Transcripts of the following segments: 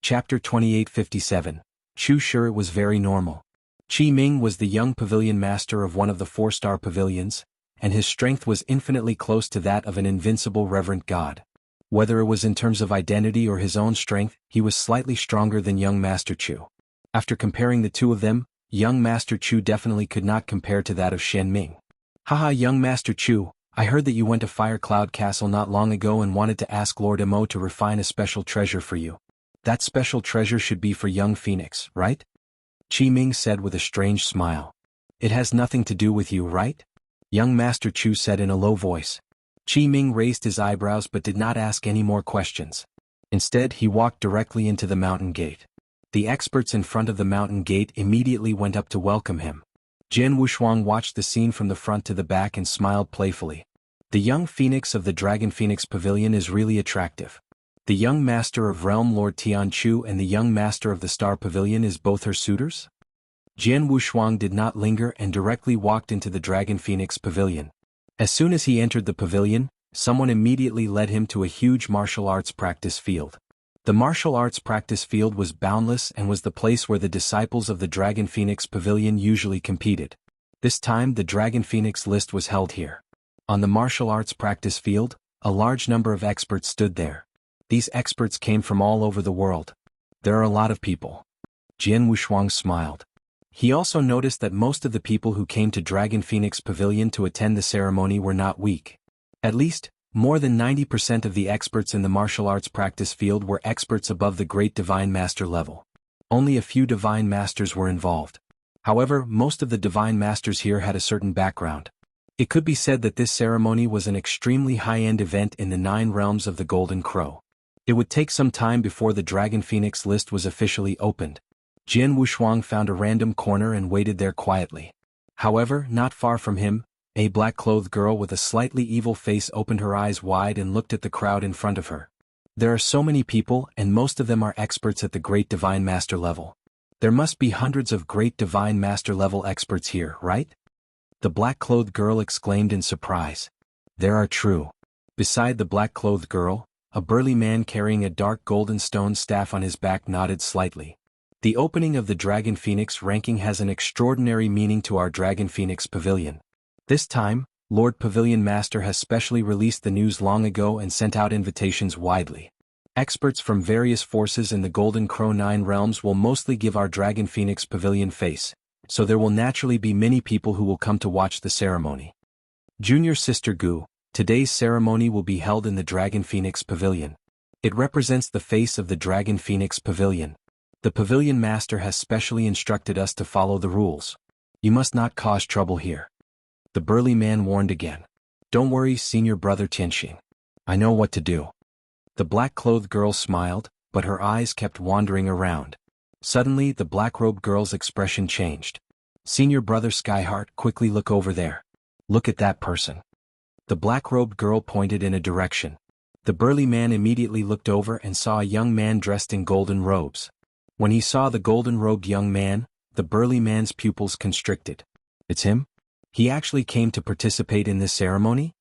Chapter 2857. Chu Shi was very normal. Qi Ming was the young pavilion master of one of the 4-star pavilions, and his strength was infinitely close to that of an invincible reverent god. Whether it was in terms of identity or his own strength, he was slightly stronger than young Master Chu. After comparing the two of them, young Master Chu definitely could not compare to that of Shen Ming. Haha, young Master Chu, I heard that you went to Fire Cloud Castle not long ago and wanted to ask Lord Emo to refine a special treasure for you. That special treasure should be for young Phoenix, right? Qi Ming said with a strange smile. It has nothing to do with you, right? Young Master Chu said in a low voice. Qi Ming raised his eyebrows but did not ask any more questions. Instead, he walked directly into the mountain gate. The experts in front of the mountain gate immediately went up to welcome him. Jian Wushuang watched the scene from the front to the back and smiled playfully. The young phoenix of the Dragon Phoenix Pavilion is really attractive. The young master of Realm Lord Tian Chu and the young master of the Star Pavilion is both her suitors? Jian Wushuang did not linger and directly walked into the Dragon Phoenix Pavilion. As soon as he entered the pavilion, someone immediately led him to a huge martial arts practice field. The martial arts practice field was boundless and was the place where the disciples of the Dragon Phoenix Pavilion usually competed. This time the Dragon Phoenix list was held here. On the martial arts practice field, a large number of experts stood there. These experts came from all over the world. There are a lot of people. Jian Wushuang smiled. He also noticed that most of the people who came to Dragon Phoenix Pavilion to attend the ceremony were not weak. At least, more than 90% of the experts in the martial arts practice field were experts above the Great Divine Master level. Only a few Divine Masters were involved. However, most of the Divine Masters here had a certain background. It could be said that this ceremony was an extremely high-end event in the 9 realms of the Golden Crow. It would take some time before the Dragon Phoenix list was officially opened. Jian Wushuang found a random corner and waited there quietly. However, not far from him, a black-clothed girl with a slightly evil face opened her eyes wide and looked at the crowd in front of her. There are so many people and most of them are experts at the Great Divine Master level. There must be hundreds of Great Divine Master level experts here, right? The black-clothed girl exclaimed in surprise. There are true. Beside the black-clothed girl, a burly man carrying a dark golden stone staff on his back nodded slightly. The opening of the Dragon Phoenix ranking has an extraordinary meaning to our Dragon Phoenix Pavilion. This time, Lord Pavilion Master has specially released the news long ago and sent out invitations widely. Experts from various forces in the Golden Crow 9 realms will mostly give our Dragon Phoenix Pavilion face, so there will naturally be many people who will come to watch the ceremony. Junior Sister Gu, today's ceremony will be held in the Dragon Phoenix Pavilion. It represents the face of the Dragon Phoenix Pavilion. The Pavilion Master has specially instructed us to follow the rules. You must not cause trouble here. The burly man warned again. Don't worry, senior brother Tianxing. I know what to do. The black-clothed girl smiled, but her eyes kept wandering around. Suddenly, the black-robed girl's expression changed. Senior brother Skyheart, quickly look over there. Look at that person. The black-robed girl pointed in a direction. The burly man immediately looked over and saw a young man dressed in golden robes. When he saw the golden-robed young man, the burly man's pupils constricted. It's him? He actually came to participate in this ceremony?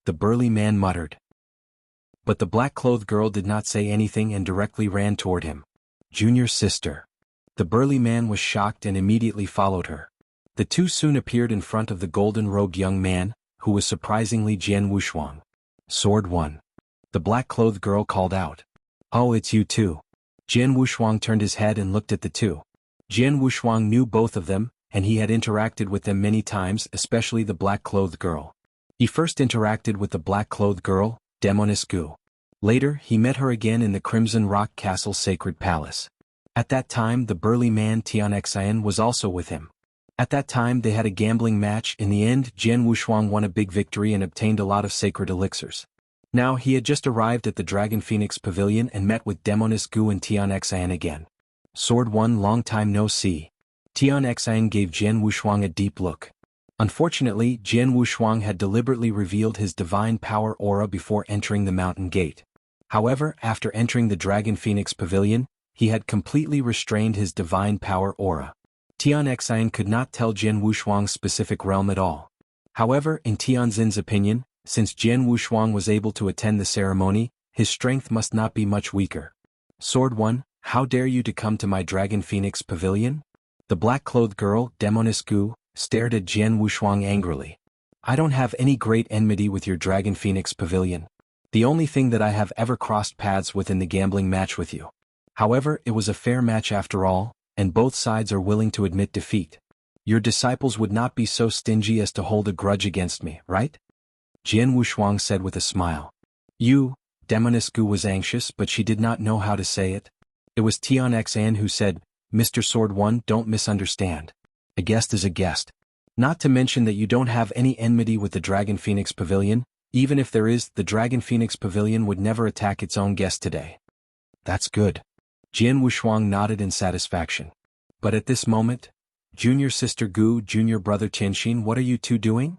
The burly man muttered. But the black-clothed girl did not say anything and directly ran toward him. Junior sister. The burly man was shocked and immediately followed her. The two soon appeared in front of the golden-robed young man, who was surprisingly Jian Wushuang. Sword 1. The black-clothed girl called out. Oh, it's you too. Jian Wushuang turned his head and looked at the two. Jian Wushuang knew both of them, and he had interacted with them many times, especially the black-clothed girl. He first interacted with the black-clothed girl, Demoness Gu. Later, he met her again in the Crimson Rock Castle Sacred Palace. At that time, the burly man Tian was also with him. At that time, they had a gambling match. In the end, Jian Wushuang won a big victory and obtained a lot of sacred elixirs. Now, he had just arrived at the Dragon Phoenix Pavilion and met with Demoness Gu and Tian again. Sword 1, long time no see. Tian gave Jian Wushuang a deep look. Unfortunately, Jian Wushuang had deliberately revealed his divine power aura before entering the mountain gate. However, after entering the Dragon Phoenix Pavilion, he had completely restrained his divine power aura. Tian could not tell Jian Wushuang's specific realm at all. However, in Tianzin's opinion, since Jian Wushuang was able to attend the ceremony, his strength must not be much weaker. Sword 1, How dare you to come to my Dragon Phoenix Pavilion? The black-clothed girl, Demonisque, stared at Jian Wushuang angrily. I don't have any great enmity with your Dragon Phoenix Pavilion. The only thing that I have ever crossed paths with in the gambling match with you. However, it was a fair match after all, and both sides are willing to admit defeat. Your disciples would not be so stingy as to hold a grudge against me, right? Jian Wushuang said with a smile. You, Demonisque was anxious but she did not know how to say it. It was Tian Xan who said, Mr. Sword One, don't misunderstand. A guest is a guest. Not to mention that you don't have any enmity with the Dragon Phoenix Pavilion. Even if there is, the Dragon Phoenix Pavilion would never attack its own guest today. That's good. Jian Wushuang nodded in satisfaction. But at this moment, Junior Sister Gu, Junior Brother Tianxin, what are you two doing?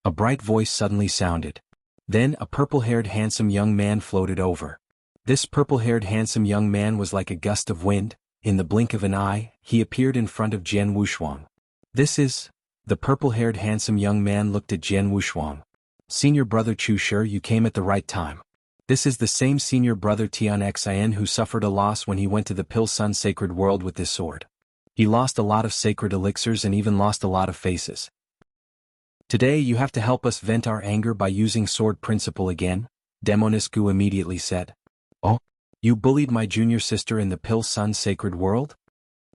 A bright voice suddenly sounded. Then a purple-haired handsome young man floated over. This purple-haired handsome young man was like a gust of wind. In the blink of an eye, he appeared in front of Jian Wushuang. This is... The purple-haired handsome young man looked at Jian Wushuang. Senior Brother Chu Shi, you came at the right time. This is the same Senior Brother Tian Xian who suffered a loss when he went to the Pill Sun Sacred World with this sword. He lost a lot of sacred elixirs and even lost a lot of faces. Today you have to help us vent our anger by using sword principle again, Demonisque immediately said. Oh? You bullied my junior sister in the Pill Sun Sacred World?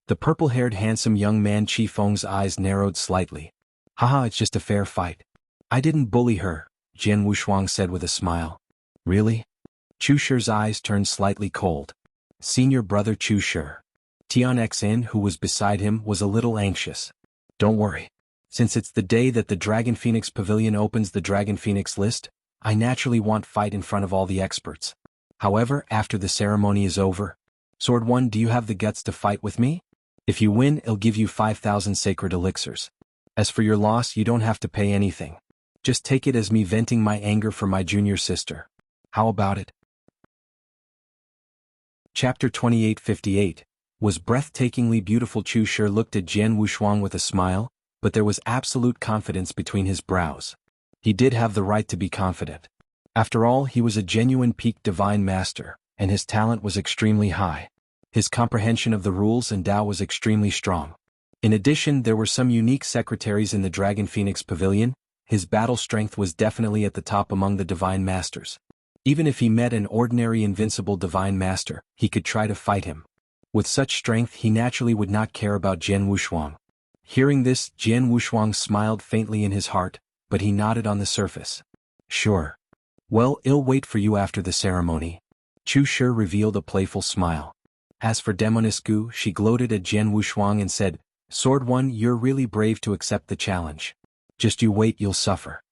The purple-haired handsome young man Chi Feng's eyes narrowed slightly. Haha, it's just a fair fight. I didn't bully her, Jian Wushuang said with a smile. Really? Chu Shi's eyes turned slightly cold. Senior Brother Chu Shi. Tian Xan, who was beside him, was a little anxious. Don't worry. Since it's the day that the Dragon Phoenix Pavilion opens the Dragon Phoenix list, I naturally want fight in front of all the experts. However, after the ceremony is over, Sword One, do you have the guts to fight with me? If you win, I'll give you 5,000 sacred elixirs. As for your loss, you don't have to pay anything. Just take it as me venting my anger for my junior sister. How about it? Chapter 2858 was breathtakingly beautiful. Chu Shi looked at Jian Wushuang with a smile, but there was absolute confidence between his brows. He did have the right to be confident. After all, he was a genuine peak divine master, and his talent was extremely high. His comprehension of the rules and Tao was extremely strong. In addition, there were some unique secretaries in the Dragon Phoenix Pavilion. His battle strength was definitely at the top among the divine masters. Even if he met an ordinary invincible divine master, he could try to fight him. With such strength, he naturally would not care about Jian Wushuang. Hearing this, Jian Wushuang smiled faintly in his heart, but he nodded on the surface. Sure. Well, I'll wait for you after the ceremony. Chu Shi revealed a playful smile. As for Demonisque, she gloated at Jian Wushuang and said, Sword One, you're really brave to accept the challenge. Just you wait, you'll suffer.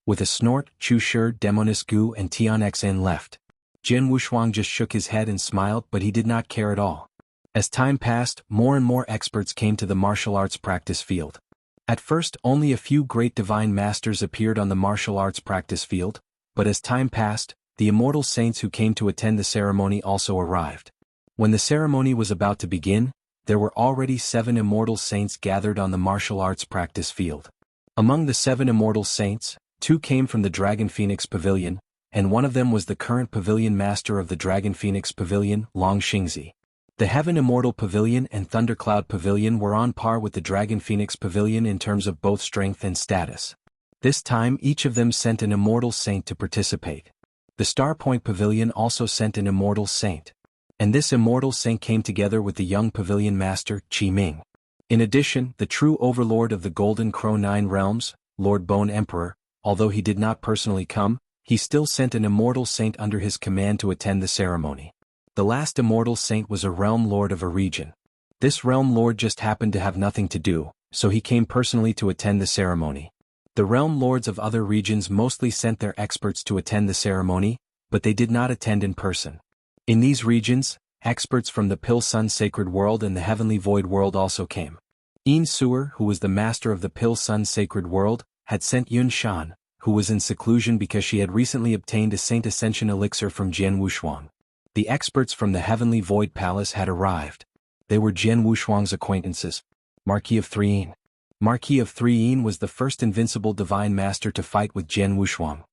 With a snort, Chu Shi, Demonisque, and Tian Xan left. Jian Wushuang just shook his head and smiled, but he did not care at all. As time passed, more and more experts came to the martial arts practice field. At first, only a few great divine masters appeared on the martial arts practice field, but as time passed, the immortal saints who came to attend the ceremony also arrived. When the ceremony was about to begin, there were already 7 immortal saints gathered on the martial arts practice field. Among the 7 immortal saints, 2 came from the Dragon Phoenix Pavilion, and one of them was the current pavilion master of the Dragon Phoenix Pavilion, Long Xingzi. The Heaven Immortal Pavilion and Thundercloud Pavilion were on par with the Dragon Phoenix Pavilion in terms of both strength and status. This time each of them sent an immortal saint to participate. The Star Point Pavilion also sent an immortal saint. And this immortal saint came together with the young pavilion master, Qi Ming. In addition, the true overlord of the Golden Crow 9 Realms, Lord Bone Emperor, although he did not personally come, he still sent an immortal saint under his command to attend the ceremony. The last immortal saint was a realm lord of a region. This realm lord just happened to have nothing to do, so he came personally to attend the ceremony. The realm lords of other regions mostly sent their experts to attend the ceremony, but they did not attend in person. In these regions, experts from the Pill Sun Sacred World and the Heavenly Void World also came. Yin Suer, who was the master of the Pill Sun Sacred World, had sent Yun Shan, who was in seclusion because she had recently obtained a Saint Ascension elixir from Jian Wushuang. The experts from the Heavenly Void Palace had arrived. They were Jian Wushuang's acquaintances. Marquis of Threein. Marquis of Threein was the first invincible divine master to fight with Jian Wushuang.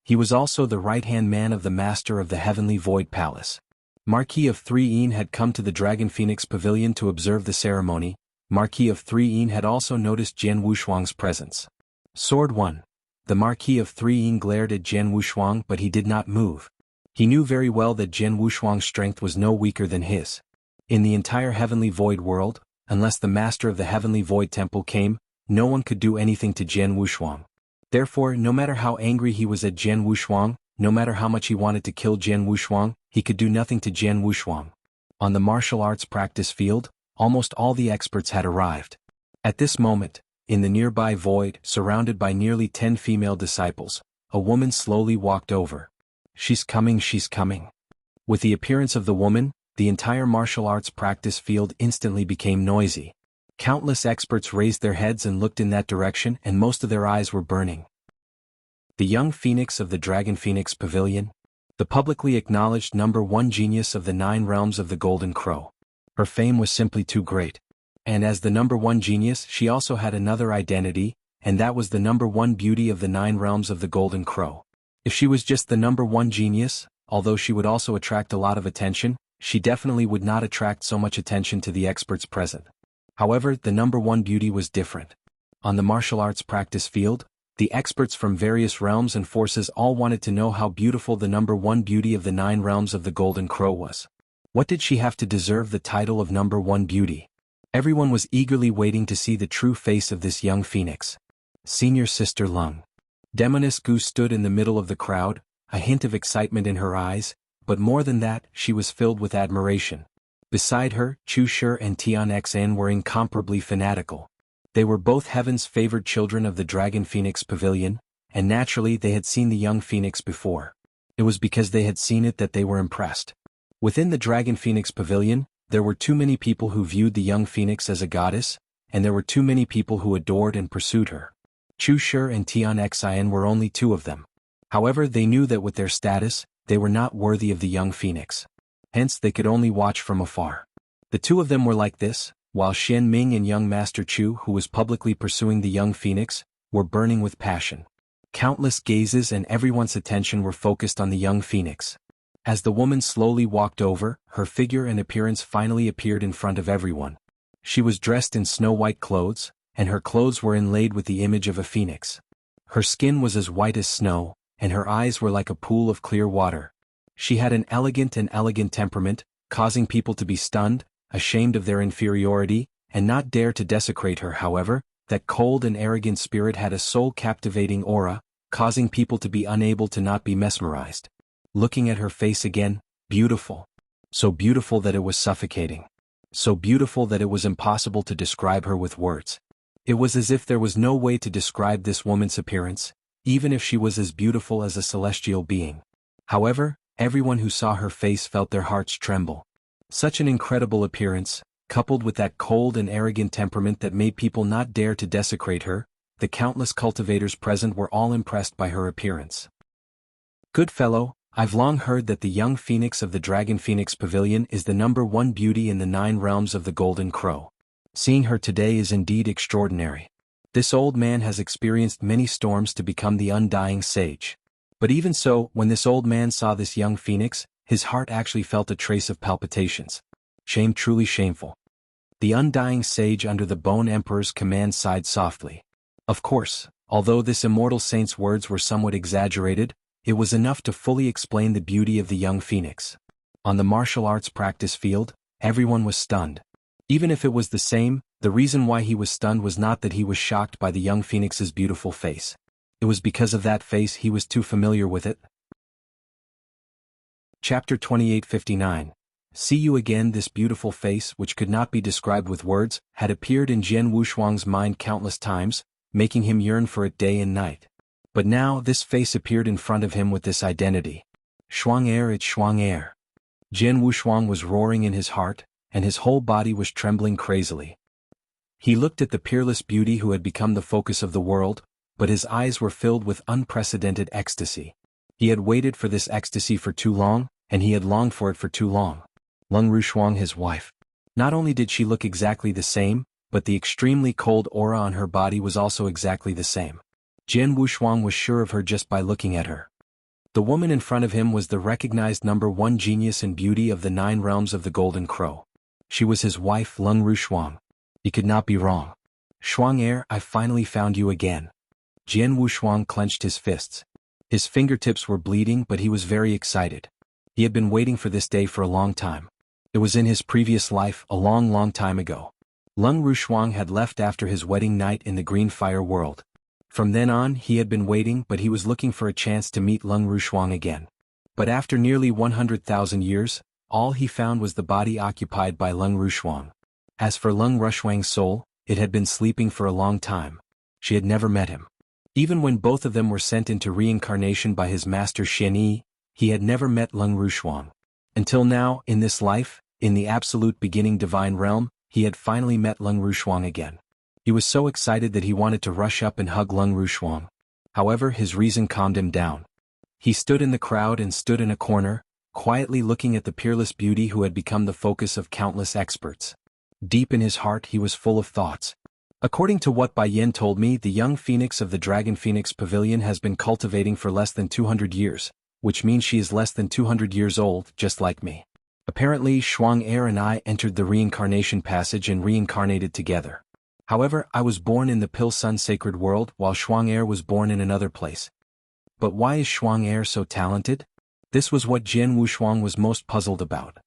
He was also the right-hand man of the master of the Heavenly Void Palace. Marquis of 3 had come to the Dragon Phoenix Pavilion to observe the ceremony. Marquis of 3 had also noticed Jian Wushuang's presence. Sword 1. The Marquis of 3 glared at Jian Wushuang, but he did not move. He knew very well that Jian Wushuang's strength was no weaker than his. In the entire Heavenly Void world, unless the Master of the Heavenly Void Temple came, no one could do anything to Jian Wushuang. Therefore, no matter how angry he was at Jian Wushuang, no matter how much he wanted to kill Jian Wushuang, he could do nothing to Jian Wushuang. On the martial arts practice field, almost all the experts had arrived. At this moment, in the nearby void, surrounded by nearly 10 female disciples, a woman slowly walked over. She's coming, she's coming. With the appearance of the woman, the entire martial arts practice field instantly became noisy. Countless experts raised their heads and looked in that direction, and most of their eyes were burning. The young phoenix of the Dragon Phoenix Pavilion, the publicly acknowledged #1 genius of the 9 realms of the Golden Crow. Her fame was simply too great. And as the #1 genius, she also had another identity, and that was the #1 beauty of the 9 realms of the Golden Crow. If she was just the #1 genius, although she would also attract a lot of attention, she definitely would not attract so much attention to the experts present. However, the #1 beauty was different. On the martial arts practice field, the experts from various realms and forces all wanted to know how beautiful the #1 beauty of the 9 realms of the Golden Crow was. What did she have to deserve the title of #1 beauty? Everyone was eagerly waiting to see the true face of this young phoenix. Senior Sister Lung. Demoness Gu stood in the middle of the crowd, a hint of excitement in her eyes, but more than that, she was filled with admiration. Beside her, Chu Shi and Tian Xin were incomparably fanatical. They were both heaven's favored children of the Dragon Phoenix Pavilion, and naturally they had seen the young phoenix before. It was because they had seen it that they were impressed. Within the Dragon Phoenix Pavilion, there were too many people who viewed the young phoenix as a goddess, and there were too many people who adored and pursued her. Chu Shi and Tian Xin were only 2 of them. However, they knew that with their status, they were not worthy of the young phoenix. Hence they could only watch from afar. The 2 of them were like this, while Xian Ming and young Master Chu, who was publicly pursuing the young phoenix, were burning with passion. Countless gazes and everyone's attention were focused on the young phoenix. As the woman slowly walked over, her figure and appearance finally appeared in front of everyone. She was dressed in snow-white clothes, and her clothes were inlaid with the image of a phoenix. Her skin was as white as snow, and her eyes were like a pool of clear water. She had an elegant temperament, causing people to be stunned, ashamed of their inferiority, and not dare to desecrate her. However, that cold and arrogant spirit had a soul-captivating aura, causing people to be unable to not be mesmerized. Looking at her face again, beautiful. So beautiful that it was suffocating. So beautiful that it was impossible to describe her with words. It was as if there was no way to describe this woman's appearance, even if she was as beautiful as a celestial being. However, everyone who saw her face felt their hearts tremble. Such an incredible appearance, coupled with that cold and arrogant temperament that made people not dare to desecrate her, the countless cultivators present were all impressed by her appearance. Good fellow, I've long heard that the young phoenix of the Dragon Phoenix Pavilion is the #1 beauty in the 9 realms of the Golden Crow. Seeing her today is indeed extraordinary. This old man has experienced many storms to become the undying sage. But even so, when this old man saw this young phoenix, his heart actually felt a trace of palpitations. Shame, truly shameful. The undying sage under the Bone Emperor's command sighed softly. Of course, although this immortal saint's words were somewhat exaggerated, it was enough to fully explain the beauty of the young phoenix. On the martial arts practice field, everyone was stunned. Even if it was the same, the reason why he was stunned was not that he was shocked by the young phoenix's beautiful face. It was because of that face he was too familiar with it. Chapter 2859. See you again. This beautiful face, which could not be described with words, had appeared in Jian Wushuang's mind countless times, making him yearn for it day and night. But now this face appeared in front of him with this identity. Shuang it's Shuang. Jian Wushuang was roaring in his heart, and his whole body was trembling crazily. He looked at the peerless beauty who had become the focus of the world, but his eyes were filled with unprecedented ecstasy. He had waited for this ecstasy for too long, and he had longed for it for too long. Lung Rushuang, his wife. Not only did she look exactly the same, but the extremely cold aura on her body was also exactly the same. Jian Wushuang was sure of her just by looking at her. The woman in front of him was the recognized #1 genius and beauty of the 9 realms of the Golden Crow. She was his wife Lung Rushuang. He could not be wrong. Shuang, I finally found you again. Jian Wushuang clenched his fists. His fingertips were bleeding, but he was very excited. He had been waiting for this day for a long time. It was in his previous life, a long time ago. Lung Rushuang had left after his wedding night in the Green Fire world. From then on he had been waiting, but he was looking for a chance to meet Lung Rushuang again. But after nearly 100,000 years, all he found was the body occupied by Lung Rushuang. As for Lung Rushuang's soul, it had been sleeping for a long time. She had never met him. Even when both of them were sent into reincarnation by his master Xianyi, he had never met Lung Rushuang. Until now, in this life, in the absolute beginning divine realm, he had finally met Lung Rushuang again. He was so excited that he wanted to rush up and hug Lung Rushuang. However, his reason calmed him down. He stood in the crowd and stood in a corner, quietly looking at the peerless beauty who had become the focus of countless experts. Deep in his heart he was full of thoughts. According to what Bai Yin told me, the young phoenix of the Dragon Phoenix Pavilion has been cultivating for less than 200 years, which means she is less than 200 years old, just like me. Apparently, Shuang and I entered the reincarnation passage and reincarnated together. However, I was born in the Pil Sun sacred world while Shuang was born in another place. But why is Shuang so talented? This was what Jian Wushuang was most puzzled about.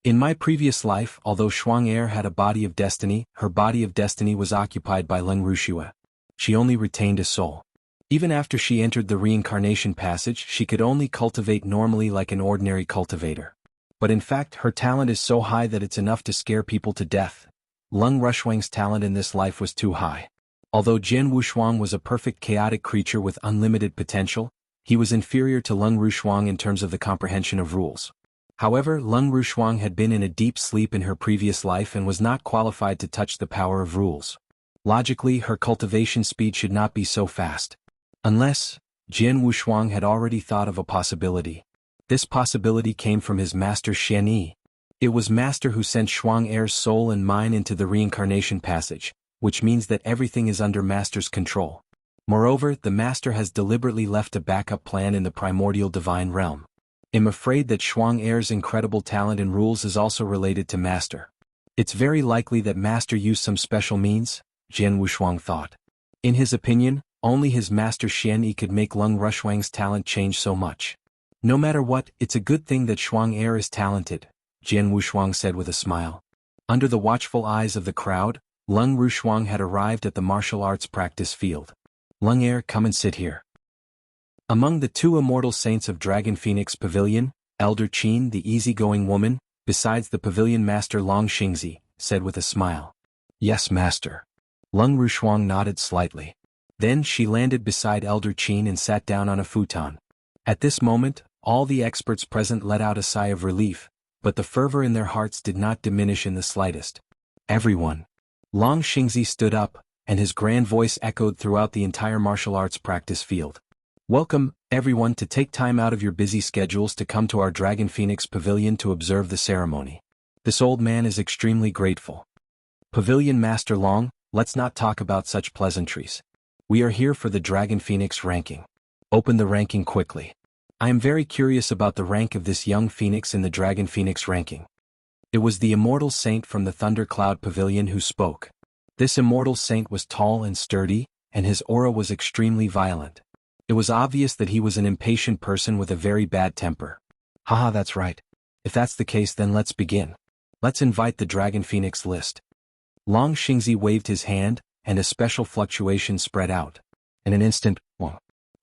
In my previous life, although Shuang had a body of destiny, her body of destiny was occupied by Lung Rushuang. She only retained a soul. Even after she entered the reincarnation passage, she could only cultivate normally like an ordinary cultivator. But in fact, her talent is so high that it's enough to scare people to death. Lung Rushuang's talent in this life was too high. Although Jian Wushuang was a perfect chaotic creature with unlimited potential, he was inferior to Lung Rushuang in terms of the comprehension of rules. However, Lung Rushuang had been in a deep sleep in her previous life and was not qualified to touch the power of rules. Logically, her cultivation speed should not be so fast. Unless, Jian Wushuang had already thought of a possibility. This possibility came from his master Xianyi. It was master who sent Shuang soul and mine into the reincarnation passage, which means that everything is under master's control. Moreover, the master has deliberately left a backup plan in the primordial divine realm. I'm afraid that Shuang incredible talent and rules is also related to master. It's very likely that master used some special means, Jian Wushuang thought. In his opinion, only his master Xianyi could make Lung Rushuang's talent change so much. No matter what, it's a good thing that Shuang is talented, Jian Wushuang said with a smile. Under the watchful eyes of the crowd, Lung Rushuang had arrived at the martial arts practice field. Lung come and sit here. Among the 2 immortal saints of Dragon Phoenix Pavilion, Elder Qin, the easygoing woman, besides the pavilion master Long Xingzi, said with a smile. Yes, master. Lung Rushuang nodded slightly. Then she landed beside Elder Qin and sat down on a futon. At this moment, all the experts present let out a sigh of relief, but the fervor in their hearts did not diminish in the slightest. Everyone. Long Xingzi stood up, and his grand voice echoed throughout the entire martial arts practice field. Welcome, everyone, to take time out of your busy schedules to come to our Dragon Phoenix Pavilion to observe the ceremony. This old man is extremely grateful. Pavilion Master Long, let's not talk about such pleasantries. We are here for the Dragon Phoenix ranking. Open the ranking quickly. I am very curious about the rank of this young phoenix in the Dragon Phoenix ranking. It was the immortal saint from the Thundercloud Pavilion who spoke. This immortal saint was tall and sturdy, and his aura was extremely violent. It was obvious that he was an impatient person with a very bad temper. Haha, that's right. If that's the case, then let's begin. Let's invite the Dragon Phoenix list. Long Xingzi waved his hand, and a special fluctuation spread out. In an instant,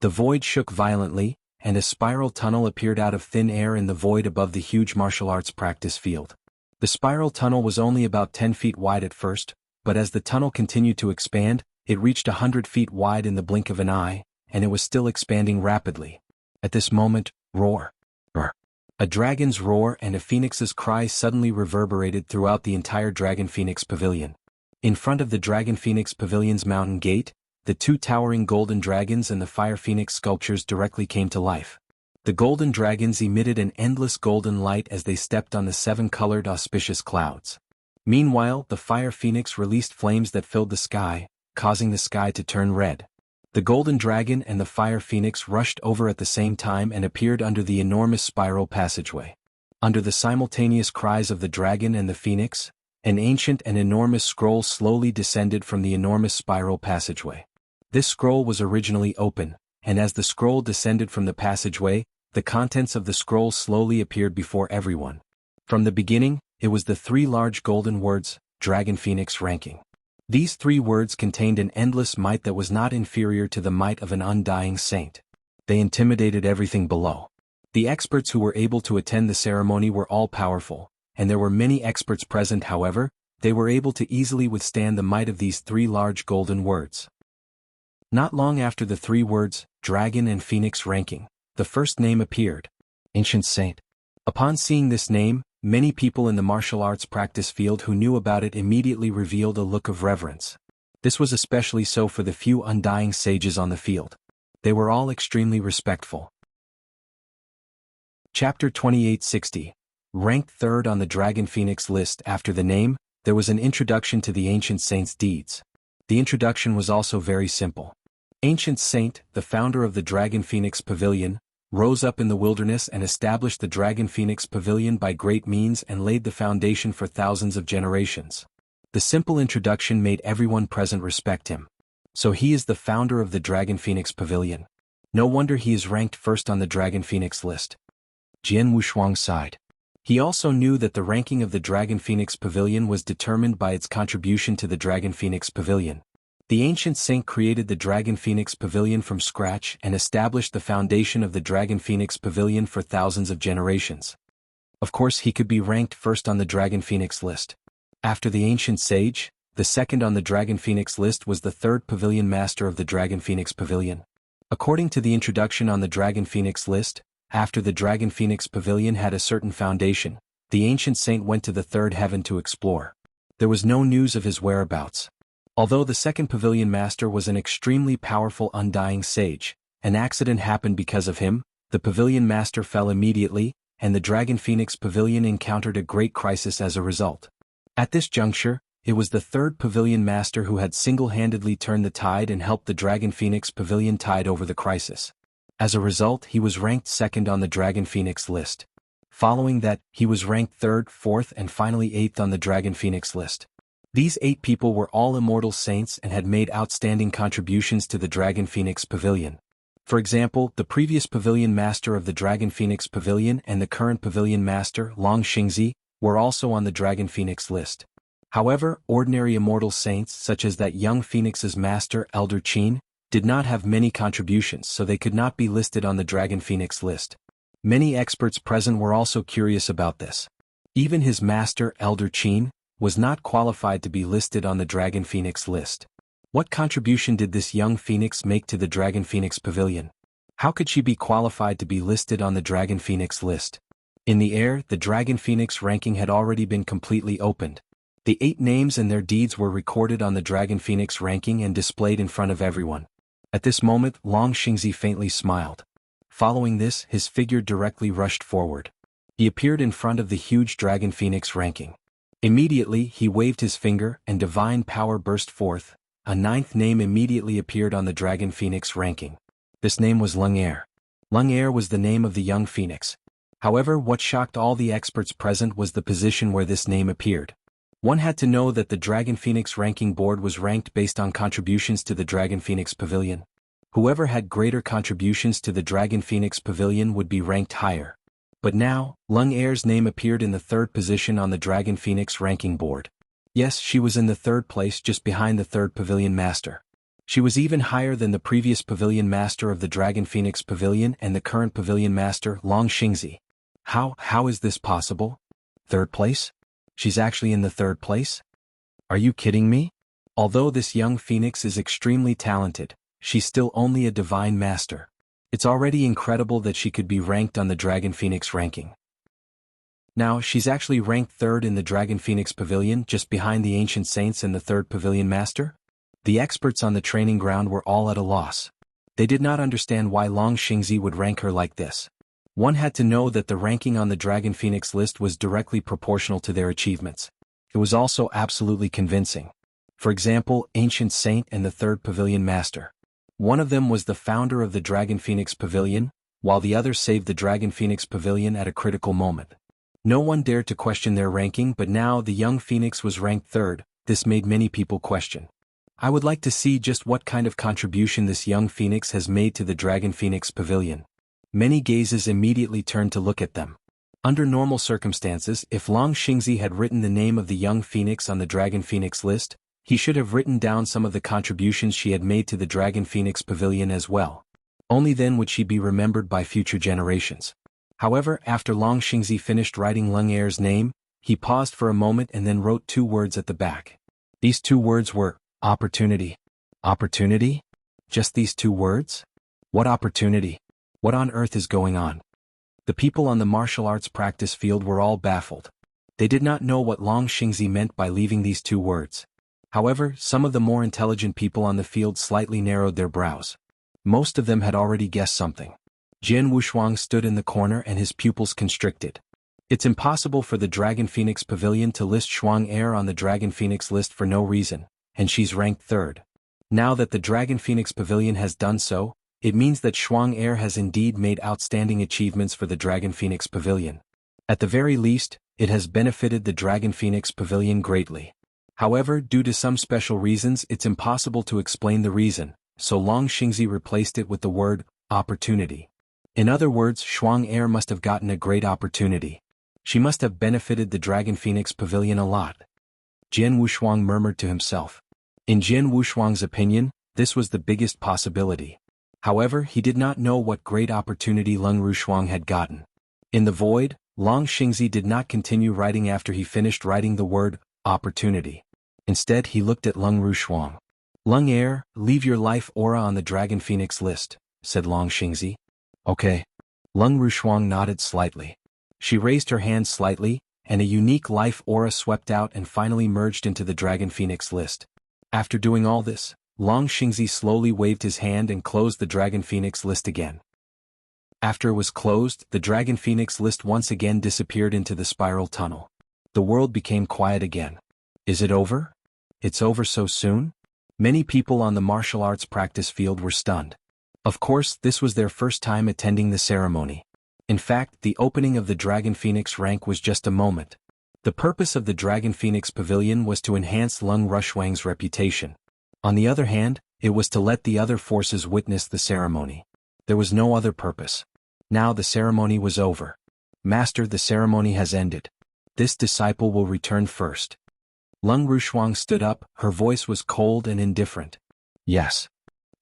the void shook violently, and a spiral tunnel appeared out of thin air in the void above the huge martial arts practice field. The spiral tunnel was only about 10 feet wide at first, but as the tunnel continued to expand, it reached 100 feet wide in the blink of an eye, and it was still expanding rapidly. At this moment, roar. A dragon's roar and a phoenix's cry suddenly reverberated throughout the entire Dragon Phoenix Pavilion. In front of the Dragon Phoenix Pavilion's mountain gate, the 2 towering golden dragons and the fire phoenix sculptures directly came to life. The golden dragons emitted an endless golden light as they stepped on the 7-colored auspicious clouds. Meanwhile, the fire phoenix released flames that filled the sky, causing the sky to turn red. The golden dragon and the fire phoenix rushed over at the same time and appeared under the enormous spiral passageway. Under the simultaneous cries of the dragon and the phoenix, an ancient and enormous scroll slowly descended from the enormous spiral passageway. This scroll was originally open, and as the scroll descended from the passageway, the contents of the scroll slowly appeared before everyone. From the beginning, it was the 3 large golden words, Dragon Phoenix ranking. These 3 words contained an endless might that was not inferior to the might of an undying saint. They intimidated everything below. The experts who were able to attend the ceremony were all powerful, and there were many experts present. However, they were able to easily withstand the might of these 3 large golden words. Not long after the 3 words, Dragon and Phoenix ranking, the first name appeared. Ancient Saint. Upon seeing this name, many people in the martial arts practice field who knew about it immediately revealed a look of reverence. This was especially so for the few undying sages on the field. They were all extremely respectful. Chapter 2860. Ranked 3rd on the Dragon Phoenix list. After the name, there was an introduction to the Ancient Saint's deeds. The introduction was also very simple. Ancient Saint, the founder of the Dragon Phoenix Pavilion, rose up in the wilderness and established the Dragon Phoenix Pavilion by great means and laid the foundation for thousands of generations. The simple introduction made everyone present respect him. So he is the founder of the Dragon Phoenix Pavilion. No wonder he is ranked 1st on the Dragon Phoenix list. Jianghu Shuang sighed. He also knew that the ranking of the Dragon Phoenix Pavilion was determined by its contribution to the Dragon Phoenix Pavilion. The Ancient Saint created the Dragon Phoenix Pavilion from scratch and established the foundation of the Dragon Phoenix Pavilion for thousands of generations. Of course, he could be ranked 1st on the Dragon Phoenix list. After the Ancient Sage, the 2nd on the Dragon Phoenix list was the 3rd Pavilion Master of the Dragon Phoenix Pavilion. According to the introduction on the Dragon Phoenix list, after the Dragon Phoenix Pavilion had a certain foundation, the Ancient Saint went to the 3rd heaven to explore. There was no news of his whereabouts. Although the 2nd Pavilion Master was an extremely powerful undying sage, an accident happened because of him. The Pavilion Master fell immediately, and the Dragon Phoenix Pavilion encountered a great crisis as a result. At this juncture, it was the 3rd Pavilion Master who had single-handedly turned the tide and helped the Dragon Phoenix Pavilion tide over the crisis. As a result, he was ranked 2nd on the Dragon Phoenix list. Following that, he was ranked 3rd, 4th and finally 8th on the Dragon Phoenix list. These 8 people were all immortal saints and had made outstanding contributions to the Dragon Phoenix Pavilion. For example, the previous Pavilion Master of the Dragon Phoenix Pavilion and the current Pavilion Master, Long Xingzi, were also on the Dragon Phoenix list. However, ordinary immortal saints such as that young Phoenix's master, Elder Qin, did not have many contributions, so they could not be listed on the Dragon Phoenix list. Many experts present were also curious about this. Even his master, Elder Qin, was not qualified to be listed on the Dragon Phoenix list. What contribution did this young Phoenix make to the Dragon Phoenix Pavilion? How could she be qualified to be listed on the Dragon Phoenix list? In the air, the Dragon Phoenix ranking had already been completely opened. The 8 names and their deeds were recorded on the Dragon Phoenix ranking and displayed in front of everyone. At this moment, Long Xingzi faintly smiled. Following this, his figure directly rushed forward. He appeared in front of the huge Dragon Phoenix ranking. Immediately, he waved his finger and divine power burst forth. A 9th name immediately appeared on the Dragon Phoenix ranking. This name was Lung Er. Lung Er was the name of the young Phoenix. However, what shocked all the experts present was the position where this name appeared. One had to know that the Dragon Phoenix ranking board was ranked based on contributions to the Dragon Phoenix Pavilion. Whoever had greater contributions to the Dragon Phoenix Pavilion would be ranked higher. But now, Lung Er's name appeared in the 3rd position on the Dragon Phoenix ranking board. Yes, she was in the 3rd place just behind the 3rd Pavilion Master. She was even higher than the previous Pavilion Master of the Dragon Phoenix Pavilion and the current Pavilion Master, Long Xingzi. How is this possible? 3rd place? She's actually in the 3rd place? Are you kidding me? Although this young Phoenix is extremely talented, she's still only a divine master. It's already incredible that she could be ranked on the Dragon Phoenix ranking. Now, she's actually ranked 3rd in the Dragon Phoenix Pavilion just behind the Ancient Saints and the 3rd Pavilion Master? The experts on the training ground were all at a loss. They did not understand why Long Xingzi would rank her like this. One had to know that the ranking on the Dragon Phoenix list was directly proportional to their achievements. It was also absolutely convincing. For example, Ancient Saint and the 3rd Pavilion Master. One of them was the founder of the Dragon Phoenix Pavilion, while the other saved the Dragon Phoenix Pavilion at a critical moment. No one dared to question their ranking, but now the young Phoenix was ranked third. This made many people question. I would like to see just what kind of contribution this young Phoenix has made to the Dragon Phoenix Pavilion. Many gazes immediately turned to look at them. Under normal circumstances, if Long Xingzi had written the name of the young Phoenix on the Dragon Phoenix list, he should have written down some of the contributions she had made to the Dragon Phoenix Pavilion as well. Only then would she be remembered by future generations. However, after Long Xingzi finished writing Leng Er's name, he paused for a moment and then wrote 2 words at the back. These 2 words were, opportunity. Opportunity? Just these 2 words? What opportunity? What on earth is going on? The people on the martial arts practice field were all baffled. They did not know what Long Xingzi meant by leaving these 2 words. However, some of the more intelligent people on the field slightly narrowed their brows. Most of them had already guessed something. Jian Wushuang stood in the corner and his pupils constricted. It's impossible for the Dragon Phoenix Pavilion to list Shuang Er on the Dragon Phoenix list for no reason, and she's ranked third. Now that the Dragon Phoenix Pavilion has done so, it means that Shuang Er has indeed made outstanding achievements for the Dragon Phoenix Pavilion. At the very least, it has benefited the Dragon Phoenix Pavilion greatly. However, due to some special reasons, it's impossible to explain the reason, so Long Xingzi replaced it with the word, opportunity. In other words, Shuang Er must have gotten a great opportunity. She must have benefited the Dragon Phoenix Pavilion a lot. Jian Wushuang murmured to himself. In Jian Wushuang's opinion, this was the biggest possibility. However, he did not know what great opportunity Leng Rushuang had gotten. In the void, Long Xingzi did not continue writing after he finished writing the word, opportunity. Instead, he looked at Leng Rushuang. Leng Er, leave your life aura on the Dragon Phoenix list, said Long Xingzi. Okay. Leng Rushuang nodded slightly. She raised her hand slightly, and a unique life aura swept out and finally merged into the Dragon Phoenix list. After doing all this, Long Xingzi slowly waved his hand and closed the Dragon Phoenix list again. After it was closed, the Dragon Phoenix list once again disappeared into the spiral tunnel. The world became quiet again. Is it over? It's over so soon? Many people on the martial arts practice field were stunned. Of course, this was their first time attending the ceremony. In fact, the opening of the Dragon Phoenix rank was just a moment. The purpose of the Dragon Phoenix Pavilion was to enhance Leng Rushuang's reputation. On the other hand, it was to let the other forces witness the ceremony. There was no other purpose. Now the ceremony was over. Master, the ceremony has ended. This disciple will return first. Leng Rushuang stood up, her voice was cold and indifferent. Yes.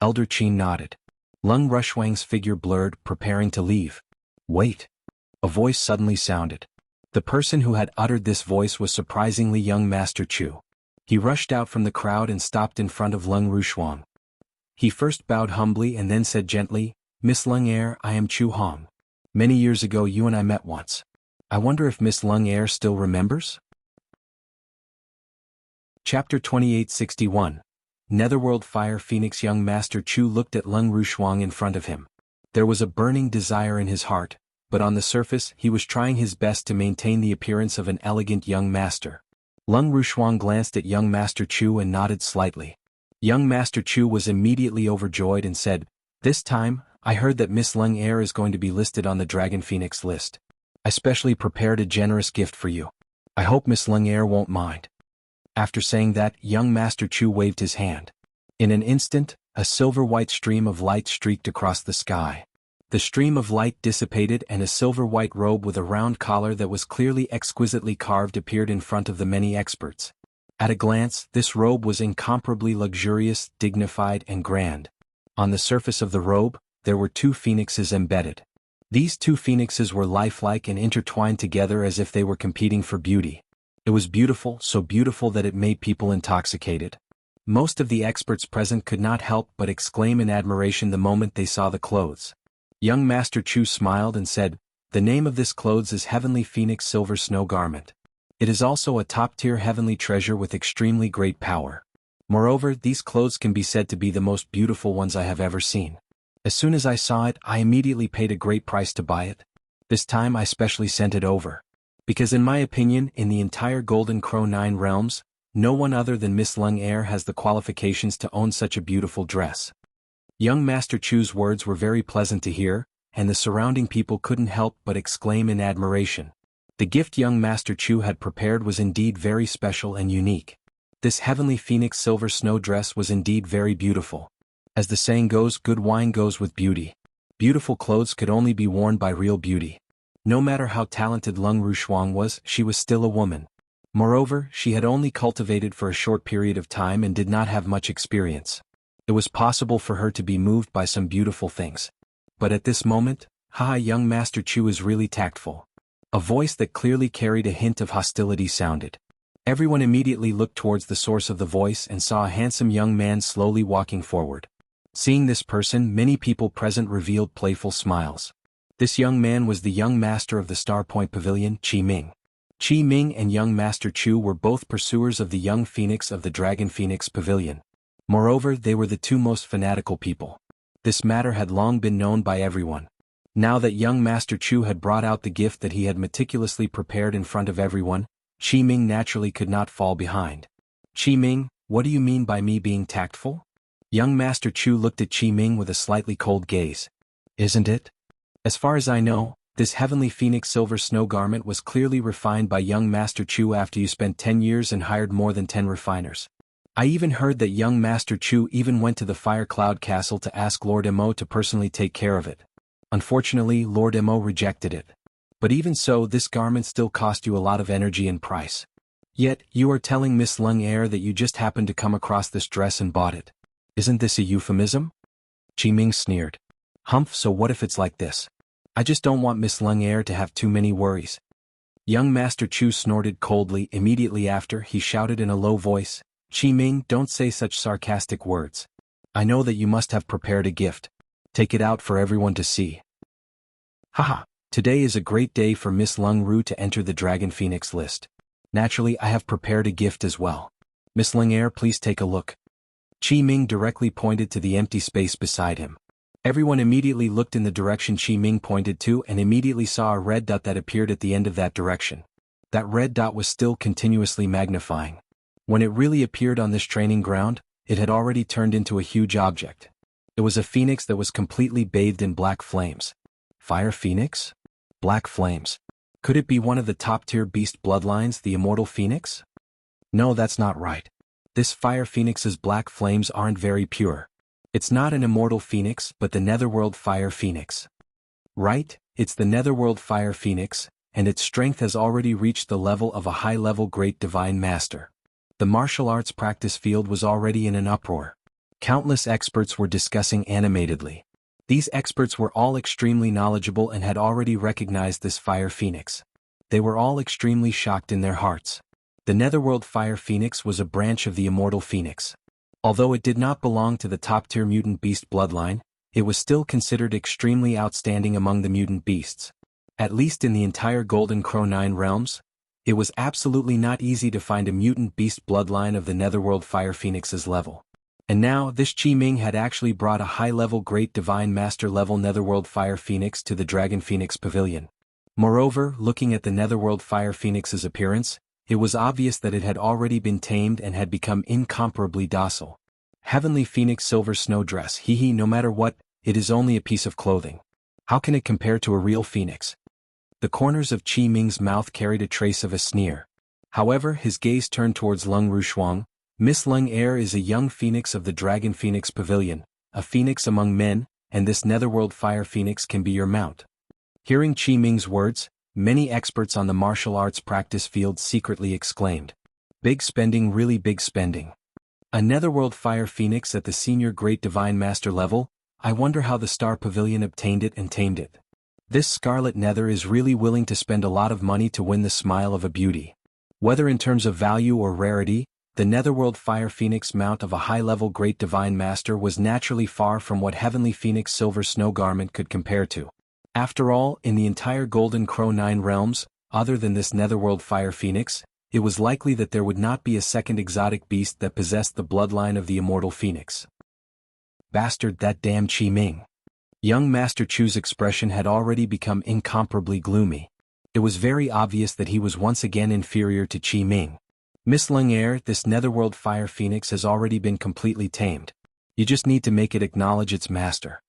Elder Qin nodded. Leng Rushuang's figure blurred, preparing to leave. Wait. A voice suddenly sounded. The person who had uttered this voice was surprisingly young Master Chu. He rushed out from the crowd and stopped in front of Leng Rushuang. He first bowed humbly and then said gently, Miss Leng Er, I am Chu Hong. Many years ago you and I met once. I wonder if Miss Leng Er still remembers? Chapter 2861. Netherworld Fire Phoenix. Young Master Chu looked at Leng Rushuang in front of him. There was a burning desire in his heart, but on the surface he was trying his best to maintain the appearance of an elegant young master. Leng Rushuang glanced at young Master Chu and nodded slightly. Young Master Chu was immediately overjoyed and said, This time, I heard that Miss Leng Er is going to be listed on the Dragon Phoenix list. I specially prepared a generous gift for you. I hope Miss Leng Er won't mind. After saying that, young Master Chu waved his hand. In an instant, a silver-white stream of light streaked across the sky. The stream of light dissipated and a silver-white robe with a round collar that was clearly exquisitely carved appeared in front of the many experts. At a glance, this robe was incomparably luxurious, dignified, and grand. On the surface of the robe, there were 2 phoenixes embedded. These 2 phoenixes were lifelike and intertwined together as if they were competing for beauty. It was beautiful, so beautiful that it made people intoxicated. Most of the experts present could not help but exclaim in admiration the moment they saw the clothes. Young Master Chu smiled and said, The name of this clothes is Heavenly Phoenix Silver Snow Garment. It is also a top-tier heavenly treasure with extremely great power. Moreover, these clothes can be said to be the most beautiful ones I have ever seen. As soon as I saw it, I immediately paid a great price to buy it. This time I specially sent it over. Because in my opinion, in the entire Golden Crow 9 realms, no one other than Miss Leng Er has the qualifications to own such a beautiful dress. Young Master Chu's words were very pleasant to hear, and the surrounding people couldn't help but exclaim in admiration. The gift young Master Chu had prepared was indeed very special and unique. This heavenly phoenix silver snow dress was indeed very beautiful. As the saying goes, good wine goes with beauty. Beautiful clothes could only be worn by real beauty. No matter how talented Lung Rushuang was, she was still a woman. Moreover, she had only cultivated for a short period of time and did not have much experience. It was possible for her to be moved by some beautiful things. But at this moment, young Master Chu is really tactful. A voice that clearly carried a hint of hostility sounded. Everyone immediately looked towards the source of the voice and saw a handsome young man slowly walking forward. Seeing this person, many people present revealed playful smiles. This young man was the young master of the Star Point Pavilion, Qi Ming. Qi Ming and young Master Chu were both pursuers of the young phoenix of the Dragon Phoenix Pavilion. Moreover, they were the two most fanatical people. This matter had long been known by everyone. Now that young Master Chu had brought out the gift that he had meticulously prepared in front of everyone, Qi Ming naturally could not fall behind. Qi Ming, what do you mean by me being tactful? Young Master Chu looked at Qi Ming with a slightly cold gaze. Isn't it? As far as I know, this heavenly phoenix silver snow garment was clearly refined by young Master Chu after you spent 10 years and hired more than 10 refiners. I even heard that young Master Chu even went to the Fire Cloud Castle to ask Lord Mo to personally take care of it. Unfortunately, Lord Mo rejected it. But even so, this garment still cost you a lot of energy and price. Yet, you are telling Miss Lung Air that you just happened to come across this dress and bought it. Isn't this a euphemism? Qi Ming sneered. Humph, so what if it's like this? I just don't want Miss Lung Air to have too many worries. Young Master Chu snorted coldly. Immediately after, he shouted in a low voice, Qi Ming, don't say such sarcastic words. I know that you must have prepared a gift. Take it out for everyone to see. Haha, today is a great day for Miss Lung Ru to enter the Dragon Phoenix list. Naturally, I have prepared a gift as well. Miss Lung Air, please take a look. Qi Ming directly pointed to the empty space beside him. Everyone immediately looked in the direction Qi Ming pointed to and immediately saw a red dot that appeared at the end of that direction. That red dot was still continuously magnifying. When it really appeared on this training ground, it had already turned into a huge object. It was a phoenix that was completely bathed in black flames. Fire phoenix? Black flames. Could it be one of the top-tier beast bloodlines, the immortal phoenix? No, that's not right. This fire phoenix's black flames aren't very pure. It's not an immortal phoenix but the Netherworld fire phoenix. Right, it's the Netherworld fire phoenix, and its strength has already reached the level of a high-level great divine master. The martial arts practice field was already in an uproar. Countless experts were discussing animatedly. These experts were all extremely knowledgeable and had already recognized this fire phoenix. They were all extremely shocked in their hearts. The Netherworld fire phoenix was a branch of the immortal phoenix. Although it did not belong to the top-tier mutant beast bloodline, it was still considered extremely outstanding among the mutant beasts. At least in the entire Golden Crow 9 realms, it was absolutely not easy to find a mutant beast bloodline of the Netherworld fire phoenix's level. And now, this Qi Ming had actually brought a high-level great divine master-level Netherworld fire phoenix to the Dragon Phoenix Pavilion. Moreover, looking at the Netherworld fire phoenix's appearance, it was obvious that it had already been tamed and had become incomparably docile. Heavenly Phoenix silver snow dress, no matter what, it is only a piece of clothing. How can it compare to a real phoenix? The corners of Qi Ming's mouth carried a trace of a sneer. However, his gaze turned towards Lung Rushuang. Miss Lung Air is a young phoenix of the Dragon Phoenix Pavilion, a phoenix among men, and this Netherworld fire phoenix can be your mount. Hearing Qi Ming's words, many experts on the martial arts practice field secretly exclaimed. Big spending, really big spending. A Netherworld fire phoenix at the senior great divine master level, I wonder how the Star Pavilion obtained it and tamed it. This Scarlet Nether is really willing to spend a lot of money to win the smile of a beauty. Whether in terms of value or rarity, the Netherworld fire phoenix mount of a high-level great divine master was naturally far from what Heavenly Phoenix silver snow garment could compare to. After all, in the entire Golden Crow 9 realms, other than this Netherworld fire phoenix, it was likely that there would not be a second exotic beast that possessed the bloodline of the immortal phoenix. Bastard, that damn Qi Ming. Young Master Chu's expression had already become incomparably gloomy. It was very obvious that he was once again inferior to Qi Ming. Miss Lung Air, this Netherworld fire phoenix has already been completely tamed. You just need to make it acknowledge its master.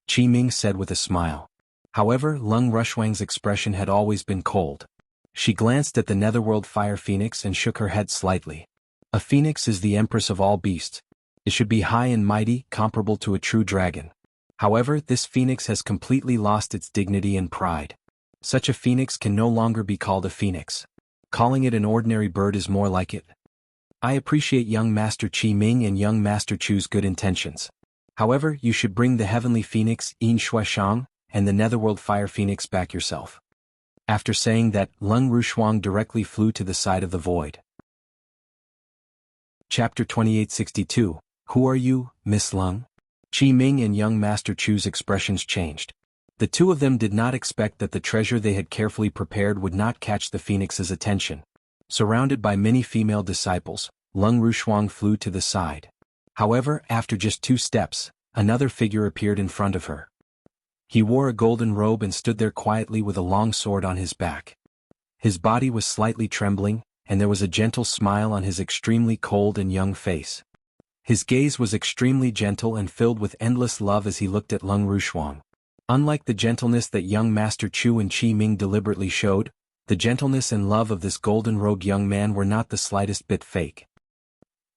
Qi Ming said with a smile. However, Lung Rushwang's expression had always been cold. She glanced at the Netherworld fire phoenix and shook her head slightly. A phoenix is the empress of all beasts. It should be high and mighty, comparable to a true dragon. However, this phoenix has completely lost its dignity and pride. Such a phoenix can no longer be called a phoenix. Calling it an ordinary bird is more like it. I appreciate young Master Qi Ming and young Master Chu's good intentions. However, you should bring the heavenly phoenix, Yin Shuashang, and the Netherworld fire phoenix back yourself. After saying that, Lung Rushuang directly flew to the side of the void. Chapter 2862. Who are you, Miss Lung? Qi Ming and young Master Chu's expressions changed. The two of them did not expect that the treasure they had carefully prepared would not catch the phoenix's attention. Surrounded by many female disciples, Lung Rushuang flew to the side. However, after just 2 steps, another figure appeared in front of her. He wore a golden robe and stood there quietly with a long sword on his back. His body was slightly trembling, and there was a gentle smile on his extremely cold and young face. His gaze was extremely gentle and filled with endless love as he looked at Lung Rushuang. Unlike the gentleness that young Master Chu and Qi Ming deliberately showed, the gentleness and love of this golden-robed young man were not the slightest bit fake.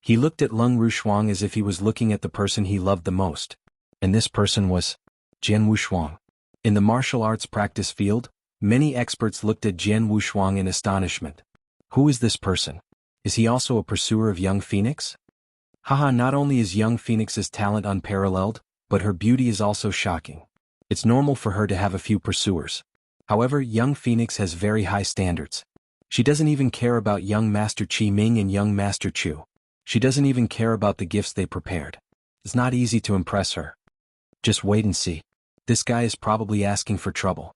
He looked at Lung Rushuang as if he was looking at the person he loved the most. And this person was Jian Wushuang. In the martial arts practice field, many experts looked at Jian Wushuang in astonishment. Who is this person? Is he also a pursuer of young Phoenix? Haha, not only is young Phoenix's talent unparalleled, but her beauty is also shocking. It's normal for her to have a few pursuers. However, young Phoenix has very high standards. She doesn't even care about young Master Qi Ming and young Master Chu. She doesn't even care about the gifts they prepared. It's not easy to impress her. Just wait and see. This guy is probably asking for trouble.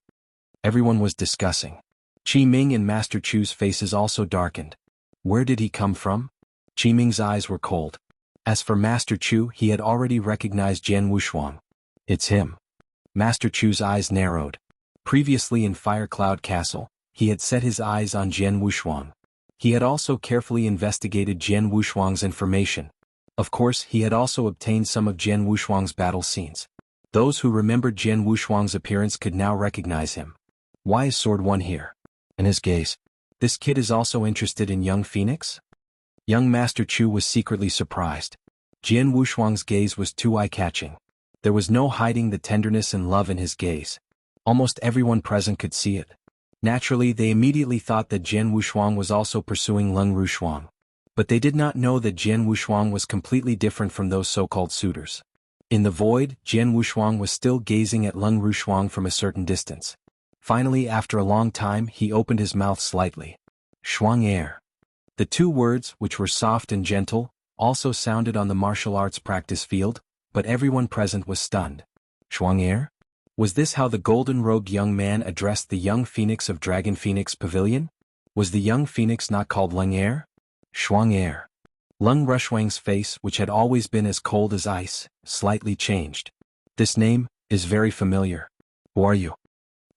Everyone was discussing. Qi Ming and Master Chu's faces also darkened. Where did he come from? Qi Ming's eyes were cold. As for Master Chu, he had already recognized Jian Wushuang. It's him. Master Chu's eyes narrowed. Previously in Fire Cloud Castle, he had set his eyes on Jian Wushuang. He had also carefully investigated Jian Wushuang's information. Of course, he had also obtained some of Jian Wushuang's battle scenes. Those who remembered Jian Wushuang's appearance could now recognize him. Why is Sword One here? In his gaze, this kid is also interested in young Phoenix? Young Master Chu was secretly surprised. Jian Wushuang's gaze was too eye-catching. There was no hiding the tenderness and love in his gaze. Almost everyone present could see it. Naturally, they immediately thought that Jian Wushuang was also pursuing Lung Rushuang. But they did not know that Jian Wushuang was completely different from those so-called suitors. In the void, Jian Wushuang was still gazing at Lung Rushuang from a certain distance. Finally, after a long time, he opened his mouth slightly. Shuang Er. The 2 words, which were soft and gentle, also sounded on the martial arts practice field, but everyone present was stunned. Shuang Er? Was this how the golden-robed young man addressed the young phoenix of Dragon Phoenix Pavilion? Was the young phoenix not called Lung Er? Shuang Er. Lung Rushwang's face, which had always been as cold as ice, slightly changed. This name is very familiar. Who are you?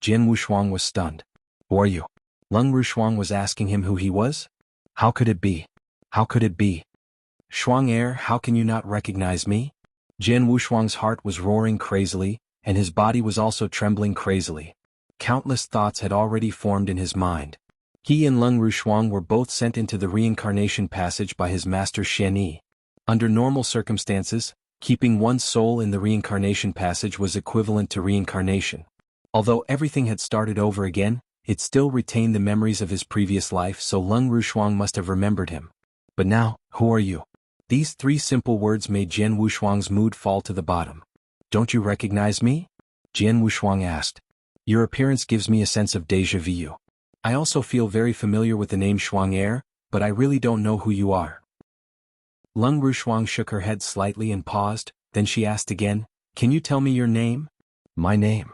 Jian Wushuang was stunned. Who are you? Lung Rushuang was asking him who he was? How could it be? How could it be? Shuang Er, how can you not recognize me? Jian Wushuang's heart was roaring crazily, and his body was also trembling crazily. Countless thoughts had already formed in his mind. He and Lung Rushuang were both sent into the reincarnation passage by his master Xian Yi. Under normal circumstances, keeping one's soul in the reincarnation passage was equivalent to reincarnation. Although everything had started over again, it still retained the memories of his previous life, so Lung Rushuang must have remembered him. But now, who are you? These 3 simple words made Jian Wushuang's mood fall to the bottom. Don't you recognize me? Jian Wushuang asked. Your appearance gives me a sense of déjà vu. I also feel very familiar with the name Shuang Er, but I really don't know who you are. Lung Rushuang shook her head slightly and paused, then she asked again, Can you tell me your name? My name.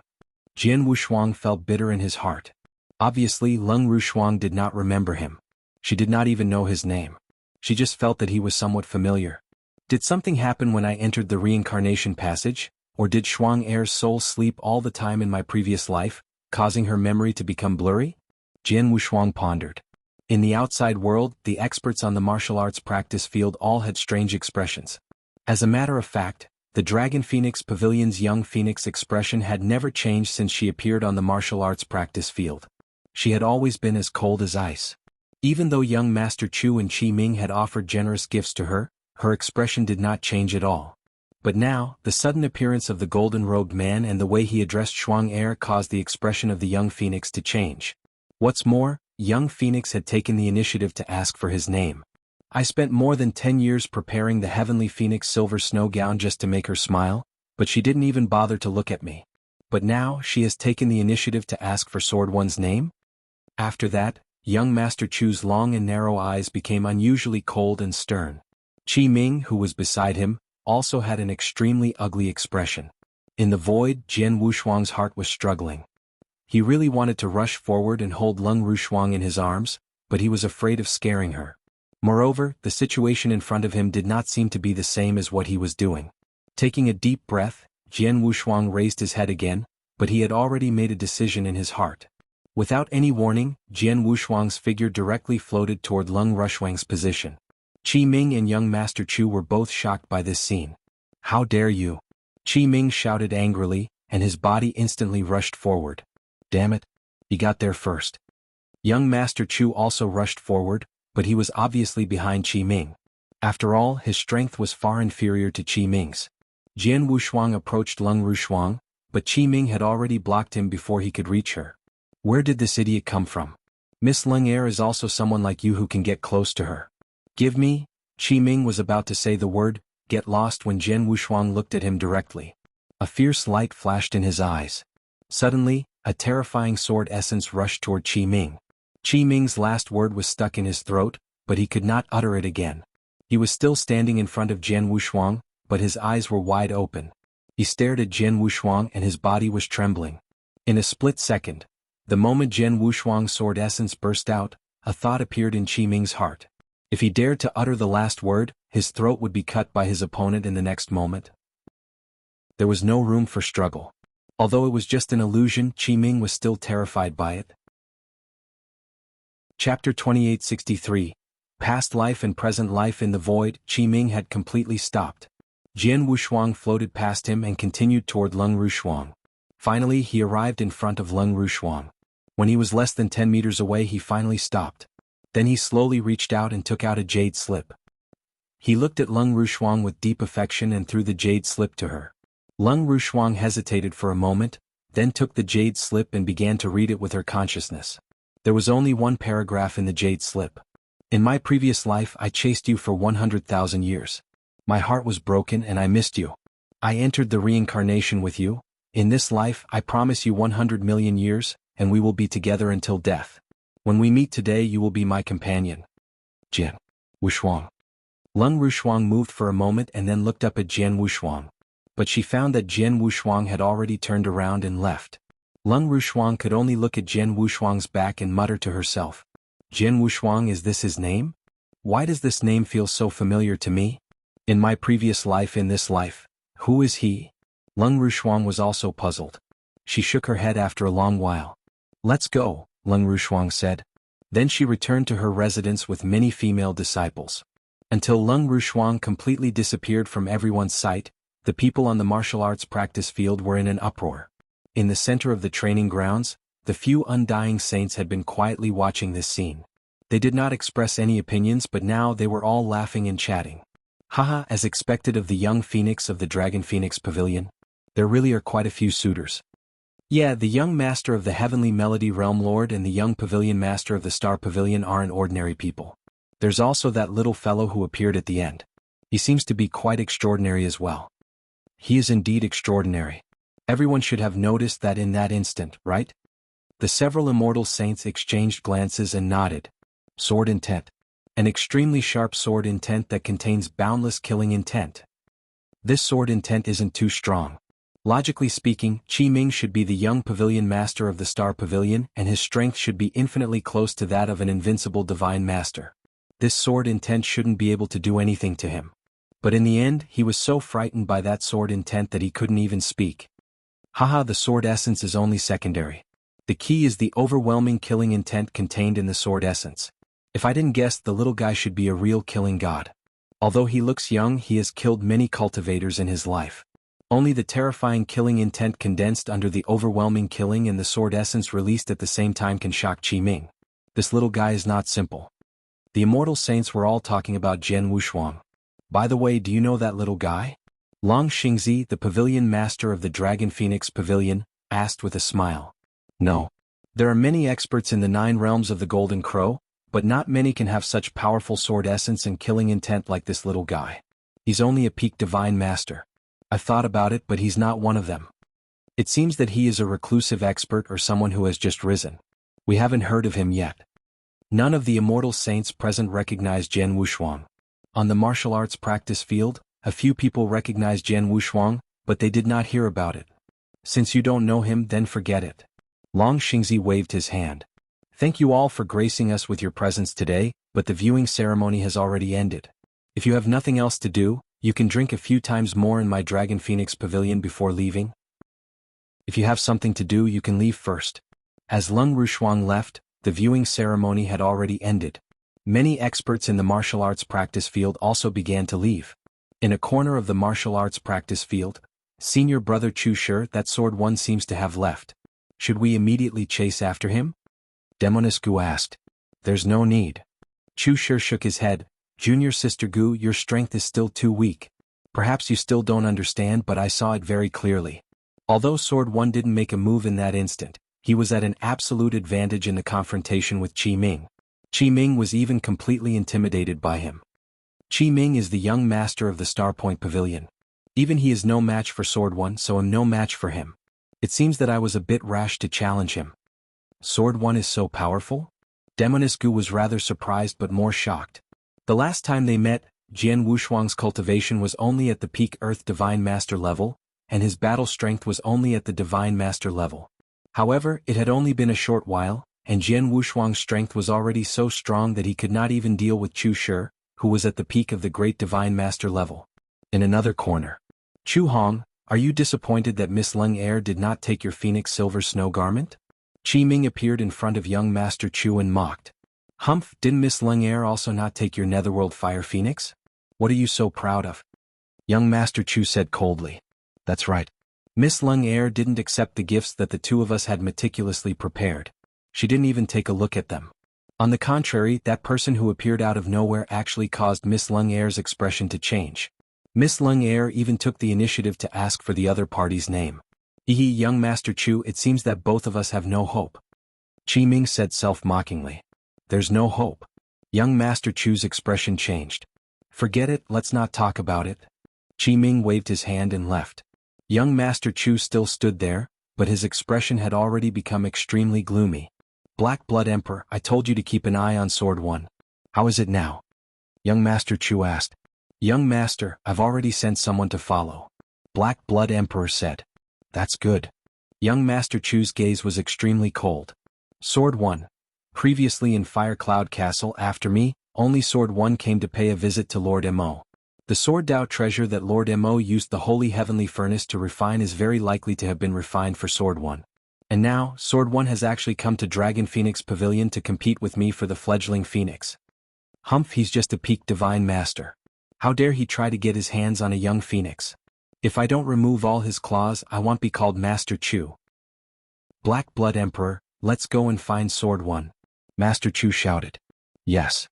Jian Wushuang felt bitter in his heart. Obviously, Lung Rushuang did not remember him. She did not even know his name. She just felt that he was somewhat familiar. Did something happen when I entered the reincarnation passage, or did Shuang Er's soul sleep all the time in my previous life, causing her memory to become blurry? Jian Wushuang pondered. In the outside world, the experts on the martial arts practice field all had strange expressions. As a matter of fact, the Dragon Phoenix Pavilion's young phoenix expression had never changed since she appeared on the martial arts practice field. She had always been as cold as ice. Even though young Master Chu and Qi Ming had offered generous gifts to her, her expression did not change at all. But now, the sudden appearance of the golden-robed man and the way he addressed Shuang Er caused the expression of the young phoenix to change. What's more, young phoenix had taken the initiative to ask for his name. I spent more than 10 years preparing the heavenly phoenix silver snow gown just to make her smile, but she didn't even bother to look at me. But now she has taken the initiative to ask for Sword One's name? After that, young Master Chu's long and narrow eyes became unusually cold and stern. Qi Ming, who was beside him, also had an extremely ugly expression. In the void, Jian Wushuang's heart was struggling. He really wanted to rush forward and hold Leng Rushuang in his arms, but he was afraid of scaring her. Moreover, the situation in front of him did not seem to be the same as what he was doing. Taking a deep breath, Jian Wushuang raised his head again, but he had already made a decision in his heart. Without any warning, Jian Wushuang's figure directly floated toward Leng Rushuang's position. Qi Ming and young Master Chu were both shocked by this scene. "How dare you!" Qi Ming shouted angrily, and his body instantly rushed forward. "Damn it! He got there first." Young Master Chu also rushed forward, but he was obviously behind Qi Ming. After all, his strength was far inferior to Qi Ming's. Jian Wushuang approached Leng Rushuang, but Qi Ming had already blocked him before he could reach her. "Where did this idiot come from? Miss Leng Er is also someone like you who can get close to her." "Give me," Qi Ming was about to say the word, "get lost" when Jian Wushuang looked at him directly. A fierce light flashed in his eyes. Suddenly, a terrifying sword essence rushed toward Qi Ming. Qi Ming's last word was stuck in his throat, but he could not utter it again. He was still standing in front of Jian Wushuang, but his eyes were wide open. He stared at Jian Wushuang and his body was trembling. In a split second, the moment Jian Wushuang's sword essence burst out, a thought appeared in Qi Ming's heart. If he dared to utter the last word, his throat would be cut by his opponent in the next moment. There was no room for struggle. Although it was just an illusion, Qi Ming was still terrified by it. Chapter 2863. Past life and present life in the void. Qi Ming had completely stopped. Jian Wushuang floated past him and continued toward Leng Rushuang. Finally, he arrived in front of Leng Rushuang. When he was less than 10 meters away, he finally stopped. Then he slowly reached out and took out a jade slip. He looked at Leng Rushuang with deep affection and threw the jade slip to her. Leng Rushuang hesitated for a moment, then took the jade slip and began to read it with her consciousness. There was only one paragraph in the jade slip. "In my previous life I chased you for 100,000 years. My heart was broken and I missed you. I entered the reincarnation with you. In this life I promise you 100 million years, and we will be together until death. When we meet today you will be my companion. Jian Wushuang." Leng Rushuang moved for a moment and then looked up at Jian Wushuang. But she found that Jian Wushuang had already turned around and left. Leng Rushuang could only look at Jian Wushuang's back and mutter to herself. "Jian Wushuang, is this his name? Why does this name feel so familiar to me? In my previous life, in this life, who is he?" Leng Rushuang was also puzzled. She shook her head after a long while. "Let's go," Leng Rushuang said. Then she returned to her residence with many female disciples. Until Leng Rushuang completely disappeared from everyone's sight, the people on the martial arts practice field were in an uproar. In the center of the training grounds, the few undying saints had been quietly watching this scene. They did not express any opinions, but now they were all laughing and chatting. "Haha, as expected of the young phoenix of the Dragon Phoenix Pavilion. There really are quite a few suitors. Yeah, the young master of the Heavenly Melody Realm Lord and the young pavilion master of the Star Pavilion aren't ordinary people. There's also that little fellow who appeared at the end. He seems to be quite extraordinary as well." "He is indeed extraordinary. Everyone should have noticed that in that instant, right?" The several immortal saints exchanged glances and nodded. Sword intent. An extremely sharp sword intent that contains boundless killing intent. This sword intent isn't too strong. Logically speaking, Qi Ming should be the young pavilion master of the Star Pavilion, and his strength should be infinitely close to that of an invincible divine master. This sword intent shouldn't be able to do anything to him. But in the end, he was so frightened by that sword intent that he couldn't even speak. Haha, the sword essence is only secondary. The key is the overwhelming killing intent contained in the sword essence. If I didn't guess, the little guy should be a real killing god. Although he looks young, he has killed many cultivators in his life. Only the terrifying killing intent condensed under the overwhelming killing and the sword essence released at the same time can shock Qi Ming. This little guy is not simple. The immortal saints were all talking about Jian Wushuang. By the way, do you know that little guy? Long Xingzi, the pavilion master of the Dragon Phoenix Pavilion, asked with a smile. No. There are many experts in the 9 realms of the Golden Crow, but not many can have such powerful sword essence and killing intent like this little guy. He's only a peak divine master. I've thought about it, but he's not one of them. It seems that he is a reclusive expert or someone who has just risen. We haven't heard of him yet. None of the immortal saints present recognized Jian Wushuang. On the martial arts practice field, a few people recognized Jian Wushuang, but they did not hear about it. Since you don't know him, then forget it. Long Xingzi waved his hand. Thank you all for gracing us with your presence today, but the viewing ceremony has already ended. If you have nothing else to do, you can drink a few times more in my Dragon Phoenix Pavilion before leaving. If you have something to do, you can leave first. As Lung Rushuang left, the viewing ceremony had already ended. Many experts in the martial arts practice field also began to leave. In a corner of the martial arts practice field, senior brother Chu Shi, that sword one, seems to have left. Should we immediately chase after him? Demoness Gu asked. There's no need. Chu Shi shook his head. Junior sister Gu, your strength is still too weak. Perhaps you still don't understand, but I saw it very clearly. Although Sword 1 didn't make a move in that instant, he was at an absolute advantage in the confrontation with Qi Ming. Qi Ming was even completely intimidated by him. Qi Ming is the young master of the Starpoint Pavilion. Even he is no match for Sword 1, so I'm no match for him. It seems that I was a bit rash to challenge him. Sword 1 is so powerful? Demoness Gu was rather surprised but more shocked. The last time they met, Jian Wushuang's cultivation was only at the peak Earth Divine Master level, and his battle strength was only at the Divine Master level. However, it had only been a short while, and Jian Wushuang's strength was already so strong that he could not even deal with Chu Shi, who was at the peak of the Great Divine Master level. In another corner. Chu Hong, are you disappointed that Miss Leng Er did not take your Phoenix Silver Snow Garment? Qi Ming appeared in front of young Master Chu and mocked. Humph, didn't Miss Leng Er also not take your Netherworld Fire Phoenix? What are you so proud of? Young Master Chu said coldly. That's right. Miss Leng Er didn't accept the gifts that the two of us had meticulously prepared. She didn't even take a look at them. On the contrary, that person who appeared out of nowhere actually caused Miss Leng Er's expression to change. Miss Leng Er even took the initiative to ask for the other party's name. Young Master Chu, it seems that both of us have no hope. Qi Ming said self-mockingly. There's no hope. Young Master Chu's expression changed. Forget it, let's not talk about it. Qi Ming waved his hand and left. Young Master Chu still stood there, but his expression had already become extremely gloomy. Black Blood Emperor, I told you to keep an eye on Sword 1. How is it now? Young Master Chu asked. Young Master, I've already sent someone to follow. Black Blood Emperor said. That's good. Young Master Chu's gaze was extremely cold. Sword 1. Previously in Fire Cloud Castle after me, only Sword 1 came to pay a visit to Lord Mo. The Sword Dao treasure that Lord Mo used the Holy Heavenly Furnace to refine is very likely to have been refined for Sword 1. And now, Sword 1 has actually come to Dragon Phoenix Pavilion to compete with me for the fledgling Phoenix. Humph, he's just a peak divine master. How dare he try to get his hands on a young Phoenix? If I don't remove all his claws, I won't be called Master Chu. Black Blood Emperor, let's go and find Sword 1. Master Chu shouted. Yes.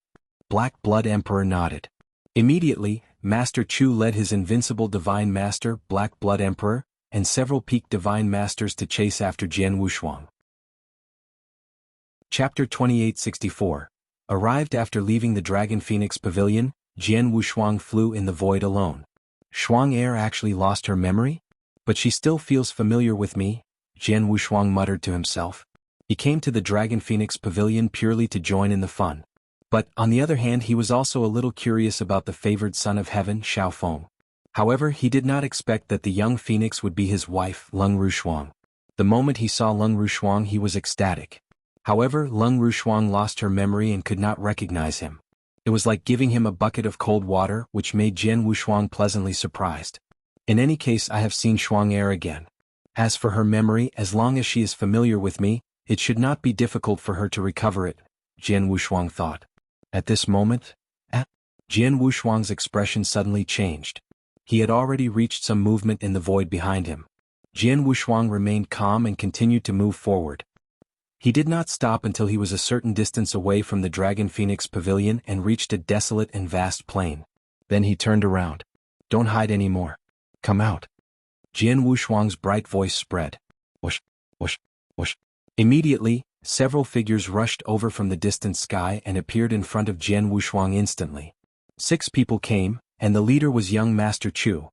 Black Blood Emperor nodded. Immediately, Master Chu led his invincible Divine Master, Black Blood Emperor, and several peak Divine Masters to chase after Jian Wushuang. Chapter 2864. Arrived after leaving the Dragon Phoenix Pavilion, Jian Wushuang flew in the void alone. Shuang Er actually lost her memory? But she still feels familiar with me, Jian Wushuang muttered to himself. He came to the Dragon Phoenix Pavilion purely to join in the fun. But, on the other hand, he was also a little curious about the favored son of heaven, Xiaofeng. However, he did not expect that the young phoenix would be his wife, Lung Rushuang. The moment he saw Lung Rushuang, he was ecstatic. However, Lung Rushuang lost her memory and could not recognize him. It was like giving him a bucket of cold water, which made Jian Wushuang pleasantly surprised. In any case, I have seen Shuang Er again. As for her memory, as long as she is familiar with me, it should not be difficult for her to recover it, Jian Wushuang thought. At this moment, Jian Wushuang's expression suddenly changed. He had already reached some movement in the void behind him. Jian Wushuang remained calm and continued to move forward. He did not stop until he was a certain distance away from the Dragon Phoenix Pavilion and reached a desolate and vast plain. Then he turned around. "Don't hide anymore. Come out." Jian Wushuang's bright voice spread. Whoosh, whoosh, whoosh. Immediately, several figures rushed over from the distant sky and appeared in front of Jian Wushuang instantly. 6 people came, and the leader was young Master Chu.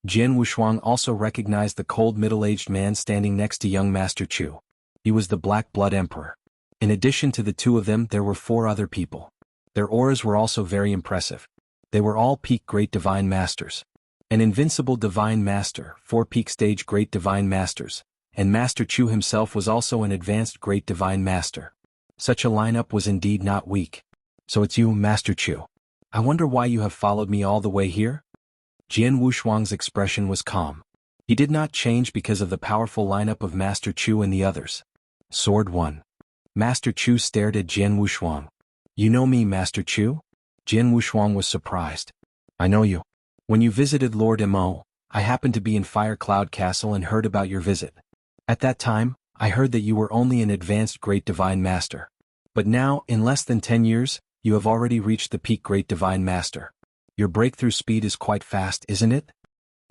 Jian Wushuang also recognized the cold middle-aged man standing next to young Master Chu. He was the Black Blood Emperor. In addition to the 2 of them, there were 4 other people. Their auras were also very impressive. They were all peak Great Divine Masters. An invincible Divine Master, 4 peak stage Great Divine Masters, and Master Chu himself was also an advanced Great Divine Master. Such a lineup was indeed not weak. "So it's you, Master Chu. I wonder why you have followed me all the way here?" Jian Wushuang's expression was calm. He did not change because of the powerful lineup of Master Chu and the others. Sword 1. Master Chu stared at Jian Wushuang. "You know me, Master Chu?" Jian Wushuang was surprised. "I know you. When you visited Lord Mo, I happened to be in Fire Cloud Castle and heard about your visit. At that time, I heard that you were only an advanced Great Divine Master. But now, in less than 10 years, you have already reached the peak Great Divine Master. Your breakthrough speed is quite fast, isn't it?"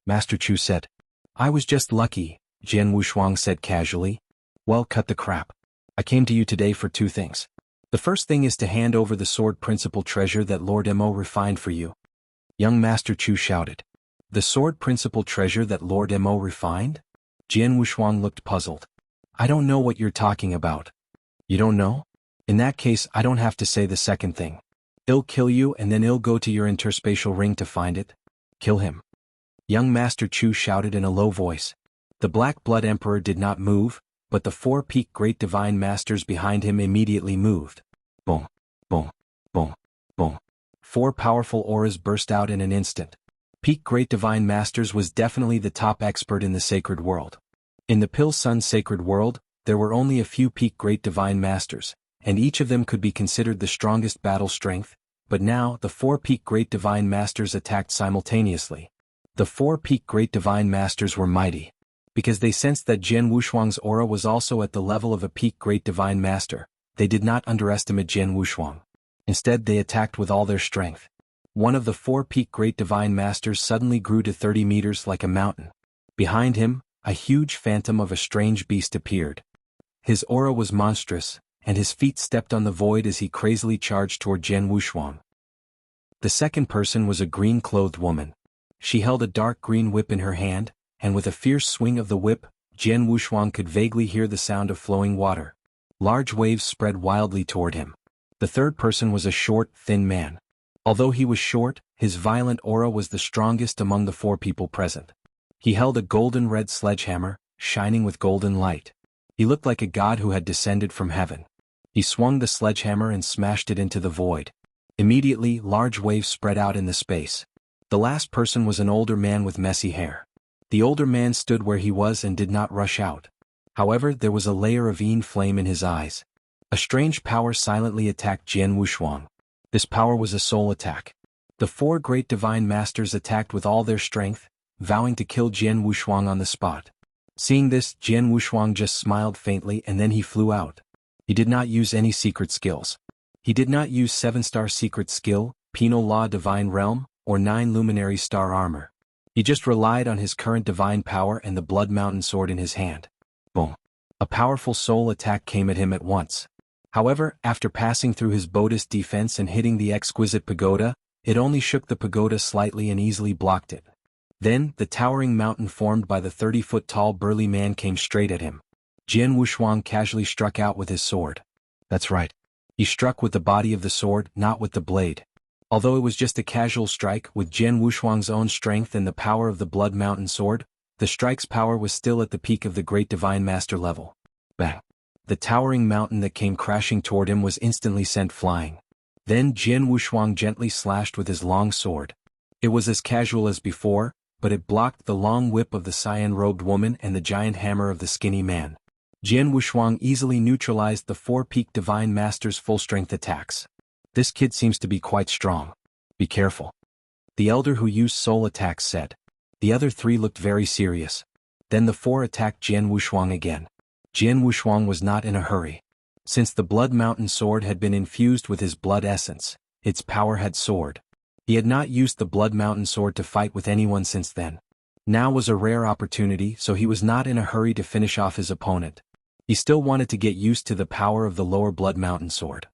Master Chu said. "I was just lucky," Jian Wushuang said casually. "Well, cut the crap. I came to you today for 2 things. The first thing is to hand over the sword principal treasure that Lord Mo refined for you." Young Master Chu shouted. "The sword principal treasure that Lord Mo refined?" Jian Wushuang looked puzzled. "I don't know what you're talking about." "You don't know? In that case, I don't have to say the second thing. I'll kill you and then I'll go to your interspatial ring to find it." "Kill him." Young Master Chu shouted in a low voice. The Black Blood Emperor did not move, but the 4 peak Great Divine Masters behind him immediately moved. Boom, boom, boom, boom. 4 powerful auras burst out in an instant. Peak Great Divine Masters was definitely the top expert in the sacred world. In the Pill Sun sacred world, there were only a few peak Great Divine Masters, and each of them could be considered the strongest battle strength, but now the 4 peak Great Divine Masters attacked simultaneously. The 4 peak Great Divine Masters were mighty. Because they sensed that Jian Wushuang's aura was also at the level of a peak Great Divine Master, they did not underestimate Jian Wushuang. Instead, they attacked with all their strength. One of the 4 peak Great Divine Masters suddenly grew to 30 meters like a mountain. Behind him, a huge phantom of a strange beast appeared. His aura was monstrous, and his feet stepped on the void as he crazily charged toward Jian Wushuang. The second person was a green-clothed woman. She held a dark green whip in her hand, and with a fierce swing of the whip, Jian Wushuang could vaguely hear the sound of flowing water. Large waves spread wildly toward him. The third person was a short, thin man. Although he was short, his violent aura was the strongest among the 4 people present. He held a golden-red sledgehammer, shining with golden light. He looked like a god who had descended from heaven. He swung the sledgehammer and smashed it into the void. Immediately, large waves spread out in the space. The last person was an older man with messy hair. The older man stood where he was and did not rush out. However, there was a layer of yin flame in his eyes. A strange power silently attacked Jian Wushuang. This power was a soul attack. The 4 Great Divine Masters attacked with all their strength, vowing to kill Jian Wushuang on the spot. Seeing this, Jian Wushuang just smiled faintly and then he flew out. He did not use any secret skills. He did not use 7-star secret skill, Penal Law Divine Realm, or 9 Luminary Star Armor. He just relied on his current divine power and the Blood Mountain sword in his hand. Boom. A powerful soul attack came at him at once. However, after passing through his Buddhist defense and hitting the exquisite pagoda, it only shook the pagoda slightly and easily blocked it. Then, the towering mountain formed by the 30-foot-tall burly man came straight at him. Jian Wushuang casually struck out with his sword. That's right. He struck with the body of the sword, not with the blade. Although it was just a casual strike, with Jian Wushuang's own strength and the power of the Blood Mountain sword, the strike's power was still at the peak of the Great Divine Master level. Bang! The towering mountain that came crashing toward him was instantly sent flying. Then Jian Wushuang gently slashed with his long sword. It was as casual as before, but it blocked the long whip of the cyan-robed woman and the giant hammer of the skinny man. Jian Wushuang easily neutralized the 4 peak Divine Master's full-strength attacks. This kid seems to be quite strong. Be careful. The elder who used soul attacks said. The other three looked very serious. Then the four attacked Jian Wushuang again. Jian Wushuang was not in a hurry. Since the Blood Mountain Sword had been infused with his blood essence, its power had soared. He had not used the Blood Mountain Sword to fight with anyone since then. Now was a rare opportunity, so he was not in a hurry to finish off his opponent. He still wanted to get used to the power of the lower Blood Mountain Sword.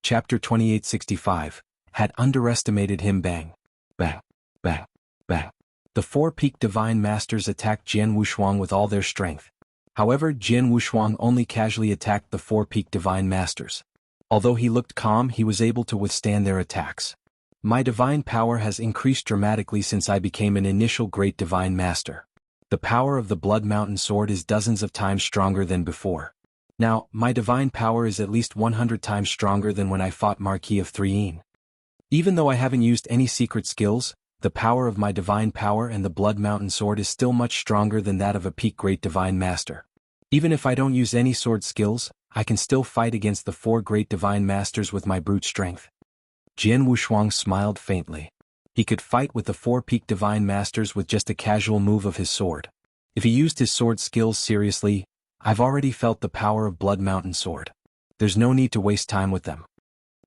Chapter 2865, had underestimated him. Bang. Bang. Bang. Bang. The four peak divine masters attacked Jian Wushuang with all their strength. However, Jian Wushuang only casually attacked the four peak divine masters. Although he looked calm, he was able to withstand their attacks. My divine power has increased dramatically since I became an initial great divine master. The power of the Blood Mountain Sword is dozens of times stronger than before. Now, my divine power is at least 100 times stronger than when I fought Marquis of Threein. Even though I haven't used any secret skills, the power of my divine power and the Blood Mountain Sword is still much stronger than that of a peak great divine master. Even if I don't use any sword skills, I can still fight against the four great divine masters with my brute strength. Jian Wushuang smiled faintly. He could fight with the four peak divine masters with just a casual move of his sword. If he used his sword skills seriously, I've already felt the power of Blood Mountain Sword. There's no need to waste time with them.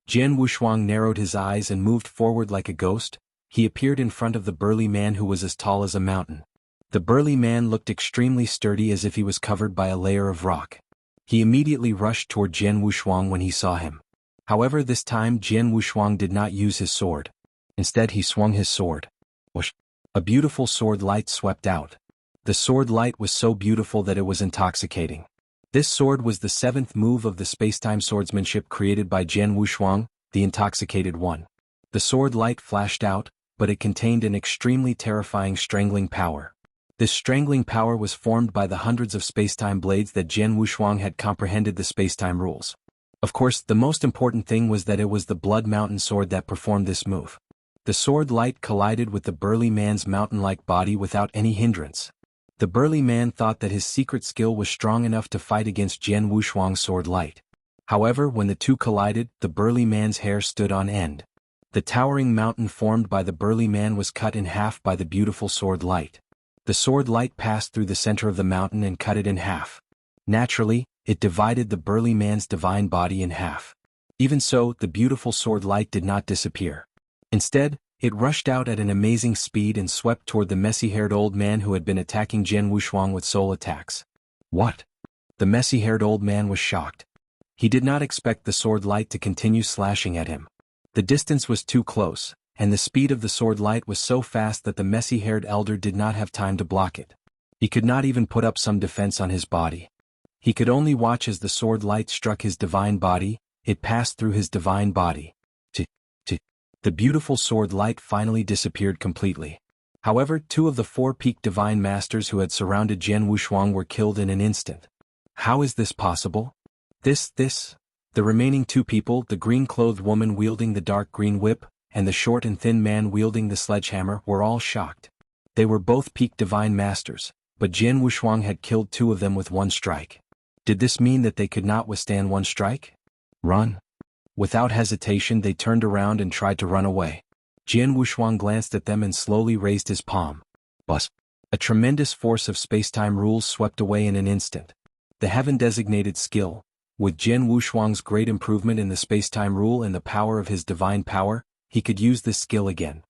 Jian Wushuang narrowed his eyes and moved forward like a ghost. He appeared in front of the burly man who was as tall as a mountain. The burly man looked extremely sturdy, as if he was covered by a layer of rock. He immediately rushed toward Jian Wushuang when he saw him. However, this time Jian Wushuang did not use his sword. Instead, he swung his sword. Whoosh! A beautiful sword light swept out. The sword light was so beautiful that it was intoxicating. This sword was the seventh move of the spacetime swordsmanship created by Jian Wushuang, the Intoxicated One. The sword light flashed out, but it contained an extremely terrifying strangling power. This strangling power was formed by the hundreds of spacetime blades that Jian Wushuang had comprehended the spacetime rules. Of course, the most important thing was that it was the Blood Mountain Sword that performed this move. The sword light collided with the burly man's mountain-like body without any hindrance. The burly man thought that his secret skill was strong enough to fight against Jian Wushuang's sword light. However, when the two collided, the burly man's hair stood on end. The towering mountain formed by the burly man was cut in half by the beautiful sword light. The sword light passed through the center of the mountain and cut it in half. Naturally, it divided the burly man's divine body in half. Even so, the beautiful sword light did not disappear. Instead, it rushed out at an amazing speed and swept toward the messy-haired old man who had been attacking Jian Wushuang with soul attacks. What? The messy-haired old man was shocked. He did not expect the sword light to continue slashing at him. The distance was too close, and the speed of the sword light was so fast that the messy-haired elder did not have time to block it. He could not even put up some defense on his body. He could only watch as the sword light struck his divine body. It passed through his divine body. The beautiful sword light finally disappeared completely. However, two of the four peak divine masters who had surrounded Jian Wushuang were killed in an instant. How is this possible? The remaining two people, the green-clothed woman wielding the dark green whip, and the short and thin man wielding the sledgehammer, were all shocked. They were both peak divine masters, but Jian Wushuang had killed two of them with one strike. Did this mean that they could not withstand one strike? Run! Without hesitation, they turned around and tried to run away. Jian Wushuang glanced at them and slowly raised his palm. Buzz! A tremendous force of spacetime rules swept away in an instant. The heaven-designated skill, with Jian Wushuang's great improvement in the spacetime rule and the power of his divine power, he could use this skill again.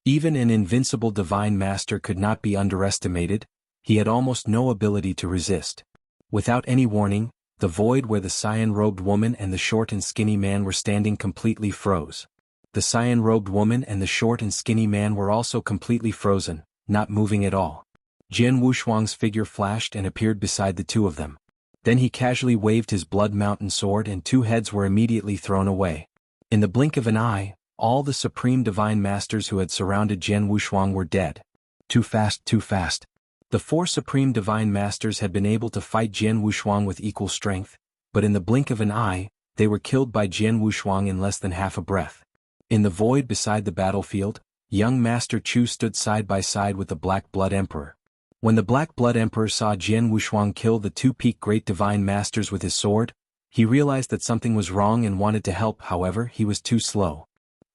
Even an invincible divine master could not be underestimated. He had almost no ability to resist. Without any warning, the void where the cyan-robed woman and the short and skinny man were standing completely froze. The cyan-robed woman and the short and skinny man were also completely frozen, not moving at all. Jian Wushuang's figure flashed and appeared beside the two of them. Then he casually waved his Blood Mountain Sword and two heads were immediately thrown away. In the blink of an eye, all the supreme divine masters who had surrounded Jian Wushuang were dead. Too fast, too fast. The four supreme divine masters had been able to fight Jian Wushuang with equal strength, but in the blink of an eye, they were killed by Jian Wushuang in less than half a breath. In the void beside the battlefield, young Master Chu stood side by side with the Black Blood Emperor. When the Black Blood Emperor saw Jian Wushuang kill the two peak great divine masters with his sword, He realized that something was wrong and wanted to help, however, he was too slow.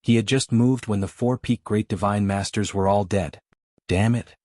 He had just moved when the four peak Great Divine Masters were all dead. Damn it.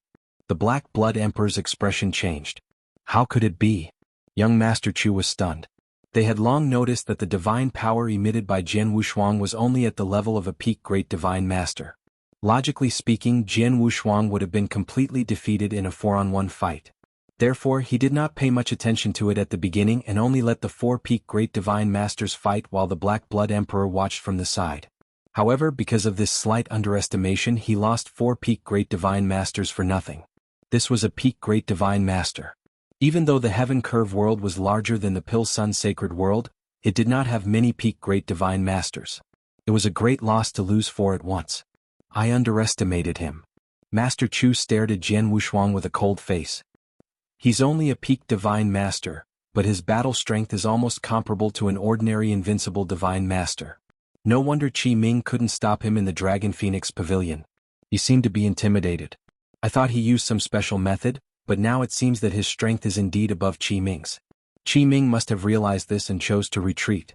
The Black Blood Emperor's expression changed. How could it be? Young Master Chu was stunned. They had long noticed that the divine power emitted by Jian Wushuang was only at the level of a peak Great Divine Master. Logically speaking, Jian Wushuang would have been completely defeated in a 4-on-1 fight. Therefore, he did not pay much attention to it at the beginning and only let the four peak Great Divine Masters fight while the Black Blood Emperor watched from the side. However, because of this slight underestimation, he lost four peak Great Divine Masters for nothing. This was a peak Great Divine Master. Even though the Heaven Curve world was larger than the Pill Sun Sacred world, it did not have many peak Great Divine Masters. It was a great loss to lose four at once. I underestimated him. Master Chu stared at Jian Wushuang with a cold face. He's only a peak Divine Master, but his battle strength is almost comparable to an ordinary invincible Divine Master. No wonder Qi Ming couldn't stop him in the Dragon Phoenix Pavilion. He seemed to be intimidated. I thought he used some special method, but now it seems that his strength is indeed above Qi Ming's. Qi Ming must have realized this and chose to retreat.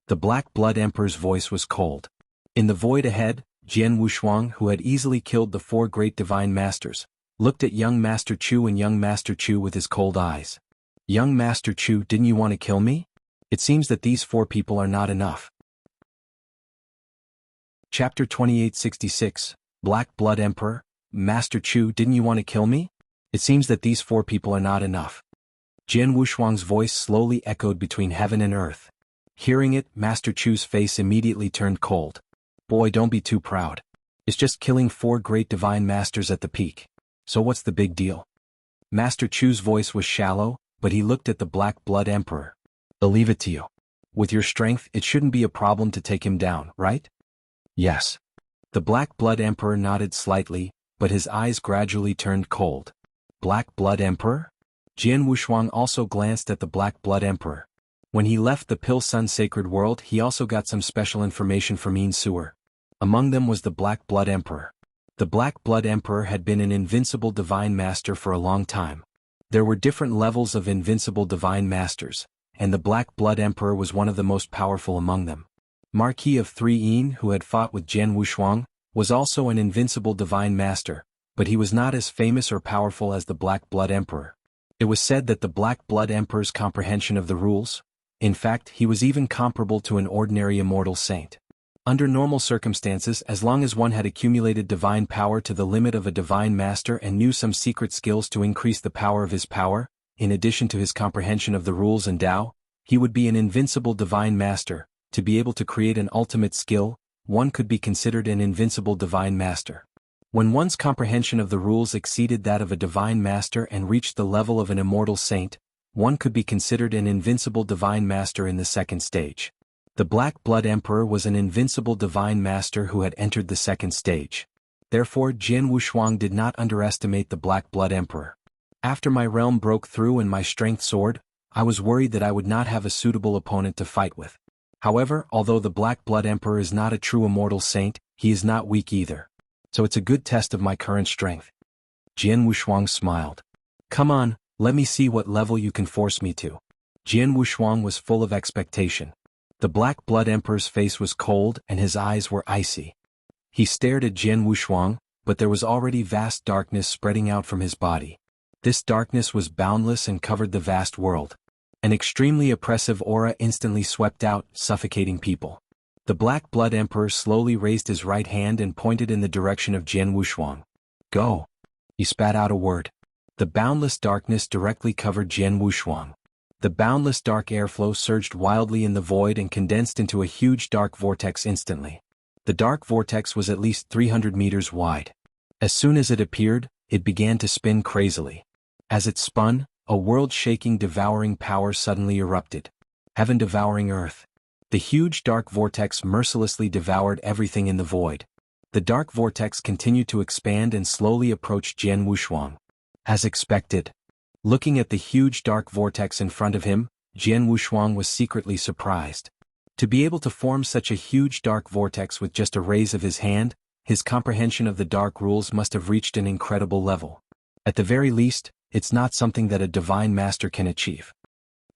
The Black Blood Emperor's voice was cold. In the void ahead, Jian Wushuang, who had easily killed the four Great Divine Masters, looked at young Master Chu and young Master Chu with his cold eyes. Young Master Chu, didn't you want to kill me? It seems that these four people are not enough. Chapter 2866, Black Blood Emperor, Master Chu, didn't you want to kill me? It seems that these four people are not enough. Jian Wushuang's voice slowly echoed between heaven and earth. Hearing it, Master Chu's face immediately turned cold. Boy, don't be too proud. It's just killing four Great Divine Masters at the peak. So what's the big deal? Master Chu's voice was shallow, but he looked at the Black Blood Emperor. I'll leave it to you. With your strength, it shouldn't be a problem to take him down, right? Yes. The Black Blood Emperor nodded slightly, but his eyes gradually turned cold. Black Blood Emperor? Jian Wushuang also glanced at the Black Blood Emperor. When he left the Pill Sun Sacred World, he also got some special information from Yin Sewer. Among them was the Black Blood Emperor. The Black Blood Emperor had been an invincible Divine Master for a long time. There were different levels of invincible Divine Masters, and the Black Blood Emperor was one of the most powerful among them. Marquis of Three Yin, who had fought with Jian Wushuang, was also an invincible Divine Master, but he was not as famous or powerful as the Black Blood Emperor. It was said that the Black Blood Emperor's comprehension of the rules, in fact, he was even comparable to an ordinary immortal saint. Under normal circumstances, as long as one had accumulated divine power to the limit of a Divine Master and knew some secret skills to increase the power of his power, in addition to his comprehension of the rules and Tao, he would be an invincible Divine Master. To be able to create an ultimate skill, one could be considered an invincible Divine Master. When one's comprehension of the rules exceeded that of a Divine Master and reached the level of an immortal saint, one could be considered an invincible Divine Master in the second stage. The Black Blood Emperor was an invincible Divine Master who had entered the second stage. Therefore, Jian Wushuang did not underestimate the Black Blood Emperor. After my realm broke through and my strength soared, I was worried that I would not have a suitable opponent to fight with. However, although the Black Blood Emperor is not a true immortal saint, he is not weak either. So it's a good test of my current strength. Jian Wushuang smiled. Come on, let me see what level you can force me to. Jian Wushuang was full of expectation. The Black Blood Emperor's face was cold and his eyes were icy. He stared at Jian Wushuang, but there was already vast darkness spreading out from his body. This darkness was boundless and covered the vast world. An extremely oppressive aura instantly swept out, suffocating people. The Black Blood Emperor slowly raised his right hand and pointed in the direction of Jian Wushuang. Go. He spat out a word. The boundless darkness directly covered Jian Wushuang. The boundless dark airflow surged wildly in the void and condensed into a huge dark vortex instantly. The dark vortex was at least 300 meters wide. As soon as it appeared, it began to spin crazily. As it spun, a world-shaking devouring power suddenly erupted. Heaven devouring earth. The huge dark vortex mercilessly devoured everything in the void. The dark vortex continued to expand and slowly approached Jian Wushuang. As expected. Looking at the huge dark vortex in front of him, Jian Wushuang was secretly surprised. To be able to form such a huge dark vortex with just a raise of his hand, his comprehension of the dark rules must have reached an incredible level. At the very least, it's not something that a Divine Master can achieve.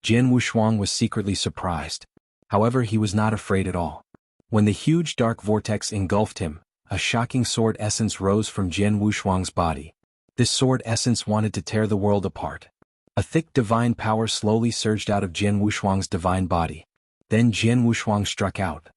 Jian Wushuang was secretly surprised. However, he was not afraid at all. When the huge dark vortex engulfed him, a shocking sword essence rose from Jian Wushuang's body. This sword essence wanted to tear the world apart. A thick divine power slowly surged out of Jian Wushuang's divine body. Then Jian Wushuang struck out.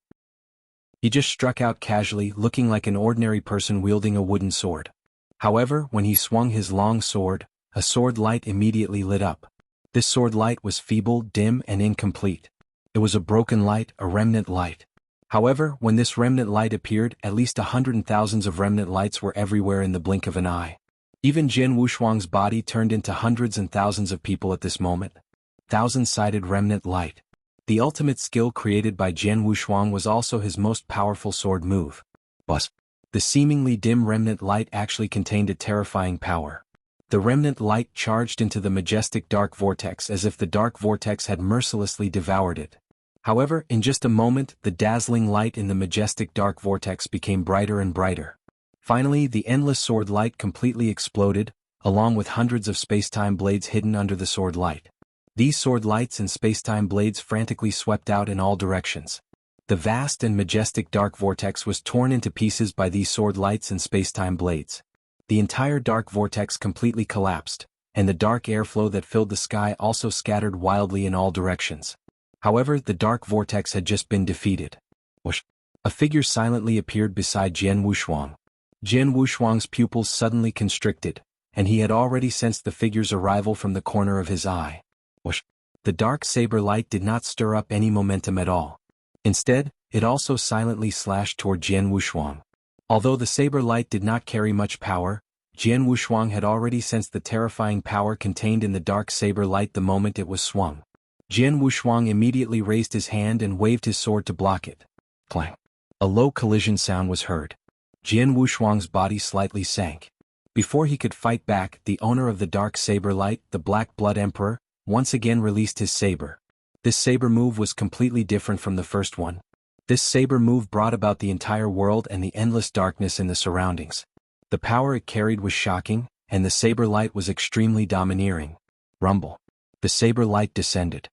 He just struck out casually, looking like an ordinary person wielding a wooden sword. However, when he swung his long sword, a sword light immediately lit up. This sword light was feeble, dim, and incomplete. It was a broken light, a remnant light. However, when this remnant light appeared, at least 100,000 of remnant lights were everywhere in the blink of an eye. Even Jian Wushuang's body turned into hundreds and thousands of people at this moment. Thousand-sided remnant light. The ultimate skill created by Jian Wushuang was also his most powerful sword move. But the seemingly dim remnant light actually contained a terrifying power. The remnant light charged into the majestic dark vortex as if the dark vortex had mercilessly devoured it. However, in just a moment, the dazzling light in the majestic dark vortex became brighter and brighter. Finally, the endless sword light completely exploded, along with hundreds of space-time blades hidden under the sword light. These sword lights and space-time blades frantically swept out in all directions. The vast and majestic dark vortex was torn into pieces by these sword lights and space-time blades. The entire dark vortex completely collapsed, and the dark airflow that filled the sky also scattered wildly in all directions. However, the dark vortex had just been defeated. Whoosh! A figure silently appeared beside Jian Wushuang. Jian Wushuang's pupils suddenly constricted, and he had already sensed the figure's arrival from the corner of his eye. Whoosh! The dark saber light did not stir up any momentum at all. Instead, it also silently slashed toward Jian Wushuang. Although the saber light did not carry much power, Jian Wushuang had already sensed the terrifying power contained in the dark saber light the moment it was swung. Jian Wushuang immediately raised his hand and waved his sword to block it. Clang! A low collision sound was heard. Jian Wushuang's body slightly sank. Before he could fight back, the owner of the dark saber light, the Black Blood Emperor, once again released his saber. This saber move was completely different from the first one. This saber move brought about the entire world and the endless darkness in the surroundings. The power it carried was shocking, and the saber light was extremely domineering. Rumble. The saber light descended.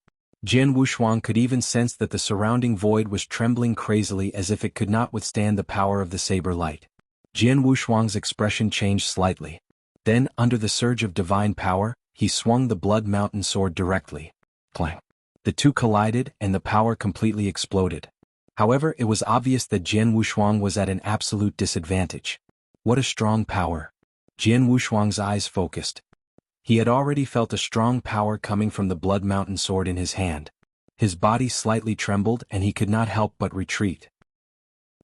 Jian Wushuang could even sense that the surrounding void was trembling crazily as if it could not withstand the power of the saber light. Jian Wushuang's expression changed slightly. Then, under the surge of divine power, he swung the Blood Mountain sword directly. Clang! The two collided and the power completely exploded. However, it was obvious that Jian Wushuang was at an absolute disadvantage. What a strong power! Jian Wushuang's eyes focused. He had already felt a strong power coming from the Blood Mountain sword in his hand. His body slightly trembled and he could not help but retreat.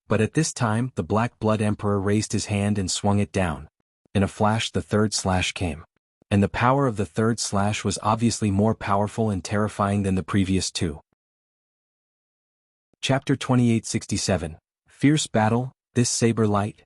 But at this time, the Black Blood Emperor raised his hand and swung it down. In a flash, the third slash came. And the power of the third slash was obviously more powerful and terrifying than the previous two. Chapter 2867. Fierce Battle, This Saber Light?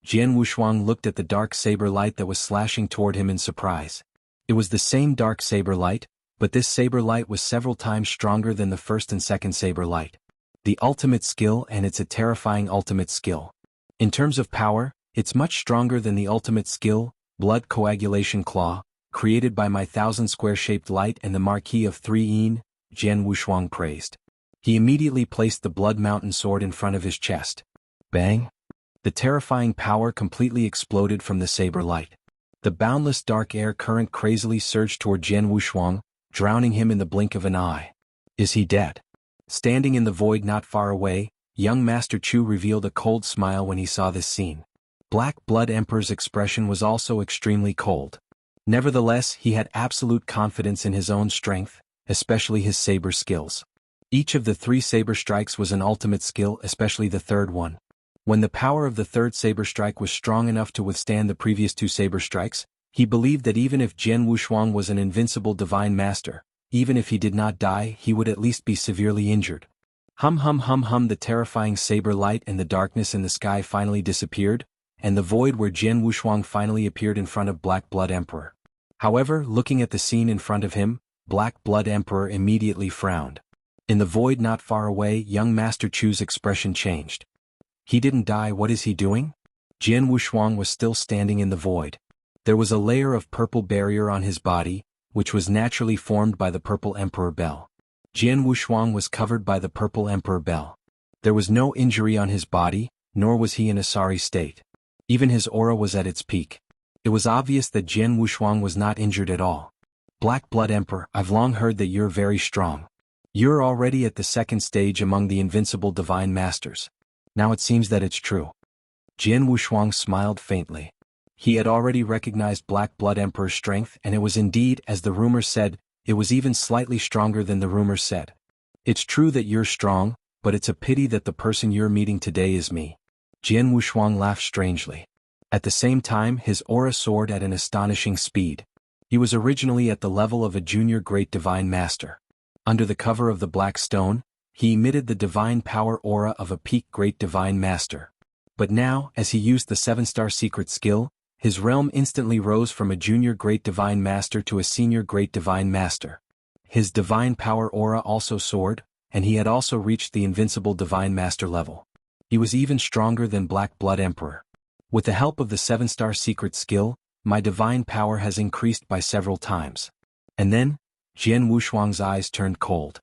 Jian Wushuang looked at the dark saber light that was slashing toward him in surprise. It was the same dark saber light, but this saber light was several times stronger than the first and second saber light. The ultimate skill, and it's a terrifying ultimate skill. In terms of power, it's much stronger than the ultimate skill, Blood Coagulation Claw, created by my 1,000 square-shaped light and the Marquis of 3 Jian Wushuang praised. He immediately placed the Blood Mountain sword in front of his chest. Bang! The terrifying power completely exploded from the saber light. The boundless dark air current crazily surged toward Jian Wushuang, drowning him in the blink of an eye. Is he dead? Standing in the void not far away, young Master Chu revealed a cold smile when he saw this scene. Black Blood Emperor's expression was also extremely cold. Nevertheless, he had absolute confidence in his own strength, especially his saber skills. Each of the 3 saber strikes was an ultimate skill, especially the third one. When the power of the third saber strike was strong enough to withstand the previous 2 saber strikes, he believed that even if Jian Wushuang was an invincible divine master, even if he did not die, he would at least be severely injured. Hum hum hum hum. The terrifying saber light and the darkness in the sky finally disappeared, and the void where Jian Wushuang finally appeared in front of Black Blood Emperor. However, looking at the scene in front of him, Black Blood Emperor immediately frowned. In the void not far away, young Master Chu's expression changed. He didn't die. What is he doing? Jian Wushuang was still standing in the void. There was a layer of purple barrier on his body, which was naturally formed by the Purple Emperor Bell. Jian Wushuang was covered by the Purple Emperor Bell. There was no injury on his body, nor was he in a sorry state. Even his aura was at its peak. It was obvious that Jian Wushuang was not injured at all. Black Blood Emperor, I've long heard that you're very strong. You're already at the second stage among the invincible divine masters. Now it seems that it's true. Jian Wushuang smiled faintly. He had already recognized Black Blood Emperor's strength, and it was indeed, as the rumors said, it was even slightly stronger than the rumors said. It's true that you're strong, but it's a pity that the person you're meeting today is me. Jian Wushuang laughed strangely. At the same time, his aura soared at an astonishing speed. He was originally at the level of a junior great divine master. Under the cover of the black stone, he emitted the divine power aura of a peak great divine master. But now, as he used the 7-star secret skill, his realm instantly rose from a junior great divine master to a senior great divine master. His divine power aura also soared, and he had also reached the invincible divine master level. He was even stronger than Black Blood Emperor. With the help of the 7-star secret skill, my divine power has increased by several times. And then, Jian Wushuang's eyes turned cold.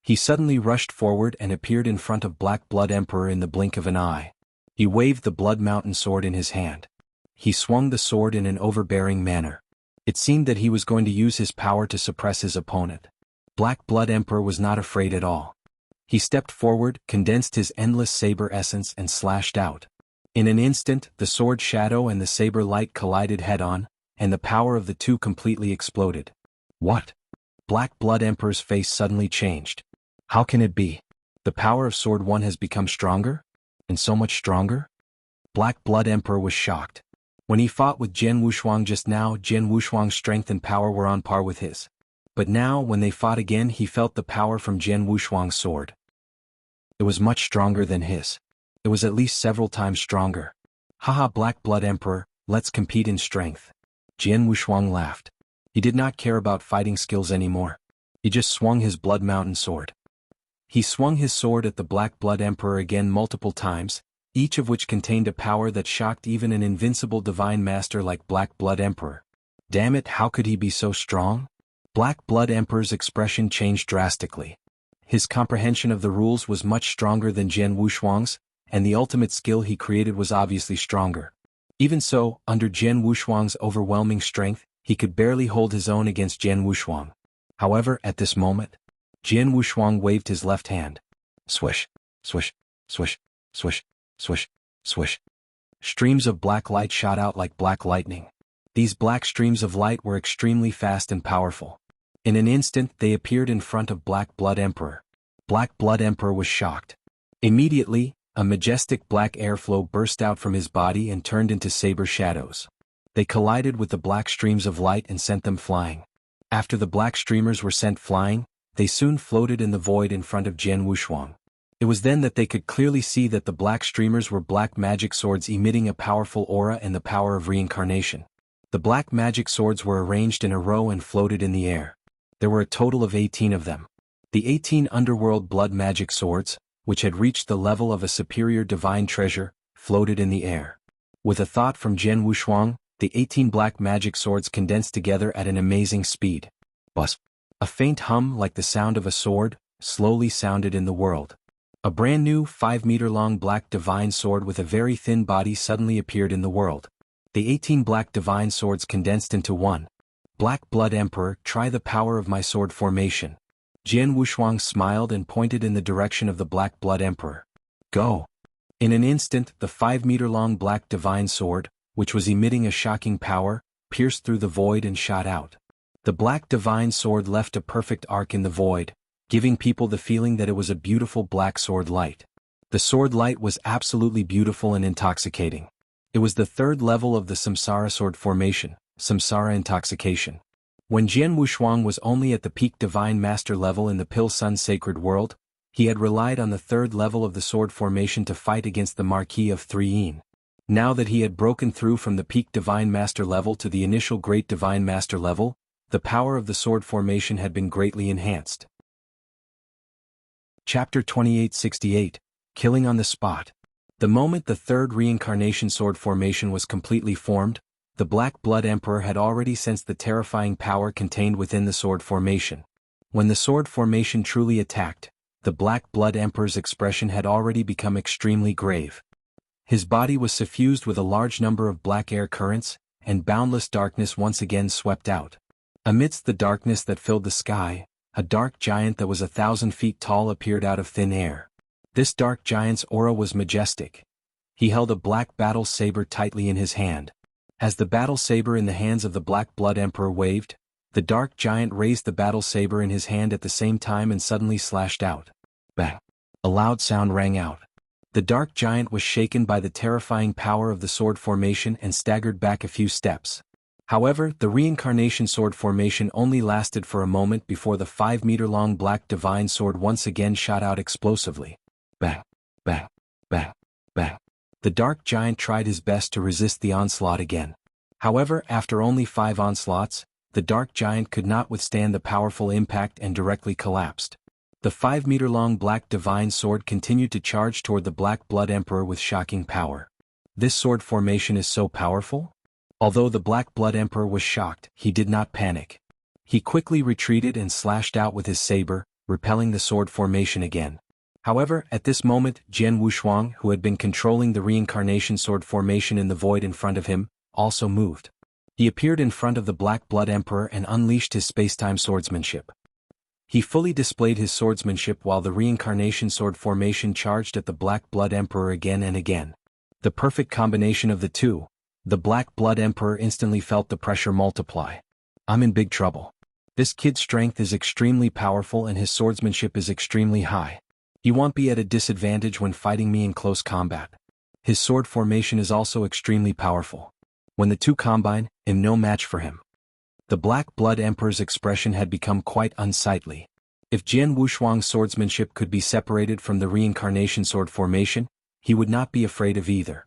He suddenly rushed forward and appeared in front of Black Blood Emperor in the blink of an eye. He waved the Blood Mountain sword in his hand. He swung the sword in an overbearing manner. It seemed that he was going to use his power to suppress his opponent. Black Blood Emperor was not afraid at all. He stepped forward, condensed his endless saber essence and slashed out. In an instant, the sword shadow and the saber light collided head-on, and the power of the two completely exploded. What? Black Blood Emperor's face suddenly changed. How can it be? The power of Sword 1 has become stronger? And so much stronger? Black Blood Emperor was shocked. When he fought with Jian Wushuang just now, Jian Wushuang's strength and power were on par with his. But now, when they fought again, he felt the power from Jian Wushuang's sword. It was much stronger than his. It was at least several times stronger. Haha, Black Blood Emperor, let's compete in strength. Jian Wushuang laughed. He did not care about fighting skills anymore. He just swung his Blood Mountain sword. He swung his sword at the Black Blood Emperor again multiple times, each of which contained a power that shocked even an invincible divine master like Black Blood Emperor. Damn it, how could he be so strong? Black Blood Emperor's expression changed drastically. His comprehension of the rules was much stronger than Jian Wushuang's, and the ultimate skill he created was obviously stronger. Even so, under Jian Wushuang's overwhelming strength, he could barely hold his own against Jian Wushuang. However, at this moment, Jian Wushuang waved his left hand. Swish, swish, swish, swish, swish, swish. Streams of black light shot out like black lightning. These black streams of light were extremely fast and powerful. In an instant, they appeared in front of Black Blood Emperor. Black Blood Emperor was shocked. Immediately, a majestic black airflow burst out from his body and turned into saber shadows. They collided with the black streams of light and sent them flying. After the black streamers were sent flying, they soon floated in the void in front of Jian Wushuang. It was then that they could clearly see that the black streamers were black magic swords emitting a powerful aura and the power of reincarnation. The black magic swords were arranged in a row and floated in the air. There were a total of 18 of them. The 18 underworld blood magic swords, which had reached the level of a superior divine treasure, floated in the air. With a thought from Jian Wushuang, the 18 black magic swords condensed together at an amazing speed. Buzz. A faint hum like the sound of a sword, slowly sounded in the world. A brand new 5-meter-long black divine sword with a very thin body suddenly appeared in the world. The 18 black divine swords condensed into one. Black Blood Emperor, try the power of my sword formation. Jian Wushuang smiled and pointed in the direction of the Black Blood Emperor. Go. In an instant, the 5-meter-long black divine sword, which was emitting a shocking power, pierced through the void and shot out. The black divine sword left a perfect arc in the void, giving people the feeling that it was a beautiful black sword light. The sword light was absolutely beautiful and intoxicating. It was the third level of the Samsara sword formation, Samsara intoxication. When Jian Wushuang was only at the peak divine master level in the Pill Sun sacred world, he had relied on the third level of the sword formation to fight against the Marquis of Threein. Now that he had broken through from the peak divine master level to the initial great divine master level, the power of the sword formation had been greatly enhanced. Chapter 2868, Killing on the Spot. The moment the third reincarnation sword formation was completely formed, The Black Blood Emperor had already sensed the terrifying power contained within the sword formation. When the sword formation truly attacked, the Black Blood Emperor's expression had already become extremely grave. His body was suffused with a large number of black air currents, and boundless darkness once again swept out. Amidst the darkness that filled the sky, a dark giant that was 1,000 feet tall appeared out of thin air. This dark giant's aura was majestic. He held a black battle saber tightly in his hand. As the battle saber in the hands of the Black Blood Emperor waved, the dark giant raised the battle saber in his hand at the same time and suddenly slashed out. Bang! A loud sound rang out. The dark giant was shaken by the terrifying power of the sword formation and staggered back a few steps. However, the reincarnation sword formation only lasted for a moment before the 5-meter-long black divine sword once again shot out explosively. Bang! Bang! Bang! Bang! The dark giant tried his best to resist the onslaught again. However, after only 5 onslaughts, the dark giant could not withstand the powerful impact and directly collapsed. The 5-meter-long black divine sword continued to charge toward the Black Blood Emperor with shocking power. This sword formation is so powerful? Although the Black Blood Emperor was shocked, he did not panic. He quickly retreated and slashed out with his saber, repelling the sword formation again. However, at this moment, Jian Wushuang, who had been controlling the reincarnation sword formation in the void in front of him, also moved. He appeared in front of the Black Blood Emperor and unleashed his spacetime swordsmanship. He fully displayed his swordsmanship while the reincarnation sword formation charged at the Black Blood Emperor again and again. The perfect combination of the two, the Black Blood Emperor instantly felt the pressure multiply. I'm in big trouble. This kid's strength is extremely powerful and his swordsmanship is extremely high. He won't be at a disadvantage when fighting me in close combat. His sword formation is also extremely powerful. When the two combine, I'm no match for him. The Black Blood Emperor's expression had become quite unsightly. If Jian Wushuang's swordsmanship could be separated from the reincarnation sword formation, he would not be afraid of either.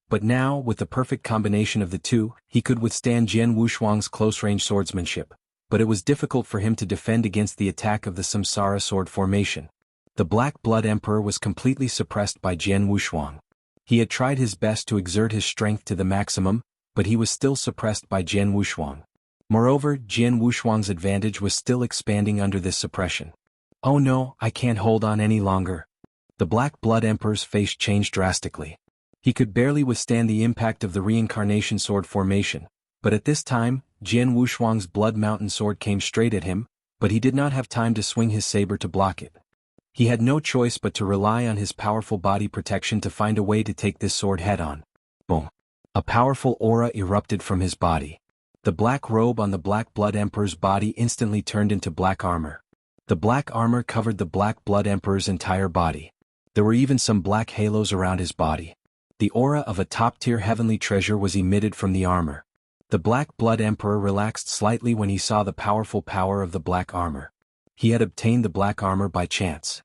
But now, with the perfect combination of the two, he could withstand Jian Wushuang's close-range swordsmanship, but it was difficult for him to defend against the attack of the Samsara sword formation. The Black Blood Emperor was completely suppressed by Jian Wushuang. He had tried his best to exert his strength to the maximum, but he was still suppressed by Jian Wushuang. Moreover, Jian Wushuang's advantage was still expanding under this suppression. Oh no, I can't hold on any longer. The Black Blood Emperor's face changed drastically. He could barely withstand the impact of the reincarnation sword formation, but at this time, Jian Wushuang's Blood Mountain sword came straight at him, but he did not have time to swing his saber to block it. He had no choice but to rely on his powerful body protection to find a way to take this sword head-on. Boom! A powerful aura erupted from his body. The black robe on the Black Blood Emperor's body instantly turned into black armor. The black armor covered the Black Blood Emperor's entire body. There were even some black halos around his body. The aura of a top-tier heavenly treasure was emitted from the armor. The Black Blood Emperor relaxed slightly when he saw the powerful power of the black armor. He had obtained the black armor by chance.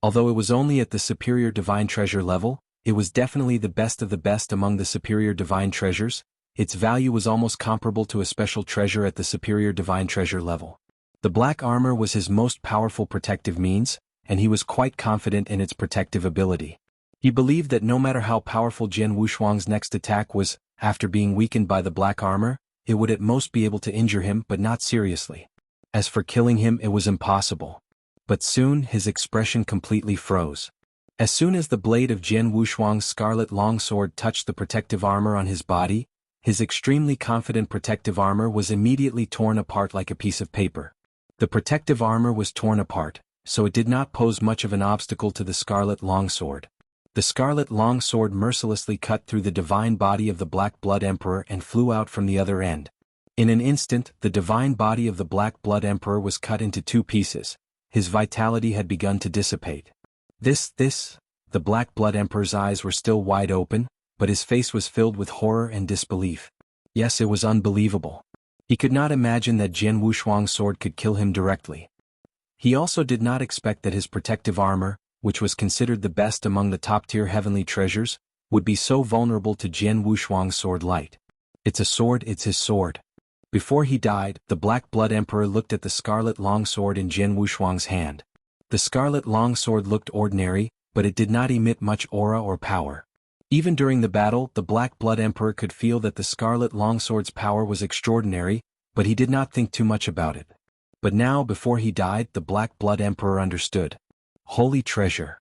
Although it was only at the superior divine treasure level, it was definitely the best of the best among the superior divine treasures. Its value was almost comparable to a special treasure at the superior divine treasure level. The black armor was his most powerful protective means, and he was quite confident in its protective ability. He believed that no matter how powerful Jian Wushuang's next attack was, after being weakened by the black armor, it would at most be able to injure him but not seriously. As for killing him, it was impossible. But soon his expression completely froze. As soon as the blade of Jian Wushuang's scarlet longsword touched the protective armor on his body, his extremely confident protective armor was immediately torn apart like a piece of paper. The protective armor was torn apart, so it did not pose much of an obstacle to the scarlet longsword. The scarlet longsword mercilessly cut through the divine body of the Black Blood Emperor and flew out from the other end. In an instant, the divine body of the Black Blood Emperor was cut into 2 pieces. His vitality had begun to dissipate. The Black Blood Emperor's eyes were still wide open, but his face was filled with horror and disbelief. Yes, it was unbelievable. He could not imagine that Jian Wushuang's sword could kill him directly. He also did not expect that his protective armor, which was considered the best among the top-tier heavenly treasures, would be so vulnerable to Jian Wushuang's sword light. It's a sword, it's his sword. Before he died, the Black Blood Emperor looked at the scarlet longsword in Jian Wushuang's hand. The scarlet longsword looked ordinary, but it did not emit much aura or power. Even during the battle, the Black Blood Emperor could feel that the Scarlet Longsword's power was extraordinary, but he did not think too much about it. But now, before he died, the Black Blood Emperor understood. Holy treasure.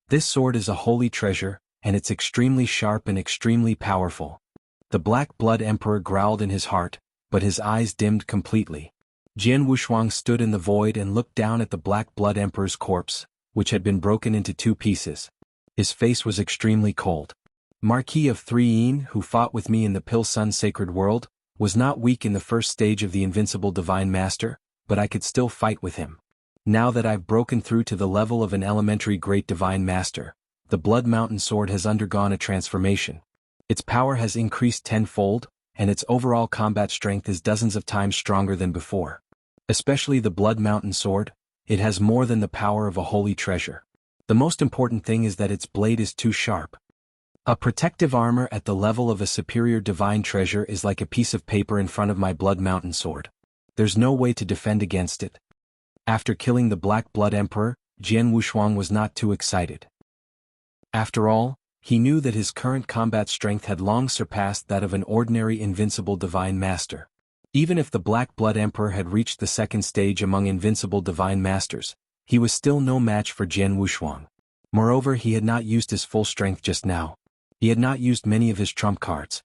This sword is a holy treasure, and it's extremely sharp and extremely powerful. The Black Blood Emperor growled in his heart, but his eyes dimmed completely. Jian Wushuang stood in the void and looked down at the Black Blood Emperor's corpse, which had been broken into 2 pieces. His face was extremely cold. Marquis of 3 Yin, who fought with me in the Pil Sun Sacred World, was not weak in the first stage of the Invincible Divine Master, but I could still fight with him. Now that I've broken through to the level of an elementary Great Divine Master, the Blood Mountain Sword has undergone a transformation. Its power has increased tenfold, and its overall combat strength is dozens of times stronger than before. Especially the Blood Mountain Sword, it has more than the power of a holy treasure. The most important thing is that its blade is too sharp. A protective armor at the level of a superior divine treasure is like a piece of paper in front of my Blood Mountain Sword. There's no way to defend against it. After killing the Black Blood Emperor, Jian Wushuang was not too excited. After all, he knew that his current combat strength had long surpassed that of an ordinary invincible divine master. Even if the Black Blood Emperor had reached the 2nd stage among invincible divine masters, he was still no match for Jian Wushuang. Moreover, he had not used his full strength just now. He had not used many of his trump cards.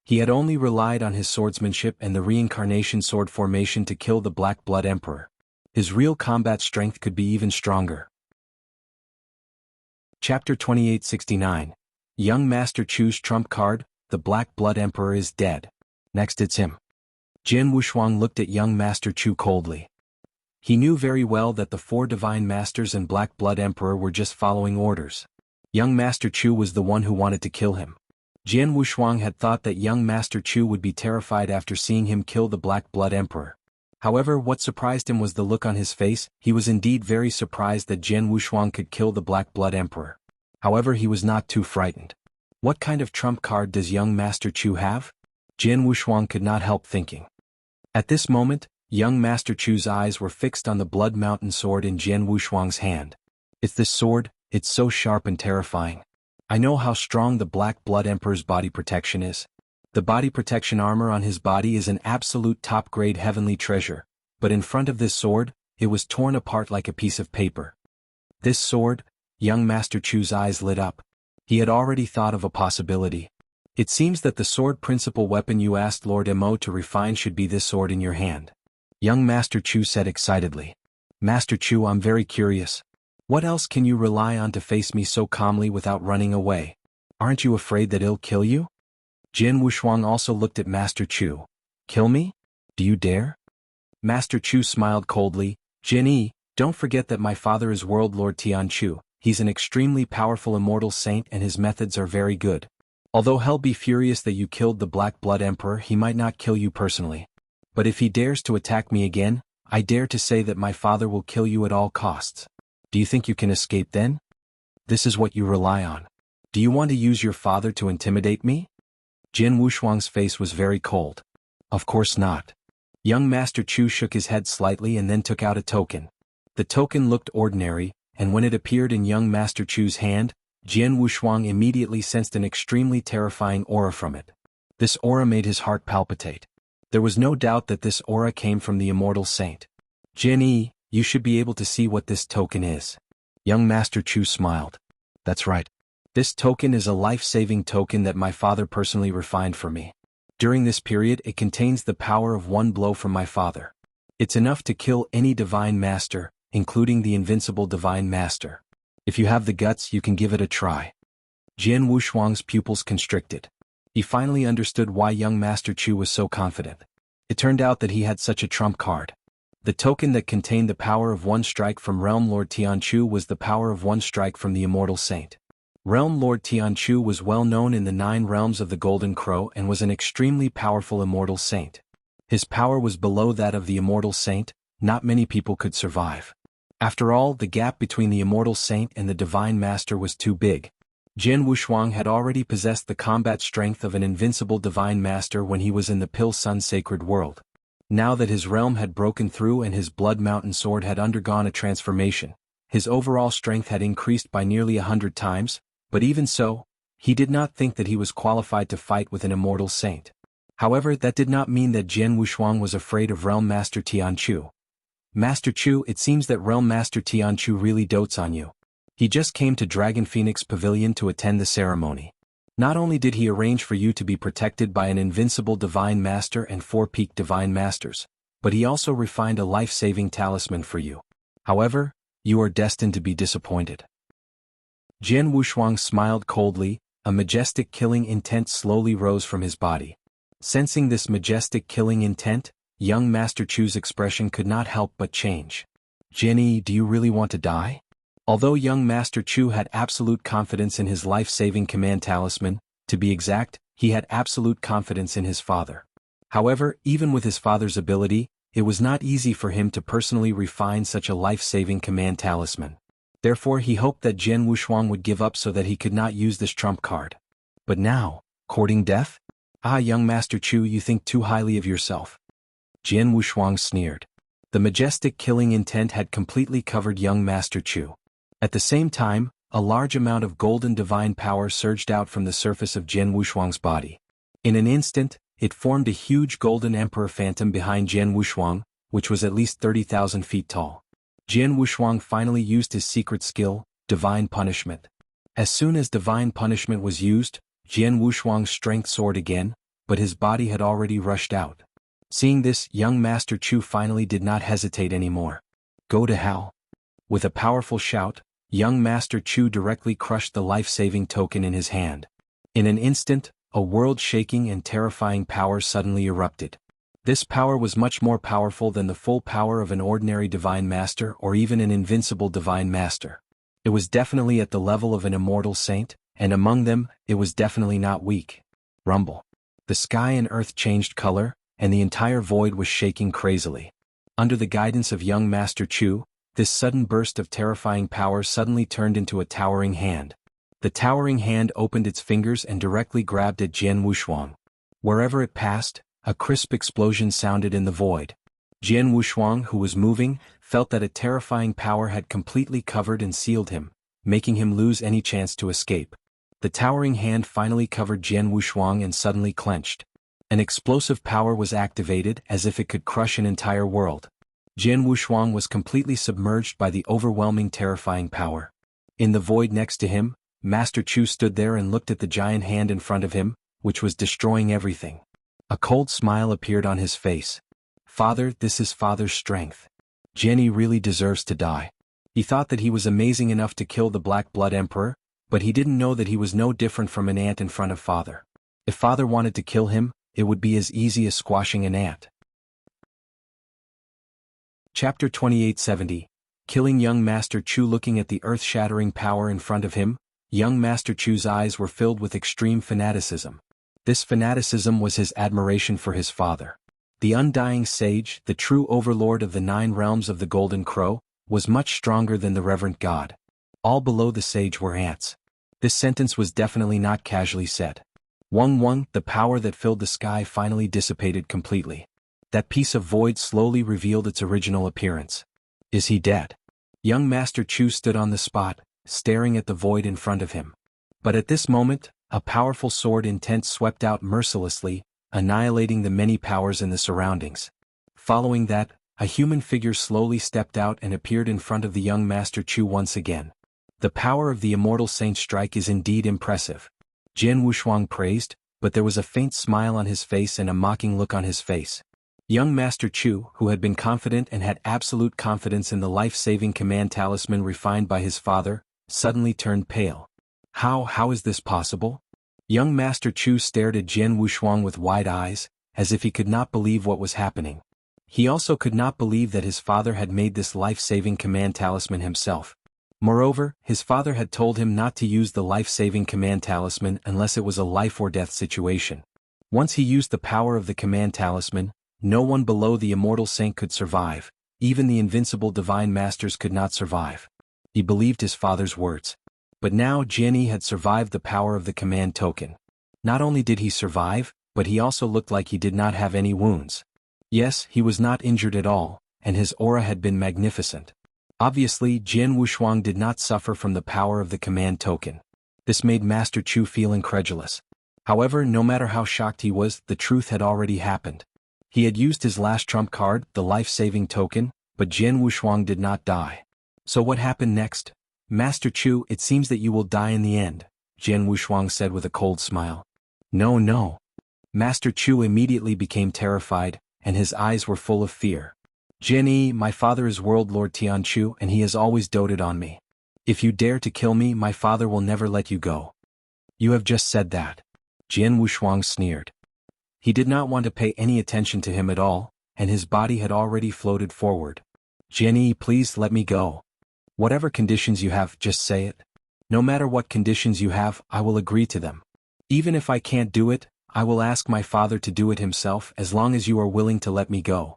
He had only relied on his swordsmanship and the reincarnation sword formation to kill the Black Blood Emperor. His real combat strength could be even stronger. Chapter 2869. Young Master Chu's trump card, the Black Blood Emperor is dead. Next it's him. Jian Wushuang looked at young Master Chu coldly. He knew very well that the 4 divine masters and Black Blood Emperor were just following orders. Young Master Chu was the one who wanted to kill him. Jian Wushuang had thought that young Master Chu would be terrified after seeing him kill the Black Blood Emperor. However, what surprised him was the look on his face. He was indeed very surprised that Jian Wushuang could kill the Black Blood Emperor. However, he was not too frightened. What kind of trump card does young Master Chu have? Jian Wushuang could not help thinking. At this moment, young Master Chu's eyes were fixed on the Blood Mountain Sword in Jian Wushuang's hand. It's this sword, it's so sharp and terrifying. I know how strong the Black Blood Emperor's body protection is. The body protection armor on his body is an absolute top-grade heavenly treasure, but in front of this sword, it was torn apart like a piece of paper. This sword, young Master Chu's eyes lit up. He had already thought of a possibility. It seems that the sword principal weapon you asked Lord Mo to refine should be this sword in your hand. Young Master Chu said excitedly. Master Chu, I'm very curious. What else can you rely on to face me so calmly without running away? Aren't you afraid that it'll kill you? Jian Wushuang also looked at Master Chu. Kill me? Do you dare? Master Chu smiled coldly. Jian Yi, don't forget that my father is World Lord Tian Chu. He's an extremely powerful immortal saint and his methods are very good. Although he'll be furious that you killed the Black Blood Emperor, he might not kill you personally. But if he dares to attack me again, I dare to say that my father will kill you at all costs. Do you think you can escape then? This is what you rely on. Do you want to use your father to intimidate me? Jian Wushuang's face was very cold. Of course not. Young Master Chu shook his head slightly and then took out a token. The token looked ordinary, and when it appeared in young Master Chu's hand, Jian Wushuang immediately sensed an extremely terrifying aura from it. This aura made his heart palpitate. There was no doubt that this aura came from the immortal saint. Jian Yi, you should be able to see what this token is. Young Master Chu smiled. That's right. This token is a life-saving token that my father personally refined for me. During this period, it contains the power of one blow from my father. It's enough to kill any divine master, including the invincible divine master. If you have the guts, you can give it a try. Jian Wushuang's pupils constricted. He finally understood why young Master Chu was so confident. It turned out that he had such a trump card. The token that contained the power of one strike from Realm Lord Tian Chu was the power of one strike from the Immortal Saint. Realm Lord Tian Chu was well known in the 9 realms of the Golden Crow and was an extremely powerful immortal saint. His power was below that of the Immortal Saint. Not many people could survive. After all, the gap between the Immortal Saint and the Divine Master was too big. Jian Wushuang had already possessed the combat strength of an invincible Divine Master when he was in the Pil Sun Sacred World. Now that his realm had broken through and his Blood Mountain Sword had undergone a transformation, his overall strength had increased by nearly 100 times, but even so, He did not think that he was qualified to fight with an immortal saint. However, that did not mean that Jian Wushuang was afraid of Realm Master Tian Chu. Master Chu, it seems that Realm Master Tian Chu really dotes on you. He just came to Dragon Phoenix Pavilion to attend the ceremony. Not only did he arrange for you to be protected by an invincible Divine Master and 4 peak Divine Masters, but he also refined a life-saving talisman for you. However, you are destined to be disappointed. Jian Wushuang smiled coldly, a majestic killing intent slowly rose from his body. Sensing this majestic killing intent, young Master Chu's expression could not help but change. Jenny, do you really want to die? Although young Master Chu had absolute confidence in his life-saving command talisman, to be exact, he had absolute confidence in his father. However, even with his father's ability, it was not easy for him to personally refine such a life-saving command talisman. Therefore he hoped that Jian Wushuang would give up so that he could not use this trump card. But now, courting death? Ah, young Master Chu, you think too highly of yourself. Jian Wushuang sneered. The majestic killing intent had completely covered young Master Chu. At the same time, a large amount of golden divine power surged out from the surface of Jian Wushuang's body. In an instant, it formed a huge golden emperor phantom behind Jian Wushuang, which was at least 30,000 feet tall. Jian Wushuang finally used his secret skill, Divine Punishment. As soon as Divine Punishment was used, Jian Wushuang's strength soared again, but his body had already rushed out. Seeing this, young Master Chu finally did not hesitate anymore. Go to hell. With a powerful shout, young Master Chu directly crushed the life-saving token in his hand. In an instant, a world-shaking and terrifying power suddenly erupted. This power was much more powerful than the full power of an ordinary Divine Master or even an invincible Divine Master. It was definitely at the level of an immortal saint, and among them, it was definitely not weak. Rumble. The sky and earth changed color, and the entire void was shaking crazily. Under the guidance of young Master Chu, this sudden burst of terrifying power suddenly turned into a towering hand. The towering hand opened its fingers and directly grabbed at Jian Wushuang. Wherever it passed, a crisp explosion sounded in the void. Jian Wushuang, who was moving, felt that a terrifying power had completely covered and sealed him, making him lose any chance to escape. The towering hand finally covered Jian Wushuang and suddenly clenched. An explosive power was activated as if it could crush an entire world. Jian Wushuang was completely submerged by the overwhelming terrifying power. In the void next to him, Master Chu stood there and looked at the giant hand in front of him, which was destroying everything. A cold smile appeared on his face. Father, this is Father's strength. Jenny really deserves to die. He thought that he was amazing enough to kill the Black Blood Emperor, but he didn't know that he was no different from an ant in front of Father. If Father wanted to kill him, it would be as easy as squashing an ant. Chapter 2870. Killing young Master Chu. Looking at the earth-shattering power in front of him, young Master Chu's eyes were filled with extreme fanaticism. This fanaticism was his admiration for his father. The undying sage, the true overlord of the 9 realms of the Golden Crow, was much stronger than the reverent god. All below the sage were ants. This sentence was definitely not casually said. The power that filled the sky finally dissipated completely. That piece of void slowly revealed its original appearance. Is he dead? Young Master Chu stood on the spot, staring at the void in front of him. But at this moment, a powerful sword intent swept out mercilessly, annihilating the many powers in the surroundings. Following that, a human figure slowly stepped out and appeared in front of the young Master Chu once again. The power of the immortal saint's strike is indeed impressive. Jian Wushuang praised, but there was a faint smile on his face and a mocking look on his face. Young Master Chu, who had been confident and had absolute confidence in the life-saving command talisman refined by his father, suddenly turned pale. How is this possible? Young Master Chu stared at Jian Wushuang with wide eyes, as if he could not believe what was happening. He also could not believe that his father had made this life-saving command talisman himself. Moreover, his father had told him not to use the life-saving command talisman unless it was a life-or-death situation. Once he used the power of the command talisman, no one below the immortal saint could survive, even the invincible divine masters could not survive. He believed his father's words. But now Jianyi had survived the power of the command token. Not only did he survive, but he also looked like he did not have any wounds. Yes, he was not injured at all, and his aura had been magnificent. Obviously, Jian Wushuang did not suffer from the power of the command token. This made Master Chu feel incredulous. However, no matter how shocked he was, the truth had already happened. He had used his last trump card, the life-saving token, but Jian Wushuang did not die. So what happened next? Master Chu, it seems that you will die in the end, Jian Wushuang said with a cold smile. No, no. Master Chu immediately became terrified, and his eyes were full of fear. Jian, my father is World Lord Tian Chu and he has always doted on me. If you dare to kill me, my father will never let you go. You have just said that. Jian Wushuang sneered. He did not want to pay any attention to him at all, and his body had already floated forward. Jian, please let me go. Whatever conditions you have, just say it. No matter what conditions you have, I will agree to them. Even if I can't do it, I will ask my father to do it himself as long as you are willing to let me go.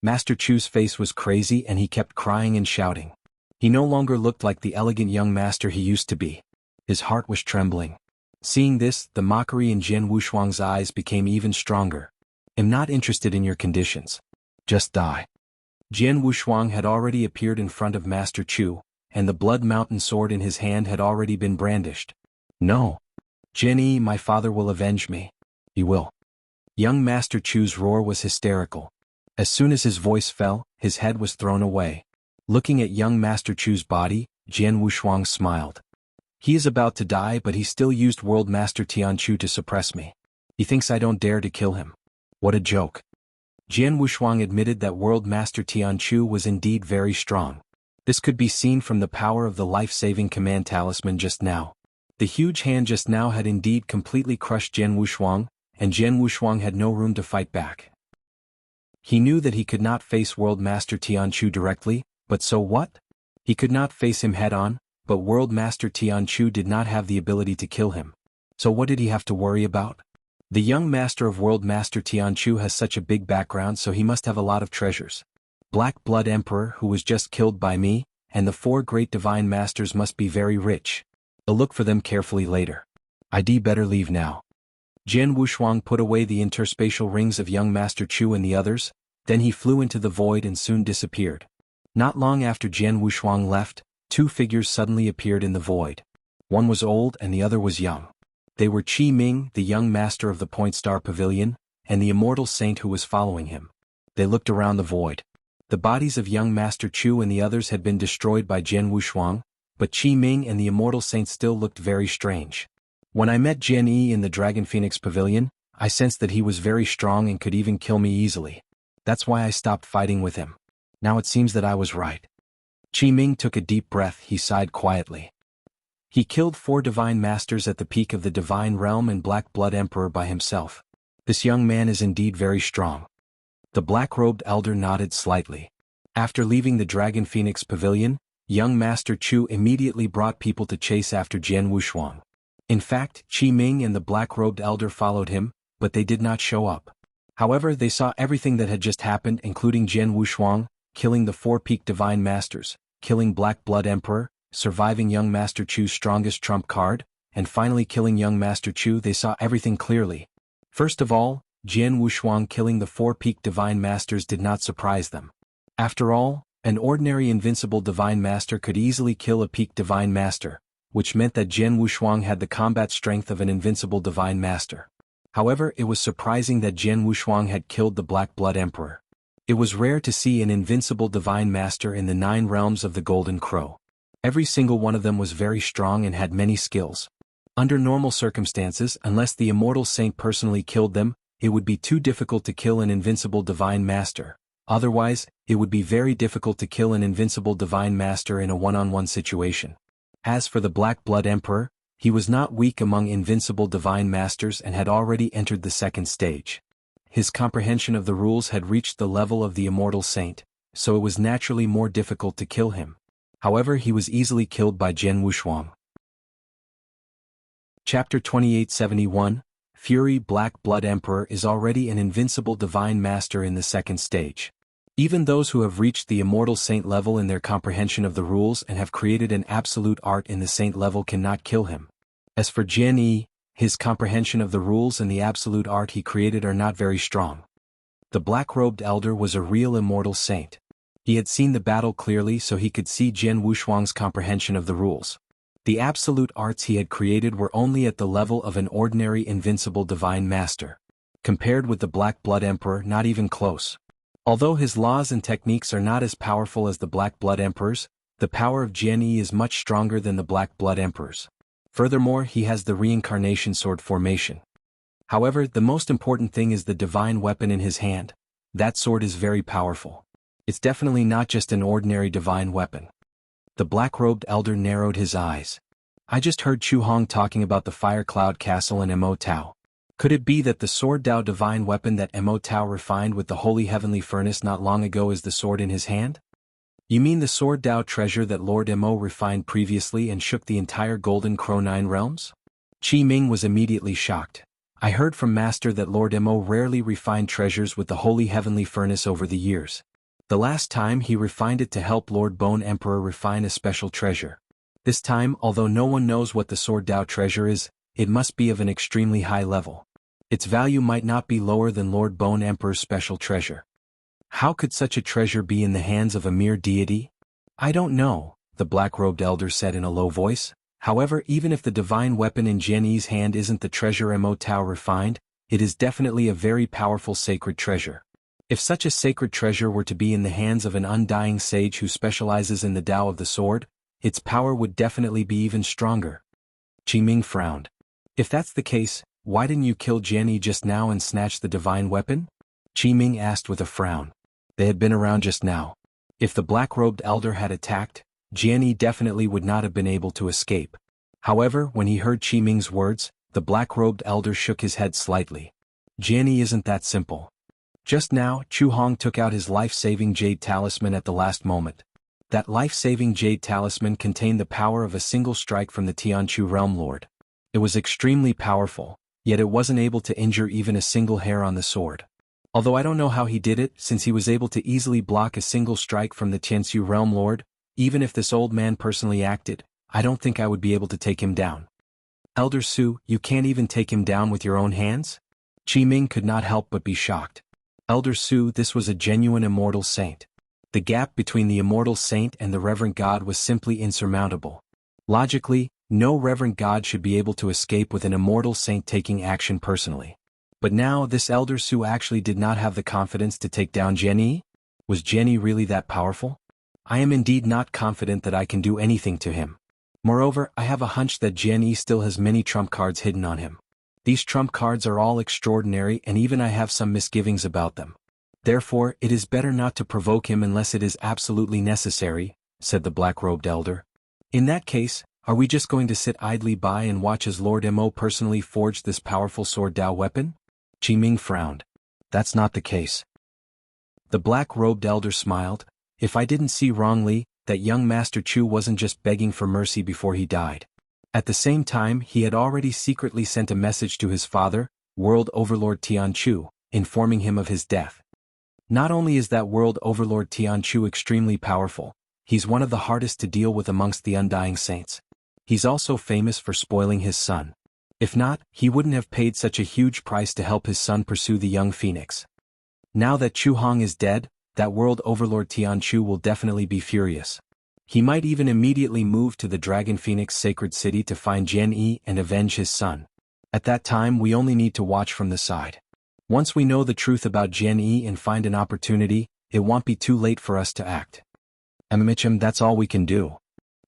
Master Chu's face was crazy and he kept crying and shouting. He no longer looked like the elegant young master he used to be. His heart was trembling. Seeing this, the mockery in Jian Wushuang's eyes became even stronger. I'm not interested in your conditions. Just die. Jian Wushuang had already appeared in front of Master Chu, and the Blood Mountain sword in his hand had already been brandished. No. Jian, my father will avenge me. He will. Young Master Chu's roar was hysterical. As soon as his voice fell, his head was thrown away. Looking at young Master Chu's body, Jian Wushuang smiled. He is about to die, but he still used World Master Tian Chu to suppress me. He thinks I don't dare to kill him. What a joke. Jian Wushuang admitted that World Master Tian Chu was indeed very strong. This could be seen from the power of the life-saving command talisman just now. The huge hand just now had indeed completely crushed Jian Wushuang, and Jian Wushuang had no room to fight back. He knew that he could not face World Master Tian Chu directly, but so what? He could not face him head-on, but World Master Tian Chu did not have the ability to kill him. So what did he have to worry about? The young master of World Master Tian Chu has such a big background, so he must have a lot of treasures. Black Blood Emperor who was just killed by me, and the 4 great divine masters must be very rich. I'll look for them carefully later. I'd better leave now. Jian Wushuang put away the interspatial rings of young Master Chu and the others, then he flew into the void and soon disappeared. Not long after Jian Wushuang left, 2 figures suddenly appeared in the void. One was old and the other was young. They were Qi Ming, the young master of the Point Star Pavilion, and the immortal saint who was following him. They looked around the void. The bodies of young Master Chu and the others had been destroyed by Jian Wushuang, but Qi Ming and the immortal saint still looked very strange. When I met Jian Yi in the Dragon Phoenix Pavilion, I sensed that he was very strong and could even kill me easily. That's why I stopped fighting with him. Now it seems that I was right. Qi Ming took a deep breath. He sighed quietly. He killed 4 divine masters at the peak of the divine realm and Black Blood Emperor by himself. This young man is indeed very strong. The black-robed elder nodded slightly. After leaving the Dragon Phoenix Pavilion, young Master Chu immediately brought people to chase after Jian Wushuang. In fact, Qi Ming and the black-robed elder followed him, but they did not show up. However, they saw everything that had just happened, including Jian Wushuang, killing the 4 peak divine masters, killing Black Blood Emperor, surviving young Master Chu's strongest trump card, and finally killing young Master Chu. They saw everything clearly. First of all, Jian Wushuang killing the 4 peak divine masters did not surprise them. After all, an ordinary invincible divine master could easily kill a peak divine master, which meant that Jian Wushuang had the combat strength of an invincible divine master. However, it was surprising that Jian Wushuang had killed the Black Blood Emperor. It was rare to see an invincible divine master in the 9 realms of the Golden Crow. Every single one of them was very strong and had many skills. Under normal circumstances, unless the immortal saint personally killed them, it would be too difficult to kill an invincible divine master. Otherwise, it would be very difficult to kill an invincible divine master in a one-on-one situation. As for the Black Blood Emperor, he was not weak among invincible divine masters and had already entered the 2nd stage. His comprehension of the rules had reached the level of the immortal saint, so it was naturally more difficult to kill him. However, he was easily killed by Jian Wushuang. Chapter 2871, Fury. Black Blood Emperor is already an invincible divine master in the 2nd stage. Even those who have reached the immortal saint level in their comprehension of the rules and have created an absolute art in the saint level cannot kill him. As for Jian Yi, his comprehension of the rules and the absolute art he created are not very strong. The black-robed elder was a real immortal saint. He had seen the battle clearly, so he could see Jian Wushuang's comprehension of the rules. The absolute arts he had created were only at the level of an ordinary invincible divine master. Compared with the Black Blood Emperor, not even close. Although his laws and techniques are not as powerful as the Black Blood Emperor's, the power of Jianghu is much stronger than the Black Blood Emperor's. Furthermore, he has the reincarnation sword formation. However, the most important thing is the divine weapon in his hand. That sword is very powerful. It's definitely not just an ordinary divine weapon. The black-robed elder narrowed his eyes. I just heard Chu Hong talking about the Fire Cloud Castle and Mo Tao. Could it be that the Sword Dao divine weapon that Mo Tao refined with the Holy Heavenly Furnace not long ago is the sword in his hand? You mean the Sword Dao treasure that Lord Mo refined previously and shook the entire Golden Crow Nine Realms? Qi Ming was immediately shocked. I heard from Master that Lord Mo rarely refined treasures with the Holy Heavenly Furnace over the years. The last time he refined it to help Lord Bone Emperor refine a special treasure. This time, although no one knows what the Sword Dao treasure is, it must be of an extremely high level. Its value might not be lower than Lord Bone Emperor's special treasure. How could such a treasure be in the hands of a mere deity? I don't know, the black-robed elder said in a low voice. However, even if the divine weapon in Jianghu's hand isn't the treasure Mo Tao refined, it is definitely a very powerful sacred treasure. If such a sacred treasure were to be in the hands of an undying sage who specializes in the Tao of the sword, its power would definitely be even stronger. Qi Ming frowned. If that's the case, why didn't you kill Jianghu just now and snatch the divine weapon? Qi Ming asked with a frown. They had been around just now. If the black-robed elder had attacked, Jianghu definitely would not have been able to escape. However, when he heard Qi Ming's words, the black-robed elder shook his head slightly. Jianghu isn't that simple. Just now, Chu Hong took out his life-saving jade talisman at the last moment. That life-saving jade talisman contained the power of a single strike from the Tianchu Realm Lord. It was extremely powerful, yet it wasn't able to injure even a single hair on the sword. Although I don't know how he did it, since he was able to easily block a single strike from the Tianchu Realm Lord, even if this old man personally acted, I don't think I would be able to take him down. Elder Su, you can't even take him down with your own hands? Qi Ming could not help but be shocked. Elder Su, this was a genuine immortal saint. The gap between the immortal saint and the reverend god was simply insurmountable. Logically, no reverend god should be able to escape with an immortal saint taking action personally. But now this Elder Su actually did not have the confidence to take down Jianghu? Was Jianghu really that powerful? I am indeed not confident that I can do anything to him. Moreover, I have a hunch that Jianghu still has many trump cards hidden on him. These trump cards are all extraordinary and even I have some misgivings about them. Therefore, it is better not to provoke him unless it is absolutely necessary, said the black-robed elder. In that case, are we just going to sit idly by and watch as Lord Mo personally forged this powerful Sword Dao weapon? Qi Ming frowned. That's not the case. The black-robed elder smiled. If I didn't see wrongly, that young Master Chu wasn't just begging for mercy before he died. At the same time, he had already secretly sent a message to his father, World Overlord Tian Chu, informing him of his death. Not only is that World Overlord Tian Chu extremely powerful, he's one of the hardest to deal with amongst the Undying Saints. He's also famous for spoiling his son. If not, he wouldn't have paid such a huge price to help his son pursue the young phoenix. Now that Chu Hong is dead, that World Overlord Tian Chu will definitely be furious. He might even immediately move to the Dragon Phoenix Sacred City to find Jianghu and avenge his son. At that time we only need to watch from the side. Once we know the truth about Jianghu and find an opportunity, it won't be too late for us to act. Amicham, that's all we can do.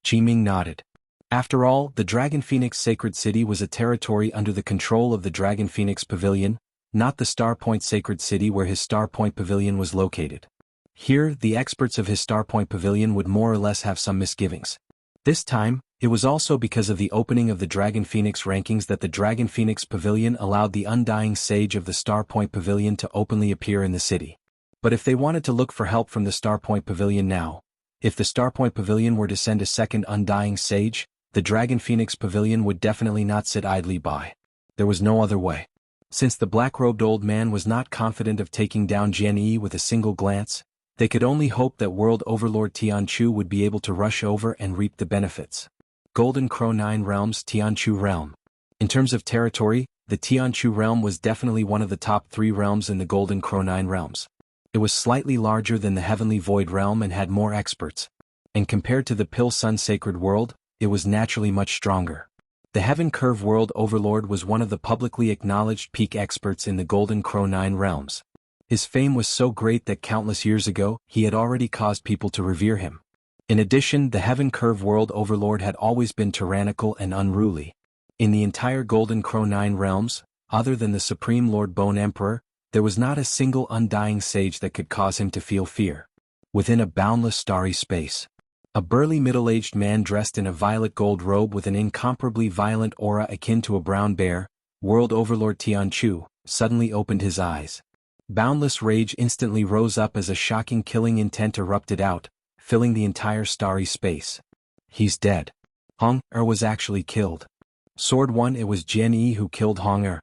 Qi Ming nodded. After all, the Dragon Phoenix Sacred City was a territory under the control of the Dragon Phoenix Pavilion, not the Star Point Sacred City where his Star Point Pavilion was located. Here, the experts of his Star Point Pavilion would more or less have some misgivings. This time, it was also because of the opening of the Dragon Phoenix rankings that the Dragon Phoenix Pavilion allowed the Undying Sage of the Star Point Pavilion to openly appear in the city. But if they wanted to look for help from the Star Point Pavilion now, if the Star Point Pavilion were to send a second Undying Sage, the Dragon Phoenix Pavilion would definitely not sit idly by. There was no other way. Since the black-robed old man was not confident of taking down Jianghu with a single glance, they could only hope that World Overlord Tian Chu would be able to rush over and reap the benefits. Golden Crow Nine Realms Tianchu Realm. In terms of territory, the Tianchu Realm was definitely one of the top 3 realms in the Golden Crow Nine Realms. It was slightly larger than the Heavenly Void Realm and had more experts. And compared to the Pill Sun Sacred World, it was naturally much stronger. The Heaven Curve World Overlord was one of the publicly acknowledged peak experts in the Golden Crow 9 realms. His fame was so great that countless years ago, he had already caused people to revere him. In addition, the Heaven Curve World Overlord had always been tyrannical and unruly. In the entire Golden Crow 9 realms, other than the Supreme Lord Bone Emperor, there was not a single undying sage that could cause him to feel fear. Within a boundless starry space, a burly middle-aged man dressed in a violet gold robe with an incomparably violent aura akin to a brown bear, World Overlord Tian suddenly opened his eyes. Boundless rage instantly rose up as a shocking killing intent erupted out, filling the entire starry space. He's dead. Hong was actually killed. Sword 1, it was Jian who killed Hong.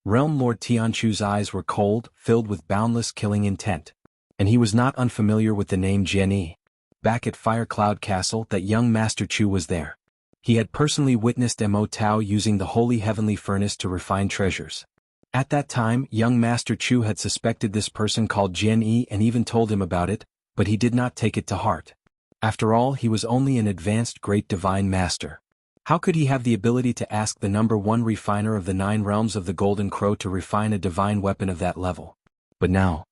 Realm Lord Tianchu's eyes were cold, filled with boundless killing intent. And he was not unfamiliar with the name Jian. Back at Fire Cloud Castle, that young Master Chu was there. He had personally witnessed Mo Tao using the Holy Heavenly Furnace to refine treasures. At that time, young Master Chu had suspected this person called Jian and even told him about it, but he did not take it to heart. After all, he was only an advanced great divine master. How could he have the ability to ask the #1 refiner of the 9 realms of the Golden Crow to refine a divine weapon of that level? But now.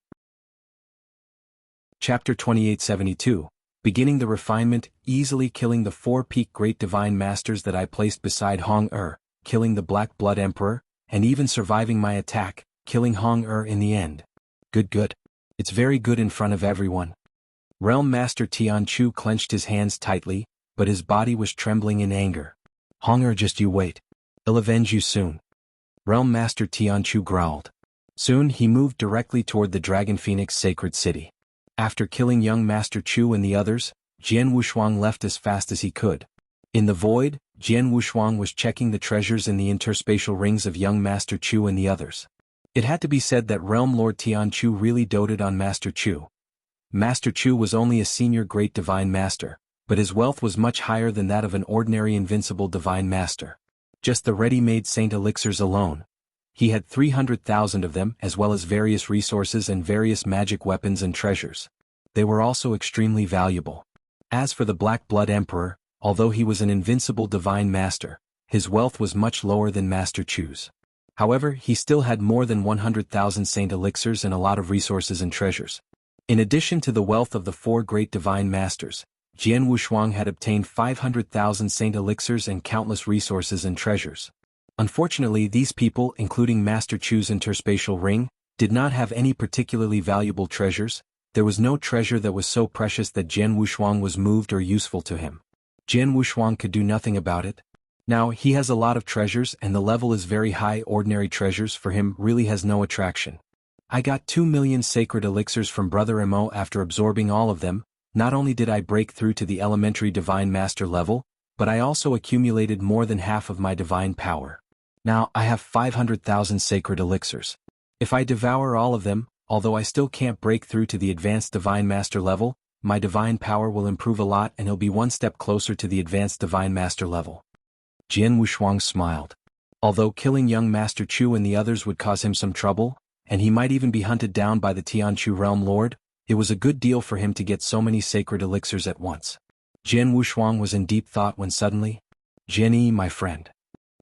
Chapter 2872. Beginning the refinement, easily killing the 4 peak great divine masters that I placed beside Hong killing the Black Blood Emperor, and even surviving my attack, killing Hong in the end. Good. It's very good in front of everyone. Realm Master Tian Chu clenched his hands tightly, but his body was trembling in anger. Hong just you wait. I'll avenge you soon. Realm Master Tian Chu growled. Soon he moved directly toward the Dragon Phoenix sacred city. After killing young Master Chu and the others, Jian Wushuang left as fast as he could. In the void, Jian Wushuang was checking the treasures in the interspatial rings of young Master Chu and the others. It had to be said that Realm Lord Tian Chu really doted on Master Chu. Master Chu was only a senior great divine master, but his wealth was much higher than that of an ordinary invincible divine master. Just the ready-made saint elixirs alone. He had 300,000 of them, as well as various resources and various magic weapons and treasures. They were also extremely valuable. As for the Black Blood Emperor, although he was an invincible divine master, his wealth was much lower than Master Chu's. However, he still had more than 100,000 saint elixirs and a lot of resources and treasures. In addition to the wealth of the 4 great divine masters, Jian Wushuang had obtained 500,000 saint elixirs and countless resources and treasures. Unfortunately, these people, including Master Chu's interspatial ring, did not have any particularly valuable treasures. There was no treasure that was so precious that Jian Wushuang was moved or useful to him. Jian Wushuang could do nothing about it. Now, he has a lot of treasures and the level is very high. Ordinary treasures for him really has no attraction. I got 2 million sacred elixirs from Brother Mo. After absorbing all of them, not only did I break through to the elementary divine master level, but I also accumulated more than half of my divine power. Now I have 500,000 sacred elixirs. If I devour all of them, although I still can't break through to the advanced divine master level, my divine power will improve a lot and it'll be one step closer to the advanced divine master level. Jian Wushuang smiled. Although killing young Master Chu and the others would cause him some trouble, and he might even be hunted down by the Tianchu Realm Lord, it was a good deal for him to get so many sacred elixirs at once. Jian Wushuang was in deep thought when suddenly, Jian my friend.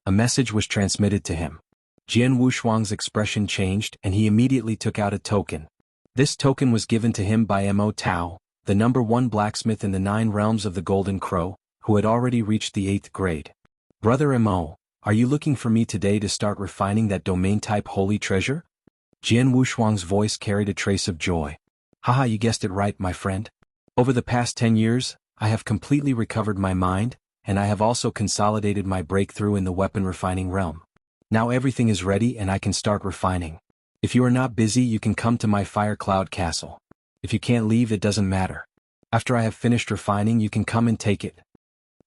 A message was transmitted to him. Jian Wushuang's expression changed and he immediately took out a token. This token was given to him by Mo Tao, the #1 blacksmith in the 9 realms of the Golden Crow, who had already reached the 8th grade. Brother Mo, are you looking for me today to start refining that domain-type holy treasure? Jian Wushuang's voice carried a trace of joy. Haha, you guessed it right, my friend. Over the past 10 years, I have completely recovered my mind, and I have also consolidated my breakthrough in the weapon refining realm. Now everything is ready and I can start refining. If you are not busy, you can come to my Fire Cloud Castle. If you can't leave, it doesn't matter. After I have finished refining, you can come and take it.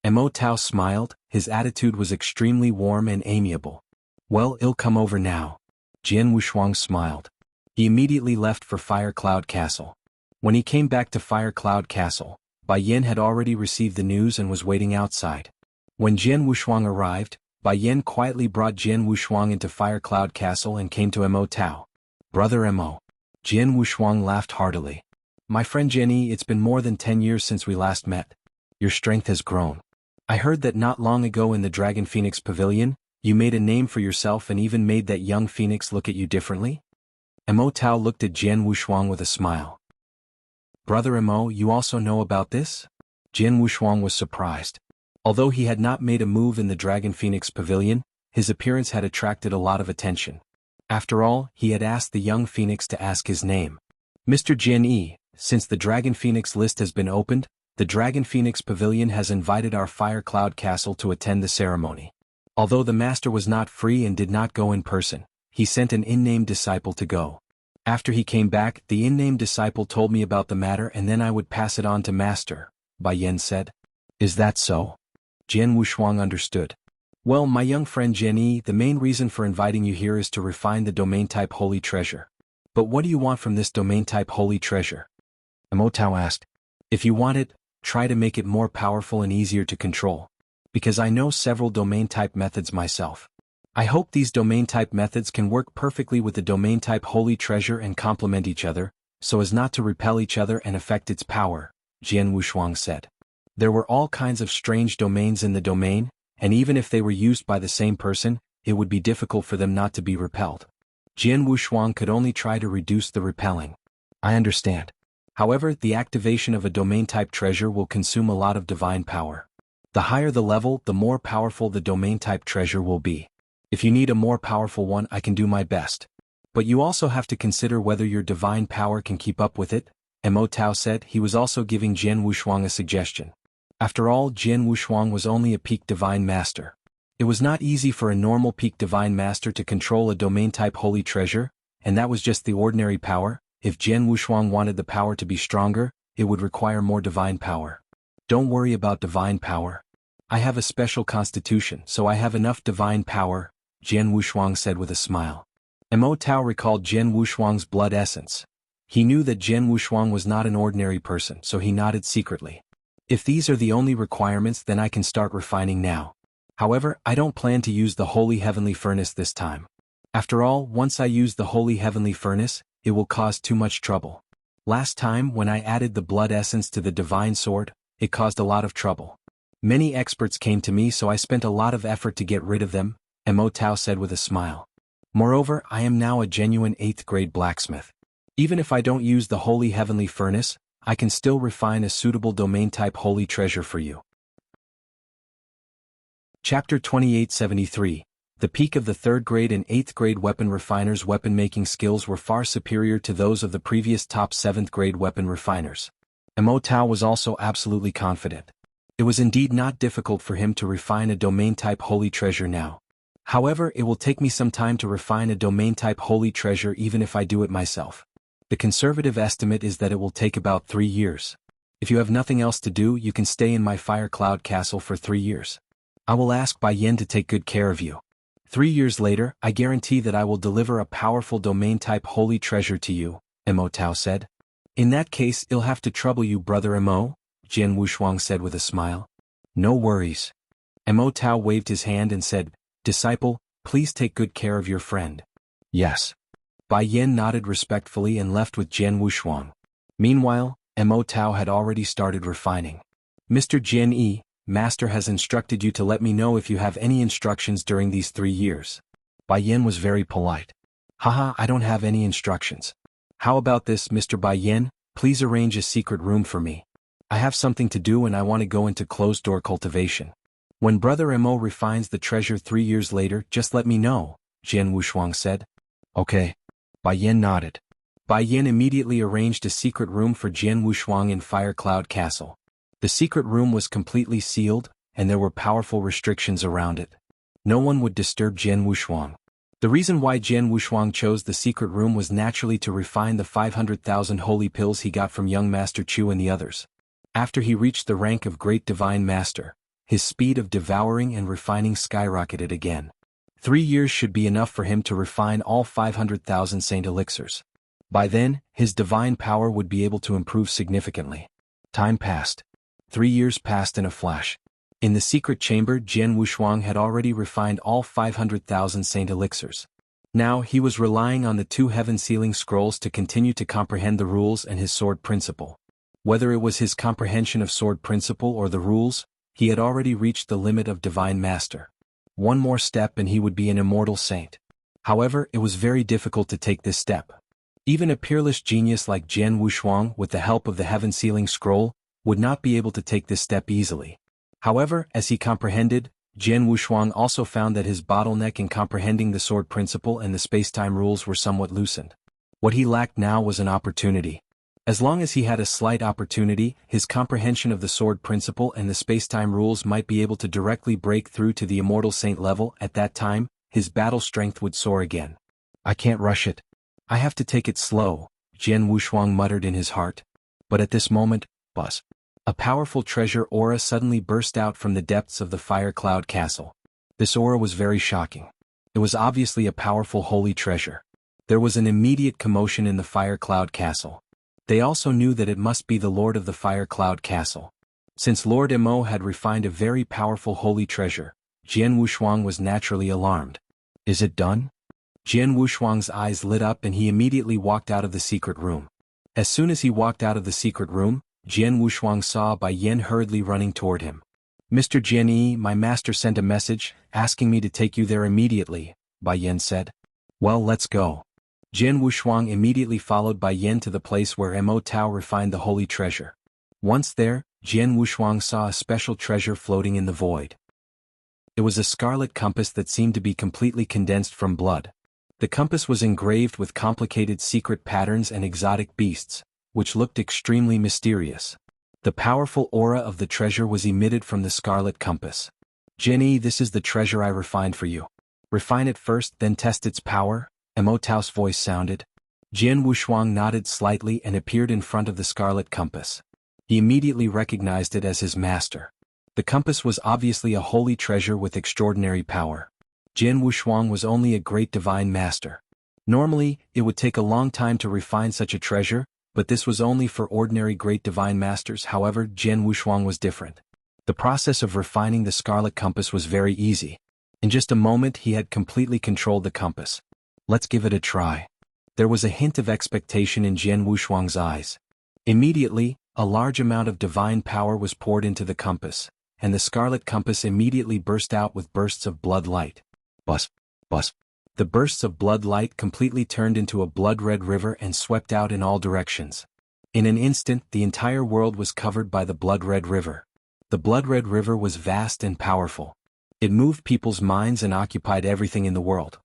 Mo Tao smiled, his attitude was extremely warm and amiable. Well, it'll come over now. Jian Wushuang smiled. He immediately left for Fire Cloud Castle. When he came back to Fire Cloud Castle, Bai Yen had already received the news and was waiting outside. When Jian Wushuang arrived, Bai Yen quietly brought Jian Wushuang into Fire Cloud Castle and came to Mo Tao. Brother Mo. Jian Wushuang laughed heartily. My friend Jian, it's been more than 10 years since we last met. Your strength has grown. I heard that not long ago in the Dragon Phoenix Pavilion, you made a name for yourself and even made that young phoenix look at you differently? Emo Tao looked at Jian Wushuang with a smile. Brother Emo, you also know about this? Jian Wushuang was surprised. Although he had not made a move in the Dragon Phoenix Pavilion, his appearance had attracted a lot of attention. After all, he had asked the young phoenix to ask his name. Mr. Jian Yi, since the Dragon Phoenix list has been opened, the Dragon Phoenix Pavilion has invited our Fire Cloud Castle to attend the ceremony. Although the master was not free and did not go in person, he sent an in-named disciple to go. After he came back, the in-named disciple told me about the matter and then I would pass it on to master, Bai Yan said. Is that so? Jian Wushuang understood. Well, my young friend Jian Yi, the main reason for inviting you here is to refine the domain-type holy treasure. But what do you want from this domain-type holy treasure? Emo Tao asked. If you want it, try to make it more powerful and easier to control. Because I know several domain-type methods myself. I hope these domain-type methods can work perfectly with the domain-type holy treasure and complement each other, so as not to repel each other and affect its power, Jian Wushuang said. There were all kinds of strange domains in the domain, and even if they were used by the same person, it would be difficult for them not to be repelled. Jian Wushuang could only try to reduce the repelling. I understand. However, the activation of a domain-type treasure will consume a lot of divine power. The higher the level, the more powerful the domain-type treasure will be. If you need a more powerful one, I can do my best. But you also have to consider whether your divine power can keep up with it, Emo Tao said. He was also giving Jian Wushuang a suggestion. After all, Jian Wushuang was only a peak divine master. It was not easy for a normal peak divine master to control a domain-type holy treasure, and that was just the ordinary power. If Jian Wushuang wanted the power to be stronger, it would require more divine power. Don't worry about divine power. I have a special constitution, so I have enough divine power, Jian Wushuang said with a smile. Emo Tao recalled Jian Wushuang's blood essence. He knew that Jian Wushuang was not an ordinary person, so he nodded secretly. If these are the only requirements, then I can start refining now. However, I don't plan to use the Holy Heavenly Furnace this time. After all, once I use the Holy Heavenly Furnace, it will cause too much trouble. Last time, when I added the blood essence to the divine sword, it caused a lot of trouble. Many experts came to me, so I spent a lot of effort to get rid of them, Emo Tao said with a smile. Moreover, I am now a genuine 8th grade blacksmith. Even if I don't use the Holy Heavenly Furnace, I can still refine a suitable domain-type holy treasure for you. Chapter 2873. The peak of the 3rd grade and 8th grade weapon refiners' weapon-making skills were far superior to those of the previous top 7th grade weapon refiners. Emo Tao was also absolutely confident. It was indeed not difficult for him to refine a domain-type holy treasure now. However, it will take me some time to refine a domain-type holy treasure even if I do it myself. The conservative estimate is that it will take about 3 years. If you have nothing else to do, you can stay in my Fire Cloud Castle for 3 years. I will ask Bai Yan to take good care of you. 3 years later, I guarantee that I will deliver a powerful domain-type holy treasure to you, Emo Tao said. In that case, it'll have to trouble you, brother Emo, Jian Wushuang said with a smile. No worries. Emo Tao waved his hand and said, Disciple, please take good care of your friend. Yes. Bai Yan nodded respectfully and left with Jian Wushuang. Meanwhile, Emo Tao had already started refining. Mr. Jian Yi, Master has instructed you to let me know if you have any instructions during these 3 years. Bai Yan was very polite. Haha, I don't have any instructions. How about this, Mr. Bai Yan, please arrange a secret room for me. I have something to do and I want to go into closed-door cultivation. When Brother Emo refines the treasure 3 years later, just let me know, Jian Wushuang said. Okay. Bai Yan nodded. Bai Yan immediately arranged a secret room for Jian Wushuang in Fire Cloud Castle. The secret room was completely sealed, and there were powerful restrictions around it. No one would disturb Jian Wushuang. The reason why Jian Wushuang chose the secret room was naturally to refine the 500,000 holy pills he got from young Master Chu and the others. After he reached the rank of Great Divine Master, his speed of devouring and refining skyrocketed again. 3 years should be enough for him to refine all 500,000 Saint Elixirs. By then, his divine power would be able to improve significantly. Time passed. 3 years passed in a flash. In the secret chamber, Jian Wushuang had already refined all 500,000 Saint Elixirs. Now he was relying on the 2 heaven-sealing scrolls to continue to comprehend the rules and his sword principle. Whether it was his comprehension of sword principle or the rules, He had already reached the limit of Divine Master. One more step and he would be an immortal saint. However, it was very difficult to take this step. Even a peerless genius like Jian Wushuang, with the help of the Heaven-Sealing Scroll, would not be able to take this step easily. However, as he comprehended, Jian Wushuang also found that his bottleneck in comprehending the sword principle and the space-time rules were somewhat loosened. What he lacked now was an opportunity. As long as he had a slight opportunity, his comprehension of the sword principle and the space-time rules might be able to directly break through to the immortal saint level. At that time, his battle strength would soar again. I can't rush it. I have to take it slow, Jian Wushuang muttered in his heart. But at this moment, buzz. A powerful treasure aura suddenly burst out from the depths of the fire cloud castle. This aura was very shocking. It was obviously a powerful holy treasure. There was an immediate commotion in the fire cloud castle. They also knew that it must be the Lord of the Fire Cloud Castle. Since Lord Emo had refined a very powerful holy treasure, Jian Wushuang was naturally alarmed. Is it done? Jian Wushuang's eyes lit up and he immediately walked out of the secret room. As soon as he walked out of the secret room, Jian Wushuang saw Bai Yen hurriedly running toward him. Mr. Jian Yi, my master sent a message, asking me to take you there immediately, Bai Yen said. Well, let's go. Jian Wushuang immediately followed Bai Yen to the place where Mo Tao refined the holy treasure. Once there, Jian Wushuang saw a special treasure floating in the void. It was a scarlet compass that seemed to be completely condensed from blood. The compass was engraved with complicated secret patterns and exotic beasts, which looked extremely mysterious. The powerful aura of the treasure was emitted from the scarlet compass. Jenny, this is the treasure I refined for you. Refine it first, then test its power, Mo Tao's voice sounded. Jian Wushuang nodded slightly and appeared in front of the scarlet compass. He immediately recognized it as his master. The compass was obviously a holy treasure with extraordinary power. Jian Wushuang was only a great divine master. Normally, it would take a long time to refine such a treasure, but this was only for ordinary great divine masters. However, Jian Wushuang was different. The process of refining the scarlet compass was very easy. In just a moment he had completely controlled the compass. Let's give it a try. There was a hint of expectation in Jian Wushuang's eyes. Immediately, a large amount of divine power was poured into the compass, and the scarlet compass immediately burst out with bursts of blood light. Buzz, buzz. The bursts of blood light completely turned into a blood-red river and swept out in all directions. In an instant, the entire world was covered by the blood-red river. The blood-red river was vast and powerful. It moved people's minds and occupied everything in the world.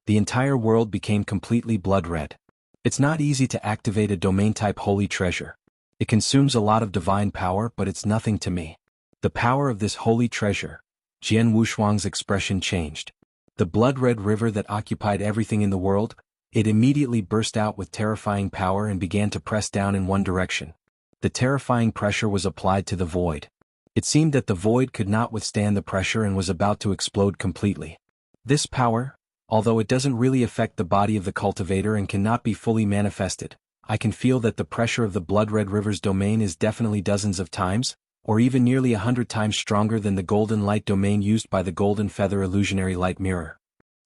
The entire world became completely blood-red. It's not easy to activate a domain-type holy treasure. It consumes a lot of divine power, but it's nothing to me. The power of this holy treasure. Jian Wushuang's expression changed. The blood-red river that occupied everything in the world, it immediately burst out with terrifying power and began to press down in one direction. The terrifying pressure was applied to the void. It seemed that the void could not withstand the pressure and was about to explode completely. This power, although it doesn't really affect the body of the cultivator and cannot be fully manifested, I can feel that the pressure of the blood-red river's domain is definitely dozens of times, or even nearly 100 times stronger than the golden light domain used by the golden feather illusionary light mirror.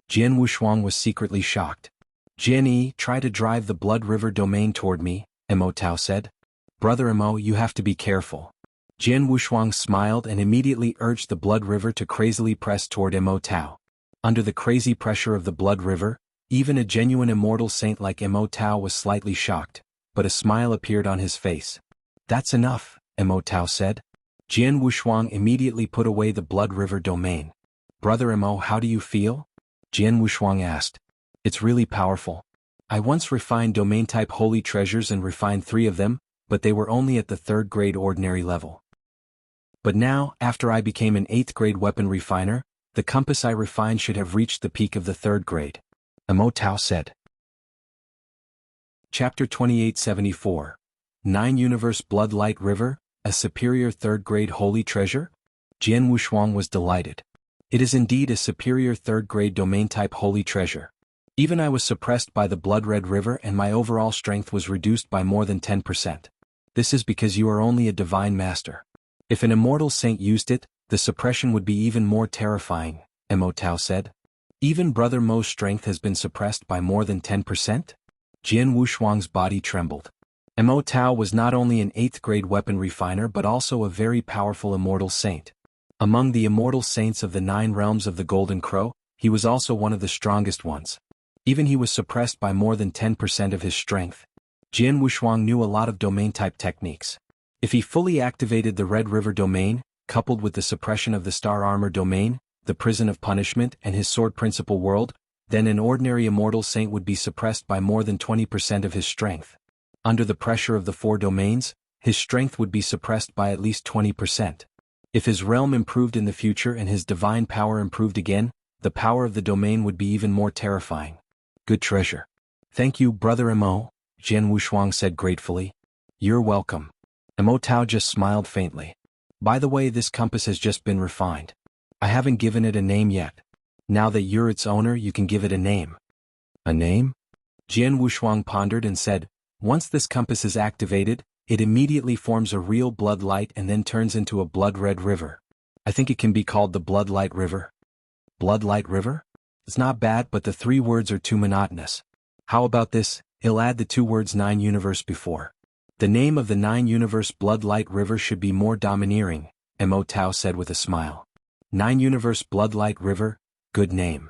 Jian Wushuang was secretly shocked. Jian Yi, try to drive the blood river domain toward me, Mo Tao said. Brother Mo, you have to be careful. Jian Wushuang smiled and immediately urged the blood river to crazily press toward Mo Tao. Under the crazy pressure of the blood river, even a genuine immortal saint like Mo Tao was slightly shocked, but a smile appeared on his face. That's enough, Mo Tao said. Jian Wushuang immediately put away the blood river domain. Brother Mo, how do you feel? Jian Wushuang asked. It's really powerful. I once refined domain-type holy treasures and refined 3 of them, but they were only at the 3rd grade ordinary level. But now, after I became an 8th grade weapon refiner, the compass I refined should have reached the peak of the 3rd grade. Mo Tao said. Chapter 2874. 9 Universe Blood Light River, a superior 3rd grade holy treasure? Jian Wushuang was delighted. It is indeed a superior 3rd grade domain-type holy treasure. Even I was suppressed by the blood-red river and my overall strength was reduced by more than 10%. This is because you are only a divine master. If an immortal saint used it, the suppression would be even more terrifying, Mo Tao said. Even Brother Mo's strength has been suppressed by more than 10%? Jian Wushuang's body trembled. Mo Tao was not only an 8th grade weapon refiner but also a very powerful immortal saint. Among the immortal saints of the 9 realms of the Golden Crow, he was also one of the strongest ones. Even he was suppressed by more than 10% of his strength. Jian Wushuang knew a lot of domain-type techniques. If he fully activated the Red River domain, coupled with the suppression of the Star Armor domain, the Prison of Punishment and his Sword Principle world, then an ordinary immortal saint would be suppressed by more than 20% of his strength. Under the pressure of the 4 domains, his strength would be suppressed by at least 20%. If his realm improved in the future and his divine power improved again, the power of the domain would be even more terrifying. Good treasure. Thank you, Brother Mo, Jian Wushuang said gratefully. You're welcome. Mo Tao just smiled faintly. By the way, this compass has just been refined. I haven't given it a name yet. Now that you're its owner, you can give it a name. A name? Jian Wushuang pondered and said, once this compass is activated, it immediately forms a real blood light and then turns into a blood-red river. I think it can be called the Blood Light River. Blood Light River? It's not bad, but the 3 words are too monotonous. How about this? I'll add the 2 words 9 universe before. The name of the 9 universe Blood Light River should be more domineering, Mo Tao said with a smile. 9 universe Blood Light River, good name.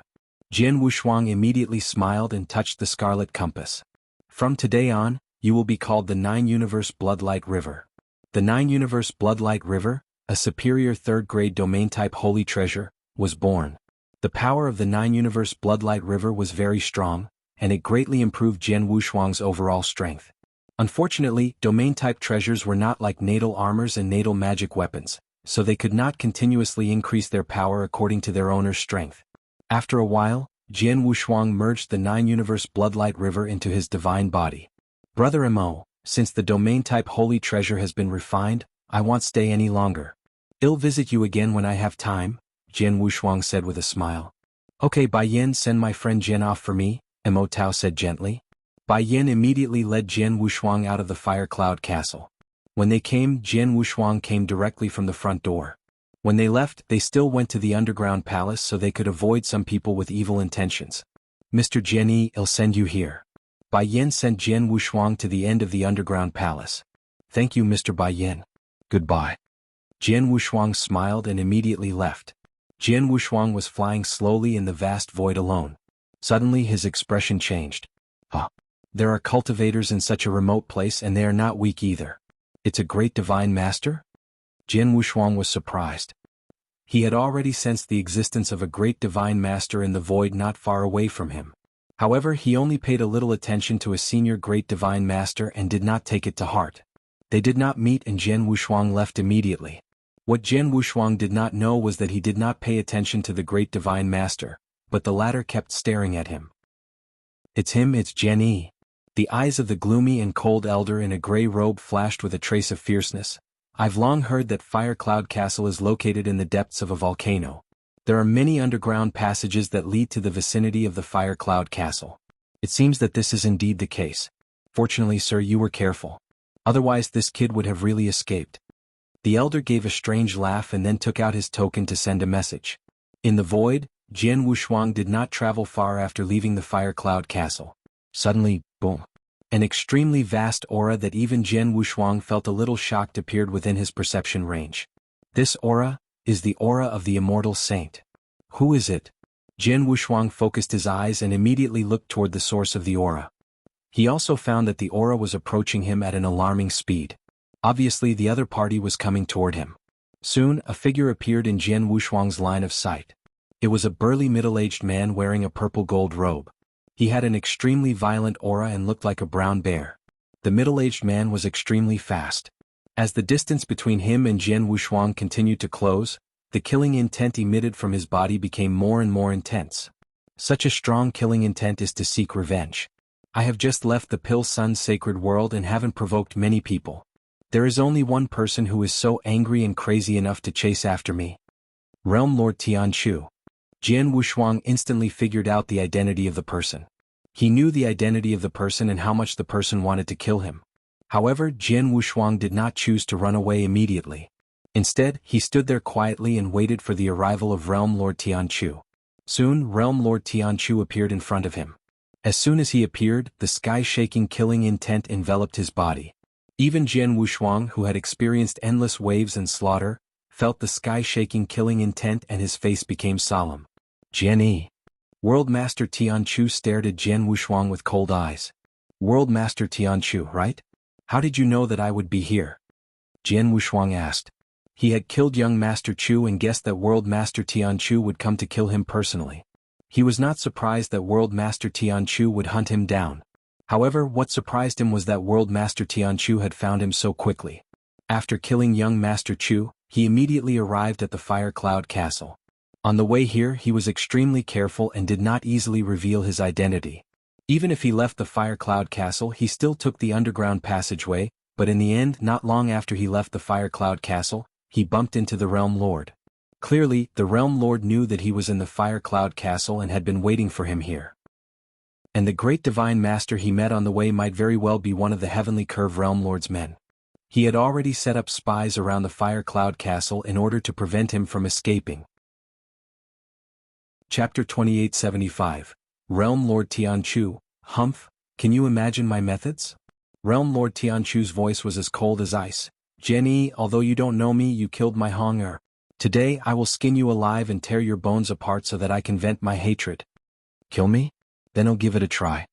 Jian Wushuang immediately smiled and touched the scarlet compass. From today on, you will be called the 9 universe Bloodlight River. The 9 universe Bloodlight River, a superior 3rd-grade domain-type holy treasure, was born. The power of the 9 universe Bloodlight River was very strong, and it greatly improved Jian Wushuang's overall strength. Unfortunately, domain-type treasures were not like natal armors and natal magic weapons, so they could not continuously increase their power according to their owner's strength. After a while, Jian Wushuang merged the 9 universe Bloodlight River into his divine body. Brother Mo, since the domain-type holy treasure has been refined, I won't stay any longer. I'll visit you again when I have time, Jian Wushuang said with a smile. Okay, Bai Yin, send my friend Jian off for me, Mo Tao said gently. Bai Yin immediately led Jian Wushuang out of the Fire Cloud Castle. When they came, Jian Wushuang came directly from the front door. When they left, they still went to the underground palace so they could avoid some people with evil intentions. Mr. Jian, I'll send you here. Bai Yin sent Jian Wushuang to the end of the underground palace. Thank you, Mr. Bai Yin. Goodbye. Jian Wushuang smiled and immediately left. Jian Wushuang was flying slowly in the vast void alone. Suddenly his expression changed. There are cultivators in such a remote place and they are not weak either. It's a great divine master? Jian Wushuang was surprised. He had already sensed the existence of a great divine master in the void not far away from him. However, he only paid a little attention to a senior great divine master and did not take it to heart. They did not meet and Jian Wushuang left immediately. What Jian Wushuang did not know was that he did not pay attention to the great divine master, but the latter kept staring at him. It's him, it's Jian Yi. The eyes of the gloomy and cold elder in a gray robe flashed with a trace of fierceness. I've long heard that Fire Cloud Castle is located in the depths of a volcano. There are many underground passages that lead to the vicinity of the Fire Cloud Castle. It seems that this is indeed the case. Fortunately, sir, you were careful. Otherwise this kid would have really escaped. The elder gave a strange laugh and then took out his token to send a message. In the void, Jian Wushuang did not travel far after leaving the Fire Cloud Castle. Suddenly, boom. An extremely vast aura that even Jian Wushuang felt a little shocked appeared within his perception range. This aura is the aura of the immortal saint. Who is it? Jian Wushuang focused his eyes and immediately looked toward the source of the aura. He also found that the aura was approaching him at an alarming speed. Obviously the other party was coming toward him. Soon, a figure appeared in Jian Wushuang's line of sight. It was a burly middle-aged man wearing a purple gold robe. He had an extremely violent aura and looked like a brown bear. The middle-aged man was extremely fast. As the distance between him and Jian Wushuang continued to close, the killing intent emitted from his body became more and more intense. Such a strong killing intent is to seek revenge. I have just left the Pill Sun's sacred world and haven't provoked many people. There is only one person who is so angry and crazy enough to chase after me. Realm Lord Tian Chu. Jian Wushuang instantly figured out the identity of the person. He knew the identity of the person and how much the person wanted to kill him. However, Jian Wushuang did not choose to run away immediately. Instead, he stood there quietly and waited for the arrival of Realm Lord Tian Chu. Soon, Realm Lord Tian Chu appeared in front of him. As soon as he appeared, the sky-shaking killing intent enveloped his body. Even Jian Wushuang, who had experienced endless waves and slaughter, felt the sky shaking killing intent and his face became solemn. Jian. World Master Tian Chu stared at Jian Wushuang with cold eyes. World Master Tian Chu, right? How did you know that I would be here? Jian Wushuang asked. He had killed young Master Chu and guessed that World Master Tian Chu would come to kill him personally. He was not surprised that World Master Tian Chu would hunt him down. However, what surprised him was that World Master Tian Chu had found him so quickly. After killing young Master Chu, he immediately arrived at the Fire Cloud Castle. On the way here he was extremely careful and did not easily reveal his identity. Even if he left the Fire Cloud Castle he still took the underground passageway, but in the end, not long after he left the Fire Cloud Castle, he bumped into the Realm Lord. Clearly, the Realm Lord knew that he was in the Fire Cloud Castle and had been waiting for him here. And the great Divine Master he met on the way might very well be one of the Heavenly Curve Realm Lord's men. He had already set up spies around the Fire Cloud Castle in order to prevent him from escaping. Chapter 2875. Realm Lord Tian Chu, Humph, can you imagine my methods? Realm Lord Tian Chu's voice was as cold as ice. Jenny, although you don't know me, you killed my Hong-er. Today I will skin you alive and tear your bones apart so that I can vent my hatred. Kill me? Then I'll give it a try.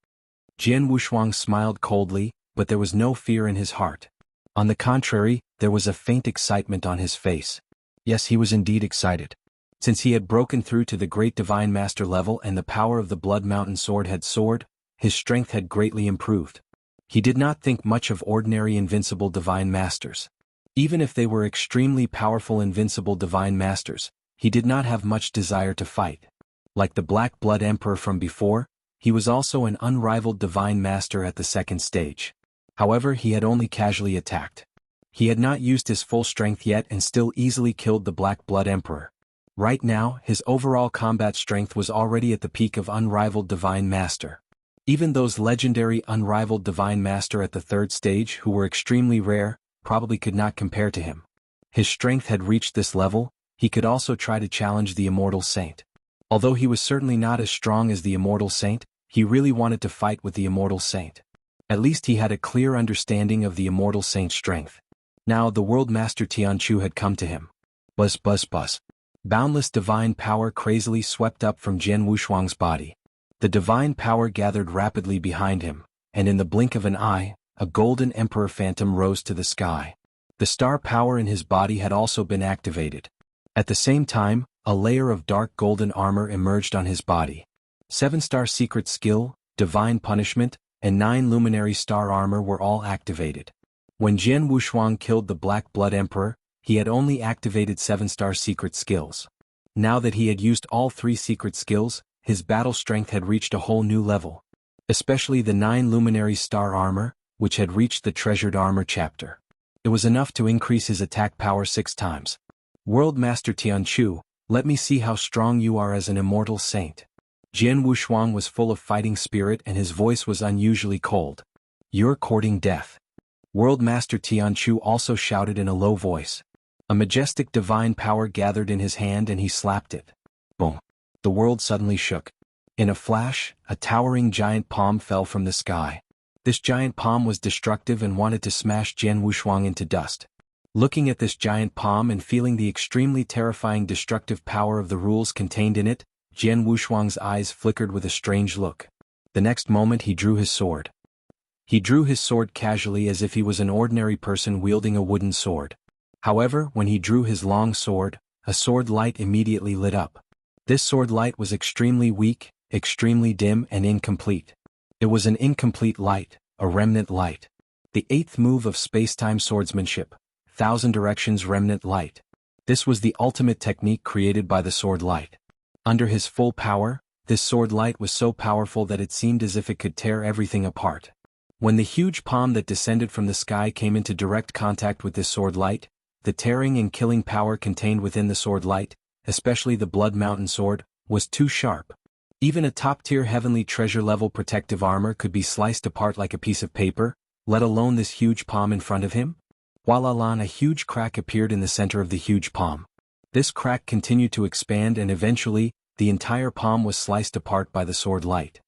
Jian Wushuang smiled coldly, but there was no fear in his heart. On the contrary, there was a faint excitement on his face. Yes, he was indeed excited. Since he had broken through to the great Divine Master level and the power of the Blood Mountain Sword had soared, his strength had greatly improved. He did not think much of ordinary invincible Divine Masters. Even if they were extremely powerful invincible Divine Masters, he did not have much desire to fight. Like the Black Blood Emperor from before, he was also an unrivaled Divine Master at the second stage. However, he had only casually attacked. He had not used his full strength yet and still easily killed the Black Blood Emperor. Right now, his overall combat strength was already at the peak of unrivaled Divine Master. Even those legendary unrivaled Divine Master at the third stage who were extremely rare, probably could not compare to him. His strength had reached this level, he could also try to challenge the Immortal Saint. Although he was certainly not as strong as the Immortal Saint, he really wanted to fight with the Immortal Saint. At least he had a clear understanding of the Immortal Saint's strength. Now the World Master Tian Chu had come to him. Buzz buzz buzz. Boundless divine power crazily swept up from Jian Wushuang's body. The divine power gathered rapidly behind him, and in the blink of an eye, a golden emperor phantom rose to the sky. The star power in his body had also been activated. At the same time, a layer of dark golden armor emerged on his body. 7-star secret skill, divine punishment, and 9 luminary star armor were all activated. When Jian Wushuang killed the Black Blood Emperor, he had only activated 7-star secret skills. Now that he had used all 3 secret skills, his battle strength had reached a whole new level. Especially the 9 luminary star armor, which had reached the treasured armor chapter. It was enough to increase his attack power 6 times. World Master Tian Chu, let me see how strong you are as an immortal saint. Jian Wushuang was full of fighting spirit and his voice was unusually cold. You're courting death. World Master Tian Chu also shouted in a low voice. A majestic divine power gathered in his hand and he slapped it. Boom. The world suddenly shook. In a flash, a towering giant palm fell from the sky. This giant palm was destructive and wanted to smash Jian Wushuang into dust. Looking at this giant palm and feeling the extremely terrifying destructive power of the rules contained in it, Jian Wushuang's eyes flickered with a strange look. The next moment he drew his sword. He drew his sword casually as if he was an ordinary person wielding a wooden sword. However, when he drew his long sword, a sword light immediately lit up. This sword light was extremely weak, extremely dim and incomplete. It was an incomplete light, a remnant light. The 8th move of space-time swordsmanship, 1000 directions remnant light. This was the ultimate technique created by the sword light. Under his full power, this sword light was so powerful that it seemed as if it could tear everything apart. When the huge palm that descended from the sky came into direct contact with this sword light, the tearing and killing power contained within the sword light, especially the Blood Mountain Sword, was too sharp. Even a top-tier heavenly treasure-level protective armor could be sliced apart like a piece of paper, let alone this huge palm in front of him. While a huge crack appeared in the center of the huge palm. This crack continued to expand and eventually, the entire palm was sliced apart by the sword light.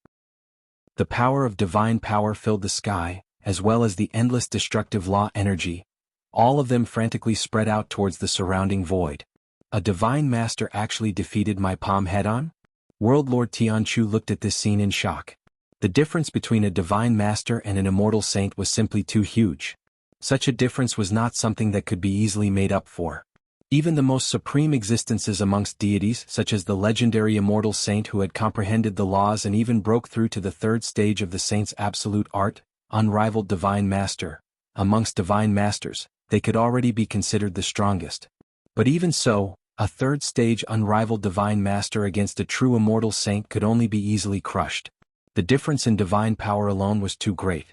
The power of divine power filled the sky, as well as the endless destructive law energy. all of them frantically spread out towards the surrounding void. A divine master actually defeated my palm head-on? World Lord Tianchu looked at this scene in shock. The difference between a divine master and an immortal saint was simply too huge. Such a difference was not something that could be easily made up for. Even the most supreme existences amongst deities, such as the legendary immortal saint who had comprehended the laws and even broke through to the third stage of the saint's absolute art, unrivaled divine master, amongst divine masters, they could already be considered the strongest. But even so, a third stage unrivaled divine master against a true immortal saint could only be easily crushed. The difference in divine power alone was too great.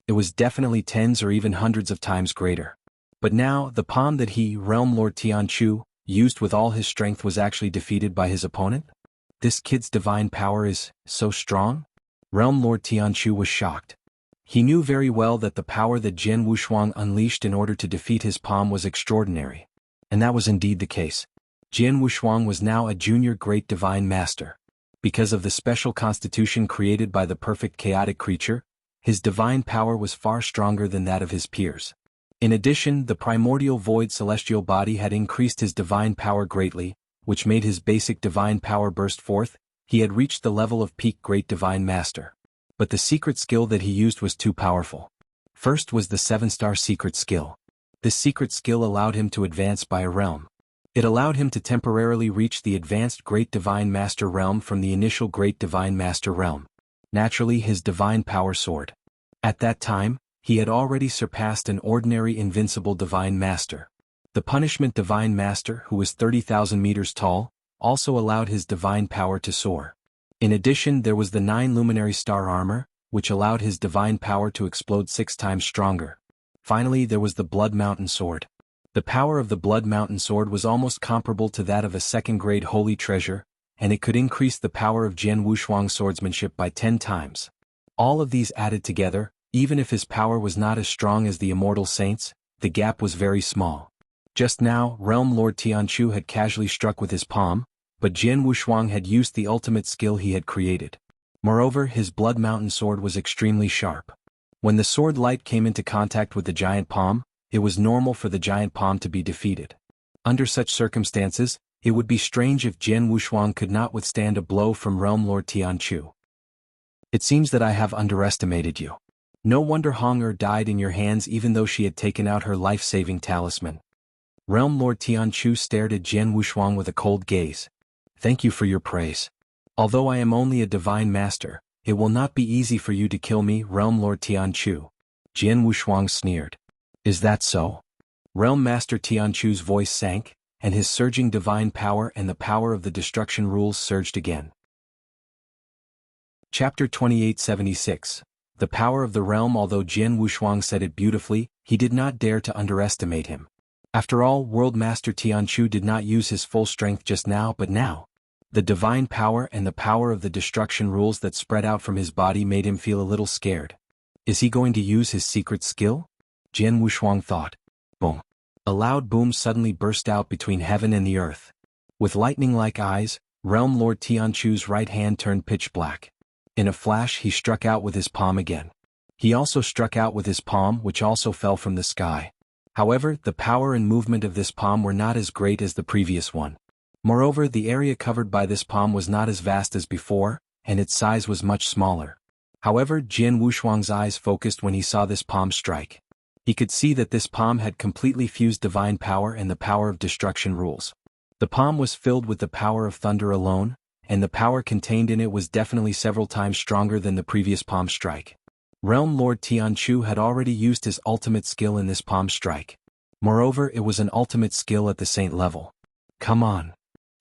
It was definitely tens or even hundreds of times greater. But now, the palm that he, Realm Lord Tianchu, used with all his strength was actually defeated by his opponent? This kid's divine power is so strong? Realm Lord Tianchu was shocked. He knew very well that the power that Jian Wushuang unleashed in order to defeat his palm was extraordinary. And that was indeed the case. Jian Wushuang was now a junior great divine master. Because of the special constitution created by the perfect chaotic creature, his divine power was far stronger than that of his peers. In addition, the primordial void celestial body had increased his divine power greatly, which made his basic divine power burst forth. He had reached the level of peak great divine master. But the secret skill that he used was too powerful. First was the 7-star secret skill. This secret skill allowed him to advance by a realm. It allowed him to temporarily reach the advanced Great Divine Master realm from the initial Great Divine Master realm. Naturally, his divine power soared. At that time, he had already surpassed an ordinary invincible Divine Master. The Punishment Divine Master, who was 30,000 meters tall, also allowed his divine power to soar. In addition, there was the 9 Luminary Star Armor, which allowed his divine power to explode 6 times stronger. Finally, there was the Blood Mountain Sword. The power of the Blood Mountain Sword was almost comparable to that of a second-grade Holy Treasure, and it could increase the power of Jian Wushuang's swordsmanship by 10 times. All of these added together, even if his power was not as strong as the immortal saints, the gap was very small. Just now, Realm Lord Tianchu had casually struck with his palm, but Jian Wushuang had used the ultimate skill he had created. Moreover, his Blood Mountain Sword was extremely sharp. When the sword light came into contact with the giant palm, it was normal for the giant palm to be defeated. Under such circumstances, it would be strange if Jian Wushuang could not withstand a blow from Realm Lord Tianchu. It seems that I have underestimated you. No wonder Hong died in your hands even though she had taken out her life-saving talisman. Realm Lord Tianchu stared at Jian Wushuang with a cold gaze. Thank you for your praise. Although I am only a divine master, it will not be easy for you to kill me, Realm Lord Tianchu. Jian Wushuang sneered. Is that so? Realm Master Tianchu's voice sank, and his surging divine power and the power of the destruction rules surged again. Chapter 2876. The Power of the Realm. Although Jian Wushuang said it beautifully, he did not dare to underestimate him. After all, World Master Tianchu did not use his full strength just now, but now. The divine power and the power of the destruction rules that spread out from his body made him feel a little scared. Is he going to use his secret skill? Jian Wushuang thought. Boom. A loud boom suddenly burst out between heaven and the earth. With lightning-like eyes, Realm Lord Tianchu's right hand turned pitch black. In a flash he struck out with his palm again. He also struck out with his palm, which also fell from the sky. However, the power and movement of this palm were not as great as the previous one. Moreover, the area covered by this palm was not as vast as before, and its size was much smaller. However, Jian Wushuang's eyes focused when he saw this palm strike. He could see that this palm had completely fused divine power and the power of destruction rules. The palm was filled with the power of thunder alone, and the power contained in it was definitely several times stronger than the previous palm strike. Realm Lord Tianchu had already used his ultimate skill in this palm strike. Moreover, it was an ultimate skill at the saint level. Come on.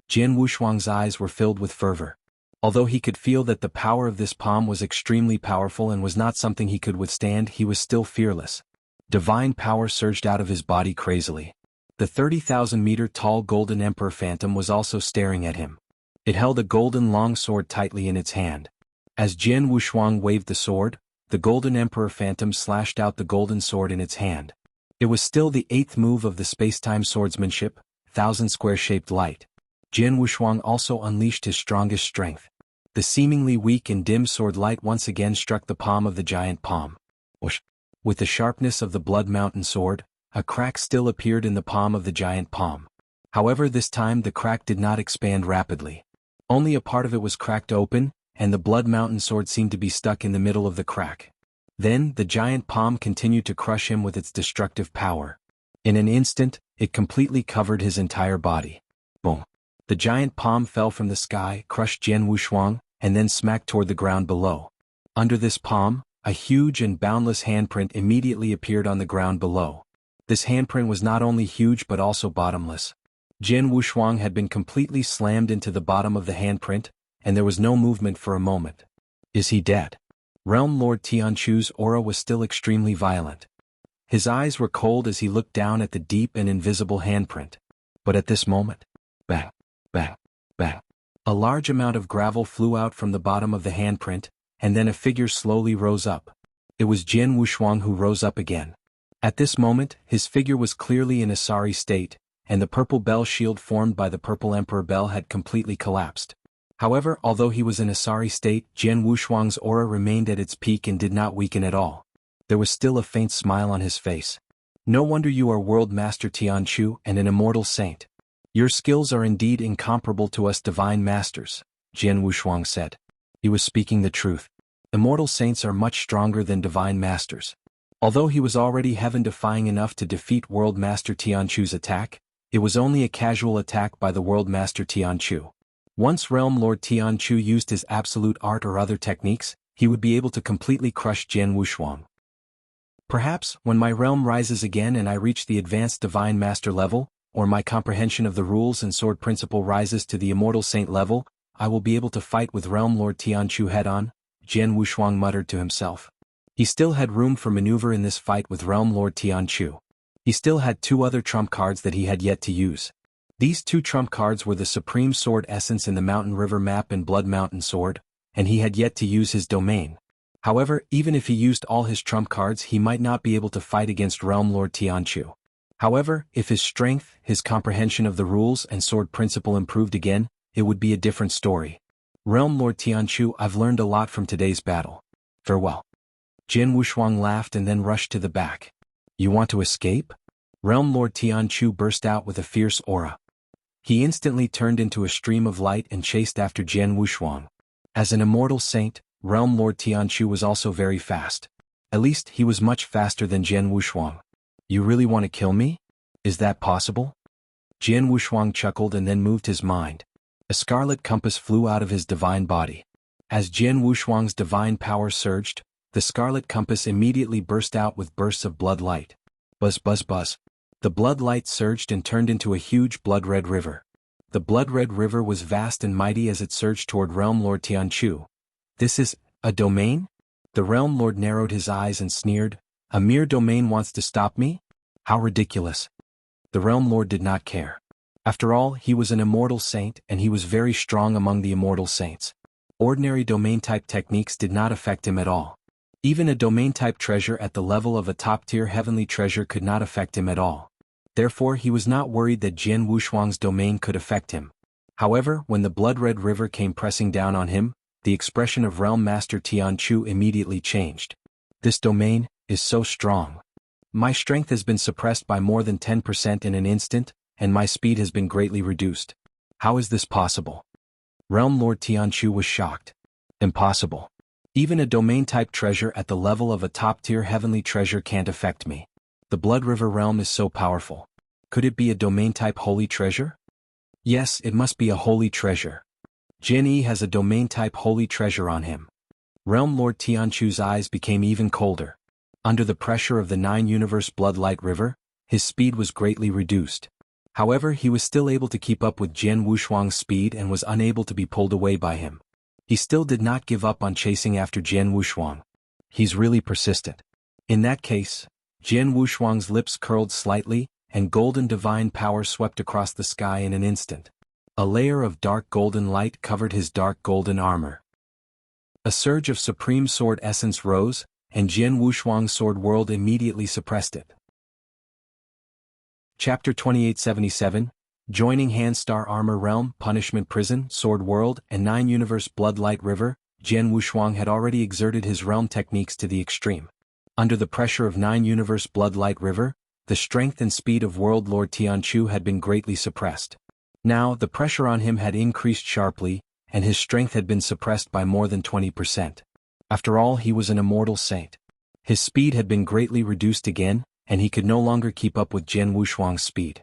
Jian Wushuang's eyes were filled with fervor. Although he could feel that the power of this palm was extremely powerful and was not something he could withstand, he was still fearless. Divine power surged out of his body crazily. The 30,000-meter-tall Golden Emperor Phantom was also staring at him. It held a golden long sword tightly in its hand. As Jian Wushuang waved the sword, the Golden Emperor Phantom slashed out the golden sword in its hand. It was still the 8th move of the space-time swordsmanship, 1,000-square-shaped light. Jian Wushuang also unleashed his strongest strength. The seemingly weak and dim sword light once again struck the palm of the giant palm. Whoosh! With the sharpness of the Blood Mountain Sword, a crack still appeared in the palm of the giant palm. However, this time the crack did not expand rapidly. Only a part of it was cracked open, and the Blood Mountain sword seemed to be stuck in the middle of the crack. Then, the giant palm continued to crush him with its destructive power. In an instant, it completely covered his entire body. Boom! The giant palm fell from the sky, crushed Jian Wushuang, and then smacked toward the ground below. Under this palm, a huge and boundless handprint immediately appeared on the ground below. This handprint was not only huge but also bottomless. Jian Wushuang had been completely slammed into the bottom of the handprint, and there was no movement for a moment. Is he dead? Realm Lord Tianchu's aura was still extremely violent. His eyes were cold as he looked down at the deep and invisible handprint. But at this moment, bang, bang, bang. A large amount of gravel flew out from the bottom of the handprint, and then a figure slowly rose up. It was Jian Wushuang who rose up again. At this moment, his figure was clearly in a sorry state, and the purple bell shield formed by the purple emperor bell had completely collapsed. However, although he was in a sorry state, Jian Wushuang's aura remained at its peak and did not weaken at all. There was still a faint smile on his face. No wonder you are World Master Tianchu and an immortal saint. Your skills are indeed incomparable to us divine masters, Jian Wushuang said. He was speaking the truth. Immortal saints are much stronger than divine masters. Although he was already heaven-defying enough to defeat World Master Tianchu's attack, it was only a casual attack by the World Master Tianchu. Once Realm Lord Tianchu used his absolute art or other techniques, he would be able to completely crush Jian Wushuang. Perhaps, when my realm rises again and I reach the advanced divine master level, or my comprehension of the rules and sword principle rises to the immortal saint level, I will be able to fight with Realm Lord Tianchu head-on, Jian Wushuang muttered to himself. He still had room for maneuver in this fight with Realm Lord Tianchu. He still had two other trump cards that he had yet to use. These two trump cards were the Supreme Sword Essence in the Mountain River map and Blood Mountain Sword, and he had yet to use his domain. However, even if he used all his trump cards, he might not be able to fight against Realm Lord Tianchu. However, if his strength, his comprehension of the rules and sword principle improved again, it would be a different story. Realm Lord Tianchu, I've learned a lot from today's battle. Farewell. Jian Wushuang laughed and then rushed to the back. You want to escape? Realm Lord Tianchu burst out with a fierce aura. He instantly turned into a stream of light and chased after Jian Wushuang. As an immortal saint, Realm Lord Tianchu was also very fast. At least he was much faster than Jian Wushuang. You really want to kill me? Is that possible? Jian Wushuang chuckled and then moved his mind. A scarlet compass flew out of his divine body. As Jian Wushuang's divine power surged, the scarlet compass immediately burst out with bursts of blood light. Buzz buzz buzz. The blood light surged and turned into a huge blood-red river. The blood-red river was vast and mighty as it surged toward Realm Lord Tianchu. This is a domain? The Realm Lord narrowed his eyes and sneered. A mere domain wants to stop me? How ridiculous. The Realm Lord did not care. After all, he was an immortal saint and he was very strong among the immortal saints. Ordinary domain-type techniques did not affect him at all. Even a domain-type treasure at the level of a top-tier heavenly treasure could not affect him at all. Therefore, he was not worried that Jian Wushuang's domain could affect him. However, when the blood-red river came pressing down on him, the expression of Realm Master Tianchu immediately changed. This domain is so strong. My strength has been suppressed by more than 10% in an instant, and my speed has been greatly reduced. How is this possible? Realm Lord Tianchu was shocked. Impossible. Even a domain-type treasure at the level of a top-tier heavenly treasure can't affect me. The Blood River realm is so powerful. Could it be a domain-type holy treasure? Yes, it must be a holy treasure. Jin Yi has a domain-type holy treasure on him. Realm Lord Tianchu's eyes became even colder. Under the pressure of the 9-universe Bloodlight River, his speed was greatly reduced. However, he was still able to keep up with Jian Wushuang's speed and was unable to be pulled away by him. He still did not give up on chasing after Jian Wushuang. He's really persistent. In that case, Jian Wushuang's lips curled slightly, and golden divine power swept across the sky in an instant. A layer of dark golden light covered his dark golden armor. A surge of supreme sword essence rose, and Jian Wushuang's sword world immediately suppressed it. Chapter 2877, Joining Handstar Armor Realm, Punishment Prison, Sword World, and 9-Universe Bloodlight River, Jian Wushuang had already exerted his realm techniques to the extreme. Under the pressure of 9-Universe Bloodlight River, the strength and speed of World Lord Tianchu had been greatly suppressed. Now, the pressure on him had increased sharply, and his strength had been suppressed by more than 20%. After all, he was an immortal saint. His speed had been greatly reduced again, and he could no longer keep up with Jian Wushuang's speed.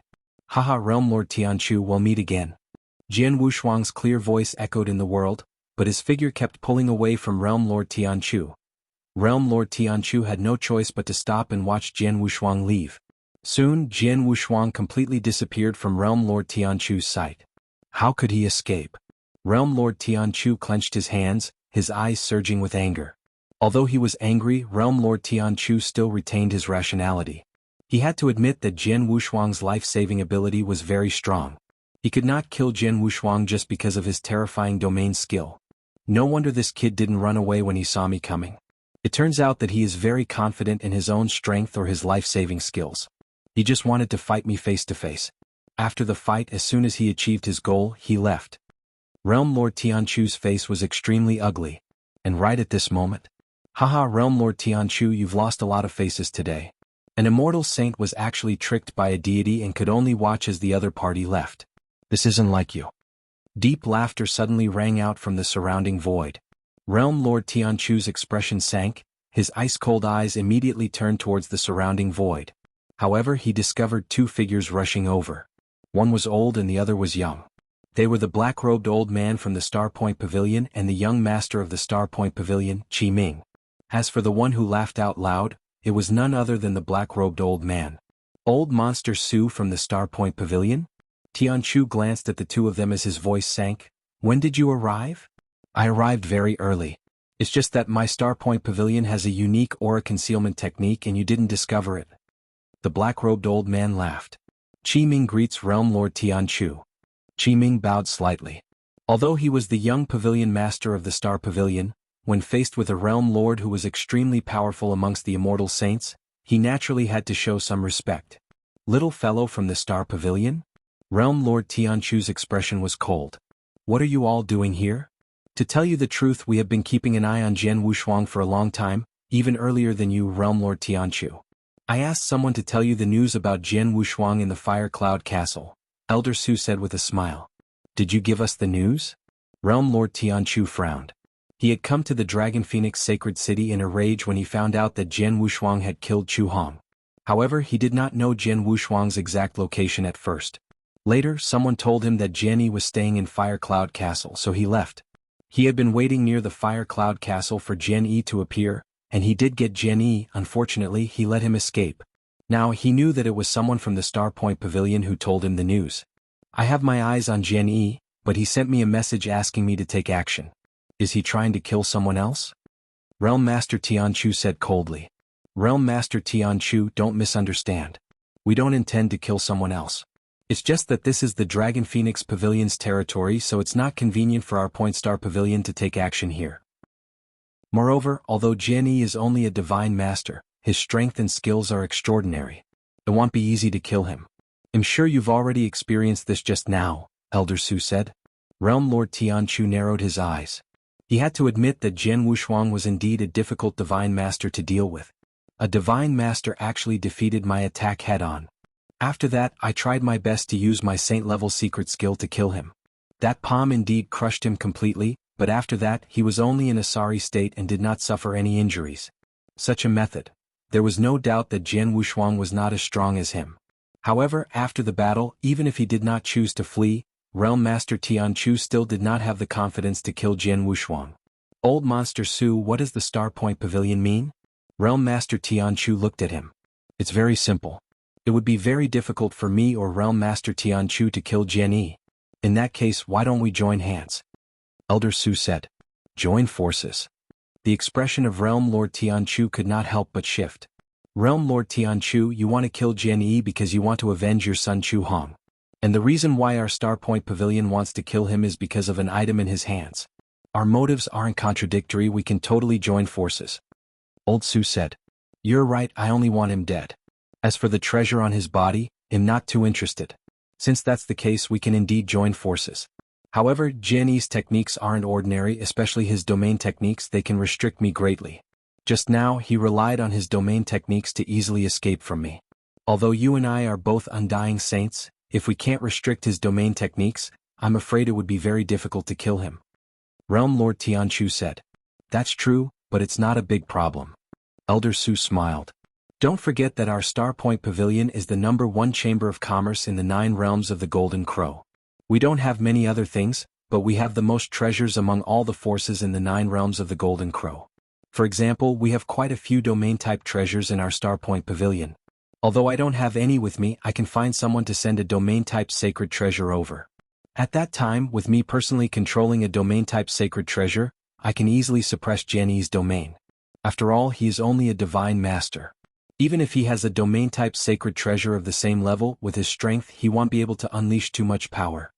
Haha, Realm Lord Tianchu, we'll meet again. Jian Wushuang's clear voice echoed in the world, but his figure kept pulling away from Realm Lord Tianchu. Realm Lord Tianchu had no choice but to stop and watch Jian Wushuang leave. Soon, Jian Wushuang completely disappeared from Realm Lord Tianchu's sight. How could he escape? Realm Lord Tianchu clenched his hands, his eyes surging with anger. Although he was angry, Realm Lord Tianchu still retained his rationality. He had to admit that Jian Wushuang's life-saving ability was very strong. He could not kill Jian Wushuang just because of his terrifying domain skill. No wonder this kid didn't run away when he saw me coming. It turns out that he is very confident in his own strength or his life-saving skills. He just wanted to fight me face to face. After the fight, as soon as he achieved his goal, he left. Realm Lord Tianchu's face was extremely ugly. And right at this moment, haha, Realm Lord Tianchu, you've lost a lot of faces today. An immortal saint was actually tricked by a deity and could only watch as the other party left. This isn't like you. Deep laughter suddenly rang out from the surrounding void. Realm Lord Tianchu's expression sank, his ice-cold eyes immediately turned towards the surrounding void. However, he discovered two figures rushing over. One was old and the other was young. They were the black-robed old man from the Star Point Pavilion and the young master of the Star Point Pavilion, Qi Ming. As for the one who laughed out loud, it was none other than the black-robed old man. Old Monster Su from the Star Point Pavilion? Tianchu glanced at the two of them as his voice sank. When did you arrive? I arrived very early. It's just that my Star Point Pavilion has a unique aura concealment technique and you didn't discover it. The black-robed old man laughed. Qi Ming greets Realm Lord Tianchu. Qi Ming bowed slightly. Although he was the young pavilion master of the Star Pavilion, when faced with a realm lord who was extremely powerful amongst the immortal saints, he naturally had to show some respect. Little fellow from the Star Pavilion? Realm Lord Tianchu's expression was cold. What are you all doing here? To tell you the truth, we have been keeping an eye on Jian Wushuang for a long time, even earlier than you, Realm Lord Tianchu. I asked someone to tell you the news about Jian Wushuang in the Fire Cloud Castle, Elder Su said with a smile. Did you give us the news? Realm Lord Tianchu frowned. He had come to the Dragon Phoenix Sacred City in a rage when he found out that Jian Wushuang had killed Chu Hong. However, he did not know Jian Wushuang's exact location at first. Later, someone told him that Jian Yi was staying in Fire Cloud Castle, so he left. He had been waiting near the Fire Cloud Castle for Jian Yi to appear, and he did get Jian Yi. Unfortunately, he let him escape. Now, he knew that it was someone from the Star Point Pavilion who told him the news. I have my eyes on Jian Yi, but he sent me a message asking me to take action. Is he trying to kill someone else? Realm Master Tianchu said coldly. Realm Master Tianchu, don't misunderstand. We don't intend to kill someone else. It's just that this is the Dragon Phoenix Pavilion's territory, so it's not convenient for our Point Star Pavilion to take action here. Moreover, although Jian Yi is only a divine master, his strength and skills are extraordinary. It won't be easy to kill him. I'm sure you've already experienced this just now, Elder Su said. Realm Lord Tianchu narrowed his eyes. He had to admit that Jian Wushuang was indeed a difficult divine master to deal with. A divine master actually defeated my attack head-on. After that, I tried my best to use my saint-level secret skill to kill him. That palm indeed crushed him completely, but after that, he was only in a sorry state and did not suffer any injuries. Such a method. There was no doubt that Jian Wushuang was not as strong as him. However, after the battle, even if he did not choose to flee, Realm Master Tianchu still did not have the confidence to kill Jian Wushuang. Old Monster Su, what does the Star Point Pavilion mean? Realm Master Tianchu looked at him. It's very simple. It would be very difficult for me or Realm Master Tianchu to kill Jian Yi. In that case, why don't we join hands? Elder Su said. Join forces. The expression of Realm Lord Tianchu could not help but shift. Realm Lord Tianchu, you want to kill Jian Yi because you want to avenge your son Chu Hong. And the reason why our Star Point Pavilion wants to kill him is because of an item in his hands. Our motives aren't contradictory, we can totally join forces. Old Su said. You're right, I only want him dead. As for the treasure on his body, I'm not too interested. Since that's the case, we can indeed join forces. However, Jian Yi's techniques aren't ordinary, especially his domain techniques, they can restrict me greatly. Just now, he relied on his domain techniques to easily escape from me. Although you and I are both undying saints, if we can't restrict his domain techniques, I'm afraid it would be very difficult to kill him. Realm Lord Tian Chu said. That's true, but it's not a big problem. Elder Su smiled. Don't forget that our Star Point Pavilion is the #1 chamber of commerce in the 9 realms of the Golden Crow. We don't have many other things, but we have the most treasures among all the forces in the 9 realms of the Golden Crow. For example, we have quite a few domain-type treasures in our Star Point Pavilion. Although I don't have any with me, I can find someone to send a domain-type sacred treasure over. At that time, with me personally controlling a domain-type sacred treasure, I can easily suppress Jian domain. After all, he is only a divine master. Even if he has a domain-type sacred treasure of the same level, with his strength he won't be able to unleash too much power.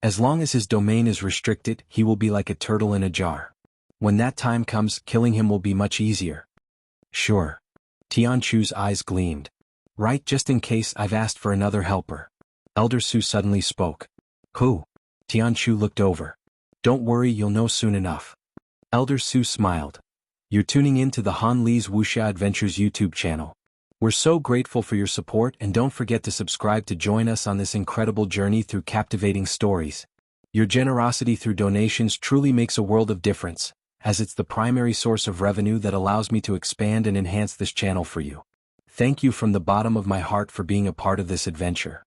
As long as his domain is restricted, he will be like a turtle in a jar. When that time comes, killing him will be much easier. Sure. Tian Chu's eyes gleamed. Right, just in case, I've asked for another helper. Elder Su suddenly spoke. Who? Tian Chu looked over. Don't worry, you'll know soon enough. Elder Su smiled. You're tuning in to the Han Li's Wuxia Adventures YouTube channel. We're so grateful for your support, and don't forget to subscribe to join us on this incredible journey through captivating stories. Your generosity through donations truly makes a world of difference, as it's the primary source of revenue that allows me to expand and enhance this channel for you. Thank you from the bottom of my heart for being a part of this adventure.